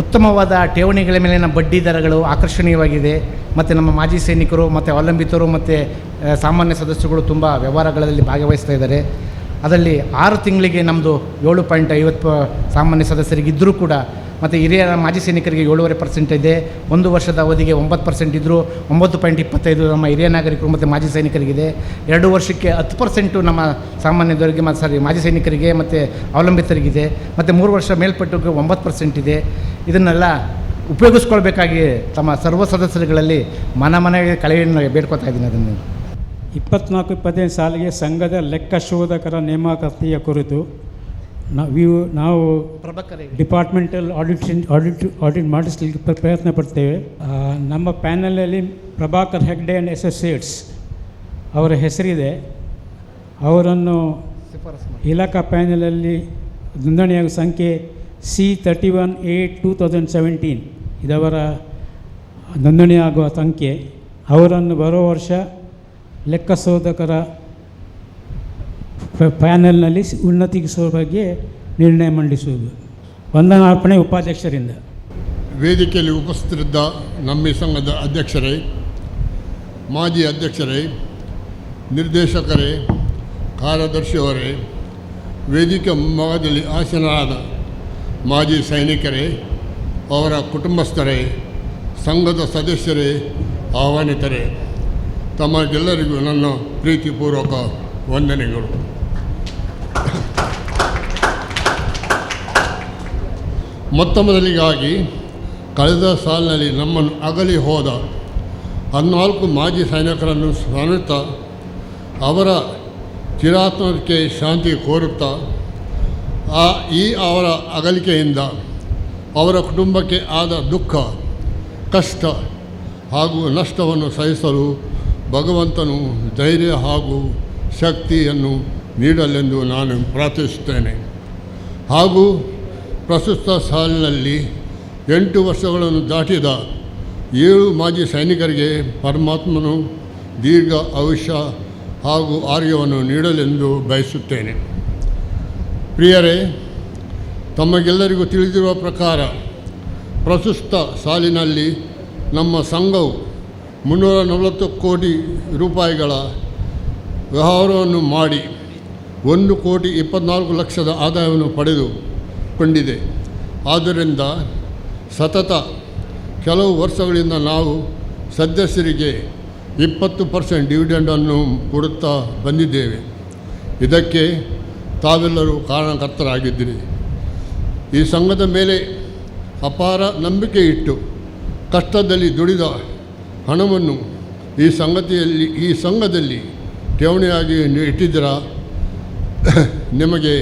ಉತ್ತಮವಾದ ಠೇವಣಿಗಳ ಮೇಲಿನ ಬಡ್ಡಿ ದರಗಳು ಆಕರ್ಷಣೀಯವಾಗಿದೆ. ಮತ್ತು ನಮ್ಮ ಮಾಜಿ ಸೈನಿಕರು ಮತ್ತು ಅವಲಂಬಿತರು ಮತ್ತು ಸಾಮಾನ್ಯ ಸದಸ್ಯರುಗಳು ತುಂಬ ವ್ಯವಹಾರಗಳಲ್ಲಿ ಭಾಗವಹಿಸ್ತಾ ಇದ್ದಾರೆ. ಅದರಲ್ಲಿ 6 ತಿಂಗಳಿಗೆ ನಮ್ಮದು 7.50 ಸಾಮಾನ್ಯ ಸದಸ್ಯರಿಗೆ ಇದ್ದರೂ ಕೂಡ, ಮತ್ತು ಹಿರಿಯ ಮಾಜಿ ಸೈನಿಕರಿಗೆ 7.5% ಇದೆ. 1 ವರ್ಷದ ಅವಧಿಗೆ 9% ಇದ್ದರೂ 9.25 ನಮ್ಮ ಹಿರಿಯ ನಾಗರಿಕರು ಮತ್ತು ಮಾಜಿ ಸೈನಿಕರಿಗಿದೆ. 2 ವರ್ಷಕ್ಕೆ 10% ನಮ್ಮ ಸಾಮಾನ್ಯದವರಿಗೆ ಮಾಜಿ ಸೈನಿಕರಿಗೆ ಮತ್ತು ಅವಲಂಬಿತರಿಗಿದೆ. ಮತ್ತು 3 ವರ್ಷ ಮೇಲ್ಪಟ್ಟಿಗೆ 9% ಇದೆ. ಇದನ್ನೆಲ್ಲ ಉಪಯೋಗಿಸ್ಕೊಳ್ಬೇಕಾಗಿ ತಮ್ಮ ಸರ್ವ ಸದಸ್ಯರುಗಳಲ್ಲಿ ಮನೆಗೆ ಕಳೆಯನ್ನು ಬೇಡ್ಕೊತಾ ಇದ್ದೀನಿ. ಅದನ್ನು 24-25 ಸಾಲಿಗೆ ಸಂಘದ ಲೆಕ್ಕ ಶೋಧಕರ ನೇಮಕಾತಿಯ ಕುರಿತು ನಾವು ಡಿಪಾರ್ಟ್ಮೆಂಟಲ್ ಆಡಿಟ್ ಮಾಡಿಸಲಿಕ್ಕೆ ಪ್ರಯತ್ನ ಪಡ್ತೇವೆ. ನಮ್ಮ ಪ್ಯಾನಲಲ್ಲಿ ಪ್ರಭಾಕರ್ ಹೆಗ್ಡೆ ಆ್ಯಂಡ್ ಅಸೋಸಿಯೇಟ್ಸ್ ಅವರ ಹೆಸರಿದೆ. ಅವರನ್ನು ಇಲಾಖಾ ಪ್ಯಾನಲಲ್ಲಿ ನೋಂದಣಿಯಾಗುವ ಸಂಖ್ಯೆ C31/8/2017 ಇದವರ ನೋಂದಣಿಯಾಗುವ ಸಂಖ್ಯೆ. ಅವರನ್ನು ಬರೋ ವರ್ಷ ಲೆಕ್ಕಶೋಧಕರ ಪ್ಯಾನಲ್ನಲ್ಲಿ ಉನ್ನತಿಸುವ ಬಗ್ಗೆ ನಿರ್ಣಯ ಮಂಡಿಸುವುದು. ವಂದನಾರ್ಪಣೆ ಉಪಾಧ್ಯಕ್ಷರಿಂದ. ವೇದಿಕೆಯಲ್ಲಿ ಉಪಸ್ಥಿತರಿದ್ದ ನಮ್ಮ ಸಂಘದ ಅಧ್ಯಕ್ಷರೇ, ಮಾಜಿ ಅಧ್ಯಕ್ಷರೇ, ನಿರ್ದೇಶಕರೇ, ಕಾರ್ಯದರ್ಶಿಯವರೇ, ವೇದಿಕೆ ಮುಂಭಾಗದಲ್ಲಿ ಆಸೀನರಾದ ಮಾಜಿ ಸೈನಿಕರೇ, ಅವರ ಕುಟುಂಬಸ್ಥರೇ, ಸಂಘದ ಸದಸ್ಯರೇ, ಆಹ್ವಾನಿತರೇ, ತಮಗೆಲ್ಲರಿಗೂ ನನ್ನ ಪ್ರೀತಿಪೂರ್ವಕ ವಂದನೆಗಳು. ಮೊತ್ತಮೊದಲಿಗಾಗಿ ಕಳೆದ ಸಾಲಿನಲ್ಲಿ ನಮ್ಮನ್ನು ಅಗಲಿ ಹೋದ 14 ಮಾಜಿ ಸೈನಿಕರನ್ನು ಸ್ಮರಿಸುತ್ತಾ ಅವರ ಚಿರಾತ್ಮಕ್ಕೆ ಶಾಂತಿ ಕೋರುತ್ತಾ ಅವರ ಅಗಲಿಕೆಯಿಂದ ಅವರ ಕುಟುಂಬಕ್ಕೆ ಆದ ದುಃಖ, ಕಷ್ಟ ಹಾಗೂ ನಷ್ಟವನ್ನು ಸಹಿಸಲು ಭಗವಂತನು ಧೈರ್ಯ ಹಾಗೂ ಶಕ್ತಿಯನ್ನು ನೀಡಲೆಂದು ನಾನು ಪ್ರಾರ್ಥಿಸುತ್ತೇನೆ. ಹಾಗೂ ಪ್ರಸ್ತುತ ಸಾಲಿನಲ್ಲಿ 8 ವರ್ಷಗಳನ್ನು ದಾಟಿದ 7 ಮಾಜಿ ಸೈನಿಕರಿಗೆ ಪರಮಾತ್ಮನು ದೀರ್ಘ ಆಯುಷ್ಯ ಹಾಗೂ ಆರೋಗ್ಯವನ್ನು ನೀಡಲೆಂದು ಬಯಸುತ್ತೇನೆ. ಪ್ರಿಯರೇ, ತಮಗೆಲ್ಲರಿಗೂ ತಿಳಿದಿರುವ ಪ್ರಕಾರ ಪ್ರಸ್ತುತ ಸಾಲಿನಲ್ಲಿ ನಮ್ಮ ಸಂಘವು 340 ಕೋಟಿ ರೂಪಾಯಿಗಳ ವ್ಯವಹಾರವನ್ನು ಮಾಡಿ 1,24,00,000 ಆದಾಯವನ್ನು ಪಡೆದುಕೊಂಡಿದೆ. ಆದ್ದರಿಂದ ಸತತ ಕೆಲವು ವರ್ಷಗಳಿಂದ ನಾವು ಸದಸ್ಯರಿಗೆ 20% ಡಿವಿಡೆಂಡನ್ನು ಕೊಡುತ್ತಾ ಬಂದಿದ್ದೇವೆ. ಇದಕ್ಕೆ ತಾವೆಲ್ಲರೂ ಕಾರಣಕರ್ತರಾಗಿದ್ದೀರಿ. ಈ ಸಂಘದ ಮೇಲೆ ಅಪಾರ ನಂಬಿಕೆ ಇಟ್ಟು ಕಷ್ಟದಲ್ಲಿ ದುಡಿದ ಹಣವನ್ನು ಈ ಸಂಘದಲ್ಲಿ ಠೇವಣಿಯಾಗಿ ಇಟ್ಟಿದ್ದೀರ. ನಿಮಗೆ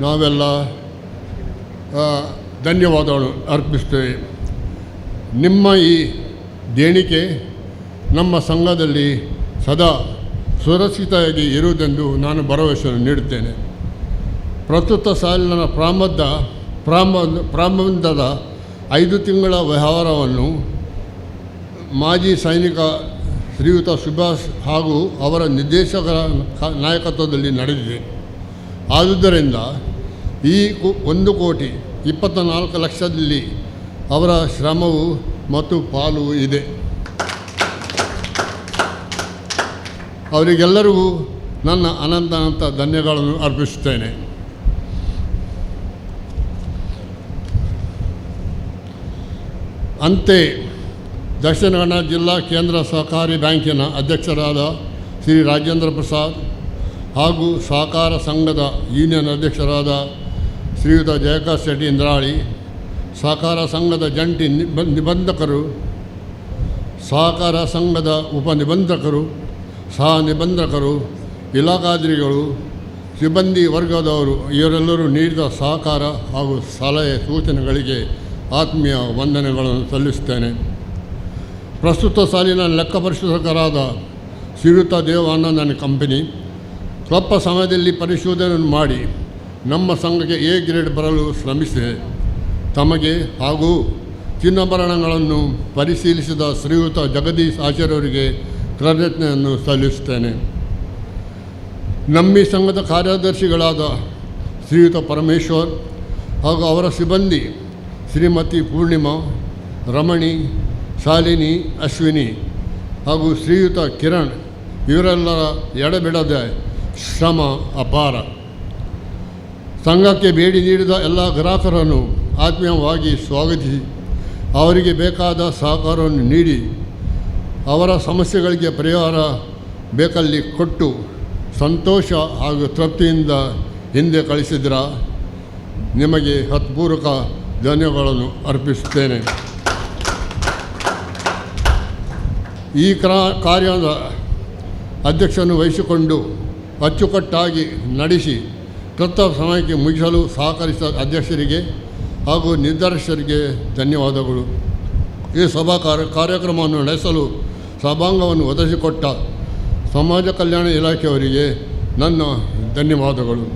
ನಾವೆಲ್ಲ ಧನ್ಯವಾದಗಳು ಅರ್ಪಿಸ್ತೇವೆ. ನಿಮ್ಮ ಈ ದೇಣಿಗೆ ನಮ್ಮ ಸಂಘದಲ್ಲಿ ಸದಾ ಸುರಕ್ಷಿತವಾಗಿ ಇರುವುದೆಂದು ನಾನು ಭರವಸೆಯನ್ನು ನೀಡುತ್ತೇನೆ. ಪ್ರಸ್ತುತ ಸಾಲಿನ ಪ್ರಾರಂಭದ 5 ತಿಂಗಳ ವ್ಯವಹಾರವನ್ನು ಮಾಜಿ ಸೈನಿಕ ಶ್ರೀಯುತ ಸುಭಾಷ್ ಹಾಗೂ ಅವರ ನಿರ್ದೇಶಕರ ನಾಯಕತ್ವದಲ್ಲಿ ನಡೆದಿದೆ. ಆದುದರಿಂದ ಈ 1,24,00,000ದಲ್ಲಿ ಅವರ ಶ್ರಮವು ಮತ್ತು ಪಾಲು ಇದೆ. ಅವರಿಗೆಲ್ಲರಿಗೂ ನನ್ನ ಅನಂತ ಧನ್ಯಗಳನ್ನು ಅರ್ಪಿಸುತ್ತೇನೆ. ಅಂತೆ ದಕ್ಷಿಣ ಕನ್ನಡ ಜಿಲ್ಲಾ ಕೇಂದ್ರ ಸಹಕಾರಿ ಬ್ಯಾಂಕಿನ ಅಧ್ಯಕ್ಷರಾದ ಶ್ರೀ ರಾಜೇಂದ್ರ ಪ್ರಸಾದ್ ಹಾಗೂ ಸಹಕಾರ ಸಂಘದ ಯೂನಿಯನ್ ಅಧ್ಯಕ್ಷರಾದ ಶ್ರೀಯುತ ಜಯಕಾಂತ್ ಶೆಟ್ಟಿ ಇಂದ್ರಾಳಿ, ಸಹಕಾರ ಸಂಘದ ಜಂಟಿ ನಿಬಂಧಕರು, ಸಹಕಾರ ಸಂಘದ ಉಪನಿಬಂಧಕರು, ಸಹ ನಿಬಂಧಕರು, ಇಲಾಖಾಧಿಕಾರಿಗಳು, ಸಿಬ್ಬಂದಿ ವರ್ಗದವರು ಇವರೆಲ್ಲರೂ ನೀಡಿದ ಸಹಕಾರ ಹಾಗೂ ಸಲಹೆ ಸೂಚನೆಗಳಿಗೆ ಆತ್ಮೀಯ ವಂದನೆಗಳನ್ನು ಸಲ್ಲಿಸುತ್ತೇನೆ. ಪ್ರಸ್ತುತ ಸಾಲಿನ ಲೆಕ್ಕ ಪರಿಶೋಧಕರಾದ ಶ್ರೀಯುತ ದೇವಾನಂದನ ಕಂಪನಿ ಸ್ವಲ್ಪ ಸಮಯದಲ್ಲಿ ಪರಿಶೋಧನೆಯನ್ನು ಮಾಡಿ ನಮ್ಮ ಸಂಘಕ್ಕೆ ಎ ಗ್ರೇಡ್ ಬರಲು ಶ್ರಮಿಸಿದೆ. ತಮಗೆ ಹಾಗೂ ಚಿನ್ನಾಭರಣಗಳನ್ನು ಪರಿಶೀಲಿಸಿದ ಶ್ರೀಯುತ ಜಗದೀಶ್ ಆಚಾರ್ಯವರಿಗೆ ಕೃತಜ್ಞತೆಯನ್ನು ಸಲ್ಲಿಸುತ್ತೇನೆ. ನಮ್ಮ ಸಂಘದ ಕಾರ್ಯದರ್ಶಿಗಳಾದ ಶ್ರೀಯುತ ಪರಮೇಶ್ವರ್ ಹಾಗೂ ಅವರ ಸಿಬ್ಬಂದಿ ಶ್ರೀಮತಿ ಪೂರ್ಣಿಮಾ, ರಮಣಿ, ಶಾಲಿನಿ, ಅಶ್ವಿನಿ ಹಾಗೂ ಶ್ರೀಯುತ ಕಿರಣ್ ಇವರೆಲ್ಲರ ಎಡೆಬಿಡದ ಶ್ರಮ ಅಪಾರ. ಸಂಘಕ್ಕೆ ಭೇಟಿ ನೀಡಿದ ಎಲ್ಲ ಗ್ರಾಹಕರನ್ನು ಆತ್ಮೀಯವಾಗಿ ಸ್ವಾಗತಿಸಿ ಅವರಿಗೆ ಬೇಕಾದ ಸಹಕಾರವನ್ನು ನೀಡಿ ಅವರ ಸಮಸ್ಯೆಗಳಿಗೆ ಪರಿಹಾರ ಬೇಕಲ್ಲಿ ಕೊಟ್ಟು ಸಂತೋಷ ಹಾಗೂ ತೃಪ್ತಿಯಿಂದ ಹಿಂದೆ ಕಳಿಸಿದ್ರ ನಿಮಗೆ ಹೃತ್ಪೂರ್ವಕ ಧನ್ಯವಾದಗಳನ್ನು ಅರ್ಪಿಸುತ್ತೇನೆ. ಈ ಕಾರ್ಯದ ಅಧ್ಯಕ್ಷನ್ನು ವಹಿಸಿಕೊಂಡು ಅಚ್ಚುಕಟ್ಟಾಗಿ ನಡೆಸಿ ಸಮಯಕ್ಕೆ ಮುಗಿಸಲು ಸಹಕರಿಸಿದ ಅಧ್ಯಕ್ಷರಿಗೆ ಹಾಗೂ ನಿರ್ದೇಶಕರಿಗೆ ಧನ್ಯವಾದಗಳು. ಈ ಸಭಾ ಕಾರ್ಯಕ್ರಮವನ್ನು ನಡೆಸಲು ಸಭಾಂಗವನ್ನು ಒದಗಿಸಿಕೊಟ್ಟ ಸಮಾಜ ಕಲ್ಯಾಣ ಇಲಾಖೆಯವರಿಗೆ ನನ್ನ ಧನ್ಯವಾದಗಳು.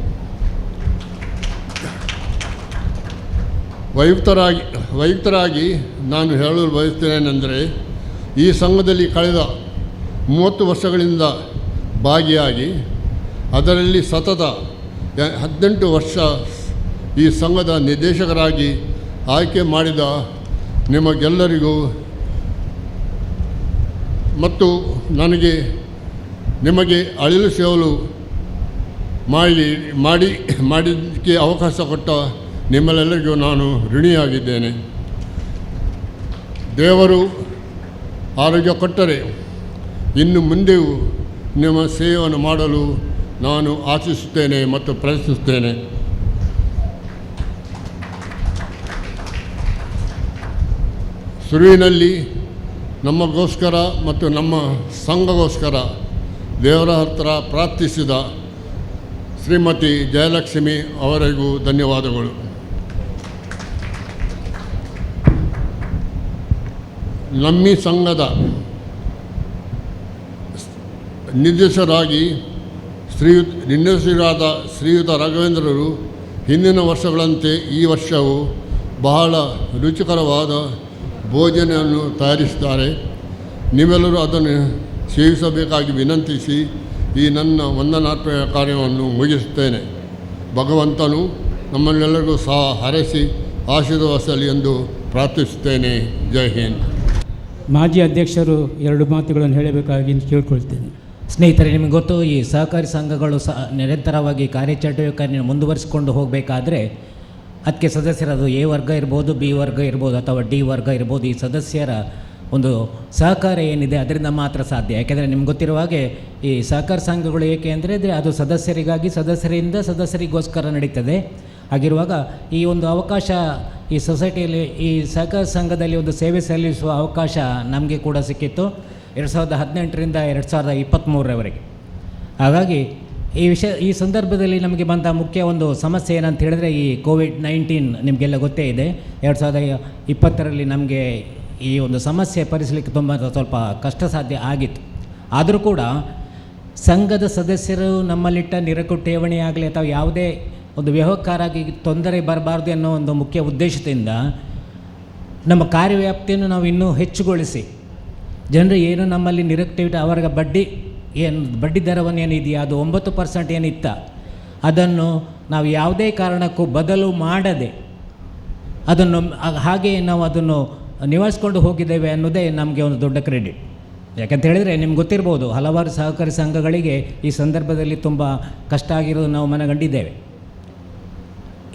ವೈಯಕ್ತರಾಗಿ ನಾನು ಹೇಳಲು ಬಯಸುತ್ತೇನೆಂದರೆ, ಈ ಸಂಘದಲ್ಲಿ ಕಳೆದ 30 ವರ್ಷಗಳಿಂದ ಭಾಗಿಯಾಗಿ ಅದರಲ್ಲಿ ಸತತ 18 ವರ್ಷ ಈ ಸಂಘದ ನಿರ್ದೇಶಕರಾಗಿ ಆಯ್ಕೆ ಮಾಡಿದ ನಿಮಗೆಲ್ಲರಿಗೂ ಮತ್ತು ನಿಮಗೆ ಅಳಿಲು ಸೇವಲು ಮಾಡಿದ್ದಕ್ಕೆ ಅವಕಾಶ ಕೊಟ್ಟ ನಿಮ್ಮೆಲ್ಲರಿಗೂ ನಾನು ಋಣಿಯಾಗಿದ್ದೇನೆ. ದೇವರು ಆರೋಗ್ಯ ಕೊಟ್ಟರೆ ಇನ್ನು ಮುಂದೆಯೂ ನಿಮ್ಮ ಸೇವೆಯನ್ನು ಮಾಡಲು ನಾನು ಆಶಿಸುತ್ತೇನೆ ಮತ್ತು ಪ್ರಯತ್ನಿಸುತ್ತೇನೆ. ಶುರುವಿನಲ್ಲಿ ನಮಗೋಸ್ಕರ ಮತ್ತು ನಮ್ಮ ಸಂಘಗೋಸ್ಕರ ದೇವರ ಹತ್ರ ಪ್ರಾರ್ಥಿಸಿದ ಶ್ರೀಮತಿ ಜಯಲಕ್ಷ್ಮಿ ಅವರಿಗೂ ಧನ್ಯವಾದಗಳು. ನಮ್ಮ ಸಂಘದ ನಿರ್ದೇಶಕರಾಗಿ ನಿರ್ದೇಶಕರಾದ ಶ್ರೀಯುತ ರಾಘವೇಂದ್ರರು ಹಿಂದಿನ ವರ್ಷಗಳಂತೆ ಈ ವರ್ಷವೂ ಬಹಳ ರುಚಿಕರವಾದ ಭೋಜನವನ್ನು ತಯಾರಿಸಿದ್ದಾರೆ. ನೀವೆಲ್ಲರೂ ಅದನ್ನು ಸೇವಿಸಬೇಕಾಗಿ ವಿನಂತಿಸಿ ಈ ನನ್ನ ವಂದನಾರ್ಪಣೆ ಕಾರ್ಯವನ್ನು ಮುಗಿಸುತ್ತೇನೆ. ಭಗವಂತನು ನಮ್ಮನ್ನೆಲ್ಲರಿಗೂ ಸಹ ಹರಸಿ ಆಶೀರ್ವದಿಸಲಿ ಎಂದು ಪ್ರಾರ್ಥಿಸುತ್ತೇನೆ. ಜೈ ಹಿಂದ್. ಮಾಜಿ ಅಧ್ಯಕ್ಷರು 2 ಮಾತುಗಳನ್ನು ಹೇಳಬೇಕಾಗಿ ಕೇಳ್ಕೊಳ್ತೇನೆ. ಸ್ನೇಹಿತರೆ, ನಿಮಗೆ ಗೊತ್ತು, ಈ ಸಹಕಾರಿ ಸಂಘಗಳು ನಿರಂತರವಾಗಿ ಕಾರ್ಯಚಟುವಟಿಕೆಯನ್ನು ಮುಂದುವರಿಸಿಕೊಂಡು ಹೋಗಬೇಕಾದ್ರೆ ಅದಕ್ಕೆ ಸದಸ್ಯರದು ಎ ವರ್ಗ ಇರ್ಬೋದು, ಬಿ ವರ್ಗ ಇರ್ಬೋದು, ಅಥವಾ ಡಿ ವರ್ಗ ಇರ್ಬೋದು. ಈ ಸದಸ್ಯರ ಒಂದು ಸಹಕಾರ ಏನಿದೆ ಅದರಿಂದ ಮಾತ್ರ ಸಾಧ್ಯ. ಯಾಕೆಂದರೆ ನಿಮ್ಗೆ ಗೊತ್ತಿರುವ ಹಾಗೆ ಈ ಸಹಕಾರ ಸಂಘಗಳು ಏಕೆ ಅಂದರೆ ಅದು ಸದಸ್ಯರಿಗಾಗಿ, ಸದಸ್ಯರಿಂದ ಸದಸ್ಯರಿಗೋಸ್ಕರ ನಡೀತದೆ. ಹಾಗಿರುವಾಗ ಈ ಒಂದು ಅವಕಾಶ ಈ ಸೊಸೈಟಿಯಲ್ಲಿ, ಈ ಸಹಕಾರ ಸಂಘದಲ್ಲಿ ಒಂದು ಸೇವೆ ಸಲ್ಲಿಸುವ ಅವಕಾಶ ನಮಗೆ ಕೂಡ ಸಿಕ್ಕಿತ್ತು 2018ರಿಂದ 2023ರವರೆಗೆ. ಹಾಗಾಗಿ ಈ ಸಂದರ್ಭದಲ್ಲಿ ನಮಗೆ ಬಂದ ಮುಖ್ಯ ಒಂದು ಸಮಸ್ಯೆ ಏನಂತ ಹೇಳಿದ್ರೆ ಈ ಕೋವಿಡ್-19 ನಿಮಗೆಲ್ಲ ಗೊತ್ತೇ ಇದೆ. 2020ರಲ್ಲಿ ನಮಗೆ ಈ ಒಂದು ಸಮಸ್ಯೆ ಪರಿಸಲಿಕ್ಕೆ ತುಂಬ ಸ್ವಲ್ಪ ಕಷ್ಟ ಸಾಧ್ಯ ಆಗಿತ್ತು. ಆದರೂ ಕೂಡ ಸಂಘದ ಸದಸ್ಯರು ನಮ್ಮಲ್ಲಿಟ್ಟ ನಿರಕು ಠೇವಣಿ ಆಗಲಿ ಅಥವಾ ಯಾವುದೇ ಒಂದು ವ್ಯವಹಾರಕ್ಕಾಗಿ ತೊಂದರೆ ಬರಬಾರ್ದು ಅನ್ನೋ ಒಂದು ಮುಖ್ಯ ಉದ್ದೇಶದಿಂದ ನಮ್ಮ ಕಾರ್ಯವ್ಯಾಪ್ತಿಯನ್ನು ನಾವು ಇನ್ನೂ ಹೆಚ್ಚುಗೊಳಿಸಿ ಜನರು ಏನು ನಮ್ಮಲ್ಲಿ ನಿರಕ್ಟಿವಿಟಿ ಅವರ ಬಡ್ಡಿ ದರವನ್ನು ಏನಿದೆಯಾ ಅದು 9% ಏನಿತ್ತ ಅದನ್ನು ನಾವು ಯಾವುದೇ ಕಾರಣಕ್ಕೂ ಬದಲು ಮಾಡದೆ ಅದನ್ನು ಹಾಗೆ ನಾವು ಅದನ್ನು ನಿವಾರಿಸ್ಕೊಂಡು ಹೋಗಿದ್ದೇವೆ ಅನ್ನೋದೇ ನಮಗೆ ಒಂದು ದೊಡ್ಡ ಕ್ರೆಡಿಟ್. ಯಾಕಂತ ಹೇಳಿದರೆ ನಿಮ್ಗೆ ಗೊತ್ತಿರ್ಬೋದು, ಹಲವಾರು ಸಹಕಾರಿ ಸಂಘಗಳಿಗೆ ಈ ಸಂದರ್ಭದಲ್ಲಿ ತುಂಬ ಕಷ್ಟ ಆಗಿರೋದು ನಾವು ಮನಗಂಡಿದ್ದೇವೆ.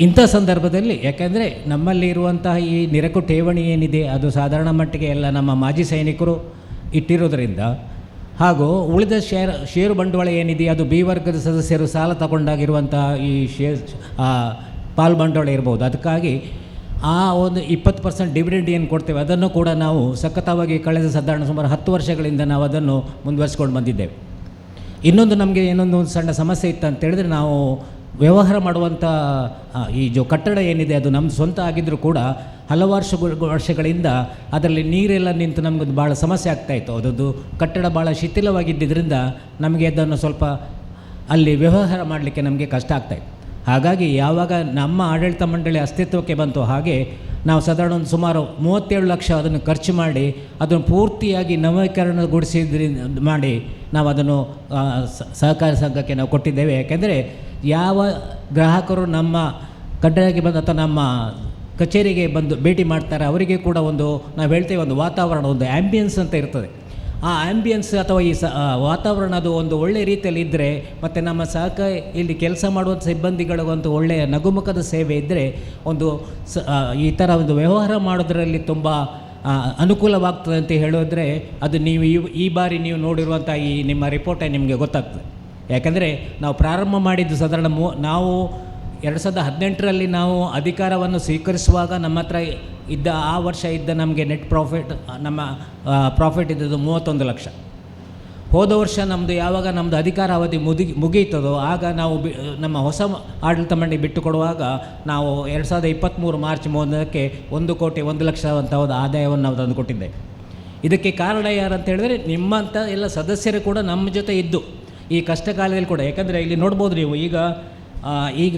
ಇಂಥ ಸಂದರ್ಭದಲ್ಲಿ ಯಾಕೆಂದರೆ ನಮ್ಮಲ್ಲಿ ಇರುವಂತಹ ಈ ನಿರಕು ಠೇವಣಿ ಏನಿದೆ ಅದು ಸಾಧಾರಣ ಮಟ್ಟಿಗೆ ಎಲ್ಲ ನಮ್ಮ ಮಾಜಿ ಸೈನಿಕರು ಇಟ್ಟಿರೋದರಿಂದ, ಹಾಗೂ ಉಳಿದ ಷೇರು ಬಂಡವಾಳ ಏನಿದೆ ಅದು ಬಿ ವರ್ಗದ ಸದಸ್ಯರು ಸಾಲ ತಗೊಂಡಾಗಿರುವಂತಹ ಈ ಪಾಲು ಬಂಡವಾಳ ಇರ್ಬೋದು. ಅದಕ್ಕಾಗಿ ಆ ಒಂದು 20% ಡಿವಿಡೆಂಡ್ ಏನು ಕೊಡ್ತೇವೆ ಅದನ್ನು ಕೂಡ ನಾವು ಸಖತ್ತವಾಗಿ ಕಳೆದ ಸಾಧಾರಣ ಸುಮಾರು 10 ವರ್ಷಗಳಿಂದ ನಾವು ಅದನ್ನು ಮುಂದುವರಿಸ್ಕೊಂಡು ಬಂದಿದ್ದೇವೆ. ನಮಗೆ ಏನೊಂದು ಸಣ್ಣ ಸಮಸ್ಯೆ ಇತ್ತು ಅಂತೇಳಿದ್ರೆ, ನಾವು ವ್ಯವಹಾರ ಮಾಡುವಂಥ ಈ ಕಟ್ಟಡ ಏನಿದೆ ಅದು ನಮ್ಮ ಸ್ವಂತ ಆಗಿದ್ದರೂ ಕೂಡ ಹಲವಾರು ವರ್ಷಗಳಿಂದ ಅದರಲ್ಲಿ ನೀರೆಲ್ಲ ನಿಂತು ನಮಗೊಂದು ಭಾಳ ಸಮಸ್ಯೆ ಆಗ್ತಾಯಿತ್ತು. ಅದೊಂದು ಕಟ್ಟಡ ಭಾಳ ಶಿಥಿಲವಾಗಿದ್ದರಿಂದ ನಮಗೆ ಅದನ್ನು ಸ್ವಲ್ಪ ಅಲ್ಲಿ ವ್ಯವಹಾರ ಮಾಡಲಿಕ್ಕೆ ನಮಗೆ ಕಷ್ಟ ಆಗ್ತಾಯಿತ್ತು. ಹಾಗಾಗಿ ಯಾವಾಗ ನಮ್ಮ ಆಡಳಿತ ಮಂಡಳಿ ಅಸ್ತಿತ್ವಕ್ಕೆ ಬಂತು, ಹಾಗೆ ನಾವು ಸಾಧಾರಣ ಒಂದು ಸುಮಾರು 37 ಲಕ್ಷ ಅದನ್ನು ಖರ್ಚು ಮಾಡಿ ಅದನ್ನು ಪೂರ್ತಿಯಾಗಿ ನವೀಕರಣಗೊಳಿಸಿದ್ರಿಂದ ಮಾಡಿ ನಾವು ಅದನ್ನು ಸಹಕಾರಿ ಸಂಘಕ್ಕೆ ನಾವು ಕೊಟ್ಟಿದ್ದೇವೆ. ಯಾಕೆಂದರೆ ಯಾವ ಗ್ರಾಹಕರು ನಮ್ಮ ಕಡ್ಡಾಯಕ್ಕೆ ಬಂದು ಅಥವಾ ನಮ್ಮ ಕಚೇರಿಗೆ ಬಂದು ಭೇಟಿ ಮಾಡ್ತಾರೆ ಅವರಿಗೆ ಕೂಡ ಒಂದು ನಾವು ಹೇಳ್ತೇವೆ ಒಂದು ವಾತಾವರಣ, ಒಂದು ಆ್ಯಂಬಿಯನ್ಸ್ ಅಂತ ಇರ್ತದೆ. ಆ ಆ್ಯಂಬಿಯನ್ಸ್ ಅಥವಾ ಈ ವಾತಾವರಣ ಅದು ಒಂದು ಒಳ್ಳೆಯ ರೀತಿಯಲ್ಲಿ ಇದ್ದರೆ, ಮತ್ತು ನಮ್ಮ ಇಲ್ಲಿ ಕೆಲಸ ಮಾಡುವಂಥ ಸಿಬ್ಬಂದಿಗಳಿಗೊಂದು ಒಳ್ಳೆಯ ನಗುಮುಖದ ಸೇವೆ ಇದ್ದರೆ ಒಂದು ಈ ಥರ ಒಂದು ವ್ಯವಹಾರ ಮಾಡೋದರಲ್ಲಿ ತುಂಬ ಅನುಕೂಲವಾಗ್ತದೆ ಅಂತ ಹೇಳಿದ್ರೆ ಅದು ನೀವು ಈ ಬಾರಿ ನೀವು ನೋಡಿರುವಂಥ ಈ ನಿಮ್ಮ ರಿಪೋರ್ಟೇ ನಿಮಗೆ ಗೊತ್ತಾಗ್ತದೆ. ಯಾಕಂದರೆ ನಾವು ಪ್ರಾರಂಭ ಮಾಡಿದ್ದು ಸಾಧಾರಣ ನಾವು 2018ರಲ್ಲಿ ನಾವು ಅಧಿಕಾರವನ್ನು ಸ್ವೀಕರಿಸುವಾಗ ನಮ್ಮ ಹತ್ರ ಇದ್ದ ಆ ವರ್ಷ ಇದ್ದ ನಮಗೆ ನೆಟ್ ಪ್ರಾಫಿಟ್ ಪ್ರಾಫಿಟ್ ಇದ್ದದ್ದು 31 ಲಕ್ಷ. ಹೋದ ವರ್ಷ ಯಾವಾಗ ನಮ್ಮದು ಅಧಿಕಾರ ಅವಧಿ ಮುಗಿಯುತ್ತದೋ ಆಗ ನಾವು ನಮ್ಮ ಹೊಸ ಆಡಳಿತ ಮಂಡಳಿ ಬಿಟ್ಟು ಕೊಡುವಾಗ ನಾವು 2023 ಮಾರ್ಚ್ 3ಕ್ಕೆ 1,01,00,000 ಅಂತ ಒಂದು ಆದಾಯವನ್ನು ನಾವು ತಂದು ಕೊಟ್ಟಿದ್ದೇವೆ. ಇದಕ್ಕೆ ಕಾರಣ ಯಾರಂತ ಹೇಳಿದ್ರೆ ನಿಮ್ಮಂಥ ಎಲ್ಲ ಸದಸ್ಯರು ಕೂಡ ನಮ್ಮ ಜೊತೆ ಇದ್ದು ಈ ಕಷ್ಟ ಕಾಲದಲ್ಲಿ ಕೂಡ. ಯಾಕಂದರೆ ಇಲ್ಲಿ ನೋಡ್ಬೋದು ನೀವು ಈಗ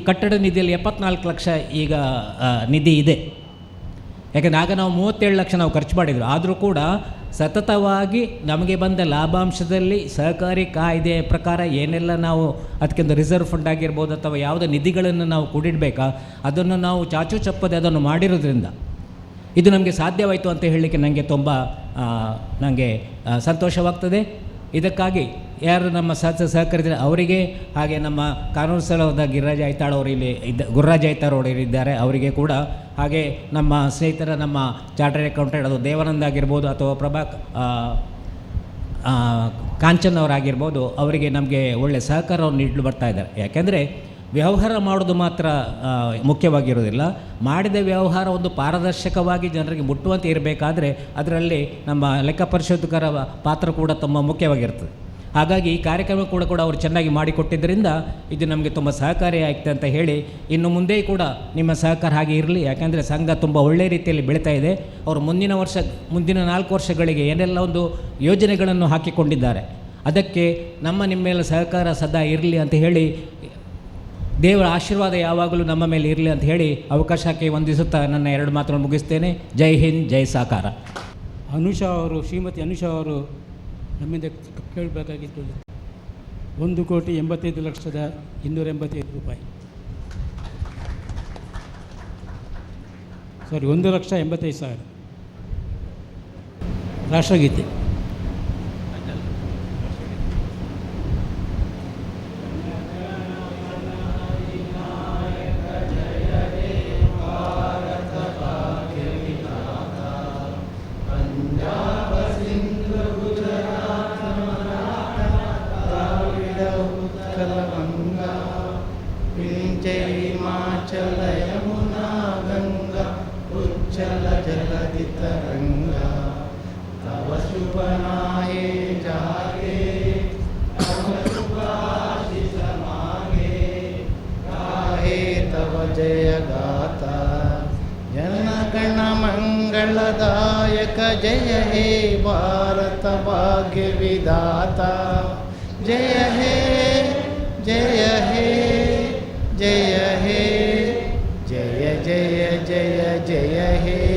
ಕಟ್ಟಡ ನಿಧಿಯಲ್ಲಿ 74 ಲಕ್ಷ ಈಗ ನಿಧಿ ಇದೆ. ಯಾಕೆಂದರೆ ಆಗ ನಾವು 37 ಲಕ್ಷ ನಾವು ಖರ್ಚು ಮಾಡಿದ್ರು. ಆದರೂ ಕೂಡ ಸತತವಾಗಿ ನಮಗೆ ಬಂದ ಲಾಭಾಂಶದಲ್ಲಿ ಸಹಕಾರಿ ಕಾಯ್ದೆಯ ಪ್ರಕಾರ ಏನೆಲ್ಲ ನಾವು ಅದಕ್ಕಿಂತ ರಿಸರ್ವ್ ಫಂಡ್ ಆಗಿರ್ಬೋದು ಅಥವಾ ಯಾವುದೇ ನಿಧಿಗಳನ್ನು ನಾವು ಕೂಡಿಡಬೇಕಾ ಅದನ್ನು ನಾವು ಚಾಚು ಚಪ್ಪದೆ ಅದನ್ನು ಮಾಡಿರೋದ್ರಿಂದ ಇದು ನಮಗೆ ಸಾಧ್ಯವಾಯಿತು ಅಂತ ಹೇಳಲಿಕ್ಕೆ ನನಗೆ ತುಂಬ ಸಂತೋಷವಾಗ್ತದೆ. ಇದಕ್ಕಾಗಿ ಯಾರು ನಮ್ಮ ಸಹಕರಿಸಿದರೆ ಅವರಿಗೆ, ಹಾಗೆ ನಮ್ಮ ಕಾನೂನು ಸಲಹದ ಗುರುರಾಜ್ ಐತಾಳ್ ಅವರು ಇದ್ದಾರೆ ಅವರಿಗೆ ಕೂಡ, ಹಾಗೆ ನಮ್ಮ ಸ್ನೇಹಿತರ ನಮ್ಮ ಚಾರ್ಟರ್ಡ್ ಅಕೌಂಟೆಂಟ್ ಅದು ದೇವಾನಂದ ಆಗಿರ್ಬೋದು ಅಥವಾ ಕಾಂಚನ್ ಅವರಾಗಿರ್ಬೋದು, ಅವರಿಗೆ ನಮಗೆ ಒಳ್ಳೆಯ ಸಹಕಾರವನ್ನು ನೀಡಲು ಬರ್ತಾ ಇದ್ದಾರೆ. ಯಾಕೆಂದರೆ ವ್ಯವಹಾರ ಮಾಡೋದು ಮಾತ್ರ ಮುಖ್ಯವಾಗಿರೋದಿಲ್ಲ, ಮಾಡಿದ ವ್ಯವಹಾರ ಒಂದು ಪಾರದರ್ಶಕವಾಗಿ ಜನರಿಗೆ ಮುಟ್ಟುವಂತೆ ಇರಬೇಕಾದ್ರೆ ಅದರಲ್ಲಿ ನಮ್ಮ ಲೆಕ್ಕ ಪರಿಶೋಧಕರ ಪಾತ್ರ ಕೂಡ ತುಂಬ ಮುಖ್ಯವಾಗಿರ್ತದೆ. ಹಾಗಾಗಿ ಈ ಕಾರ್ಯಕ್ರಮ ಕೂಡ ಅವರು ಚೆನ್ನಾಗಿ ಮಾಡಿಕೊಟ್ಟಿದ್ದರಿಂದ ಇದು ನಮಗೆ ತುಂಬ ಸಹಕಾರಿಯಾಗ್ತದೆ ಅಂತ ಹೇಳಿ, ಇನ್ನು ಮುಂದೆ ಕೂಡ ನಿಮ್ಮ ಸಹಕಾರ ಹಾಗೆ ಇರಲಿ. ಯಾಕೆಂದರೆ ಸಂಘ ತುಂಬ ಒಳ್ಳೆಯ ರೀತಿಯಲ್ಲಿ ಬೆಳೀತಾ ಇದೆ. ಅವರು ಮುಂದಿನ 4 ವರ್ಷಗಳಿಗೆ ಏನೆಲ್ಲ ಒಂದು ಯೋಜನೆಗಳನ್ನು ಹಾಕಿಕೊಂಡಿದ್ದಾರೆ, ಅದಕ್ಕೆ ನಿಮ್ಮೆಲ್ಲ ಸಹಕಾರ ಸದಾ ಇರಲಿ ಅಂತ ಹೇಳಿ, ದೇವರ ಆಶೀರ್ವಾದ ಯಾವಾಗಲೂ ನಮ್ಮ ಮೇಲೆ ಇರಲಿ ಅಂತ ಹೇಳಿ ಅವಕಾಶಕ್ಕೆ ವಂದಿಸುತ್ತಾ ನನ್ನ 2 ಮಾತನ್ನು ಮುಗಿಸ್ತೇನೆ. ಜೈ ಹಿಂದ್, ಜೈ ಸಹಕಾರ. ಶ್ರೀಮತಿ ಅನುಷಾ ಅವರು ನಮ್ಮಿಂದ ಕೇಳಬೇಕಾಗಿತ್ತು 1,85,285,000 ರೂಪಾಯಿ. ಸಾರಿ, 1,85,000 ರಾಷ್ಟ್ರಗೀತೆ. दायक जय हे भारत भाग्य विधाता जय हे जय हे जय हे जय जय जय जय हे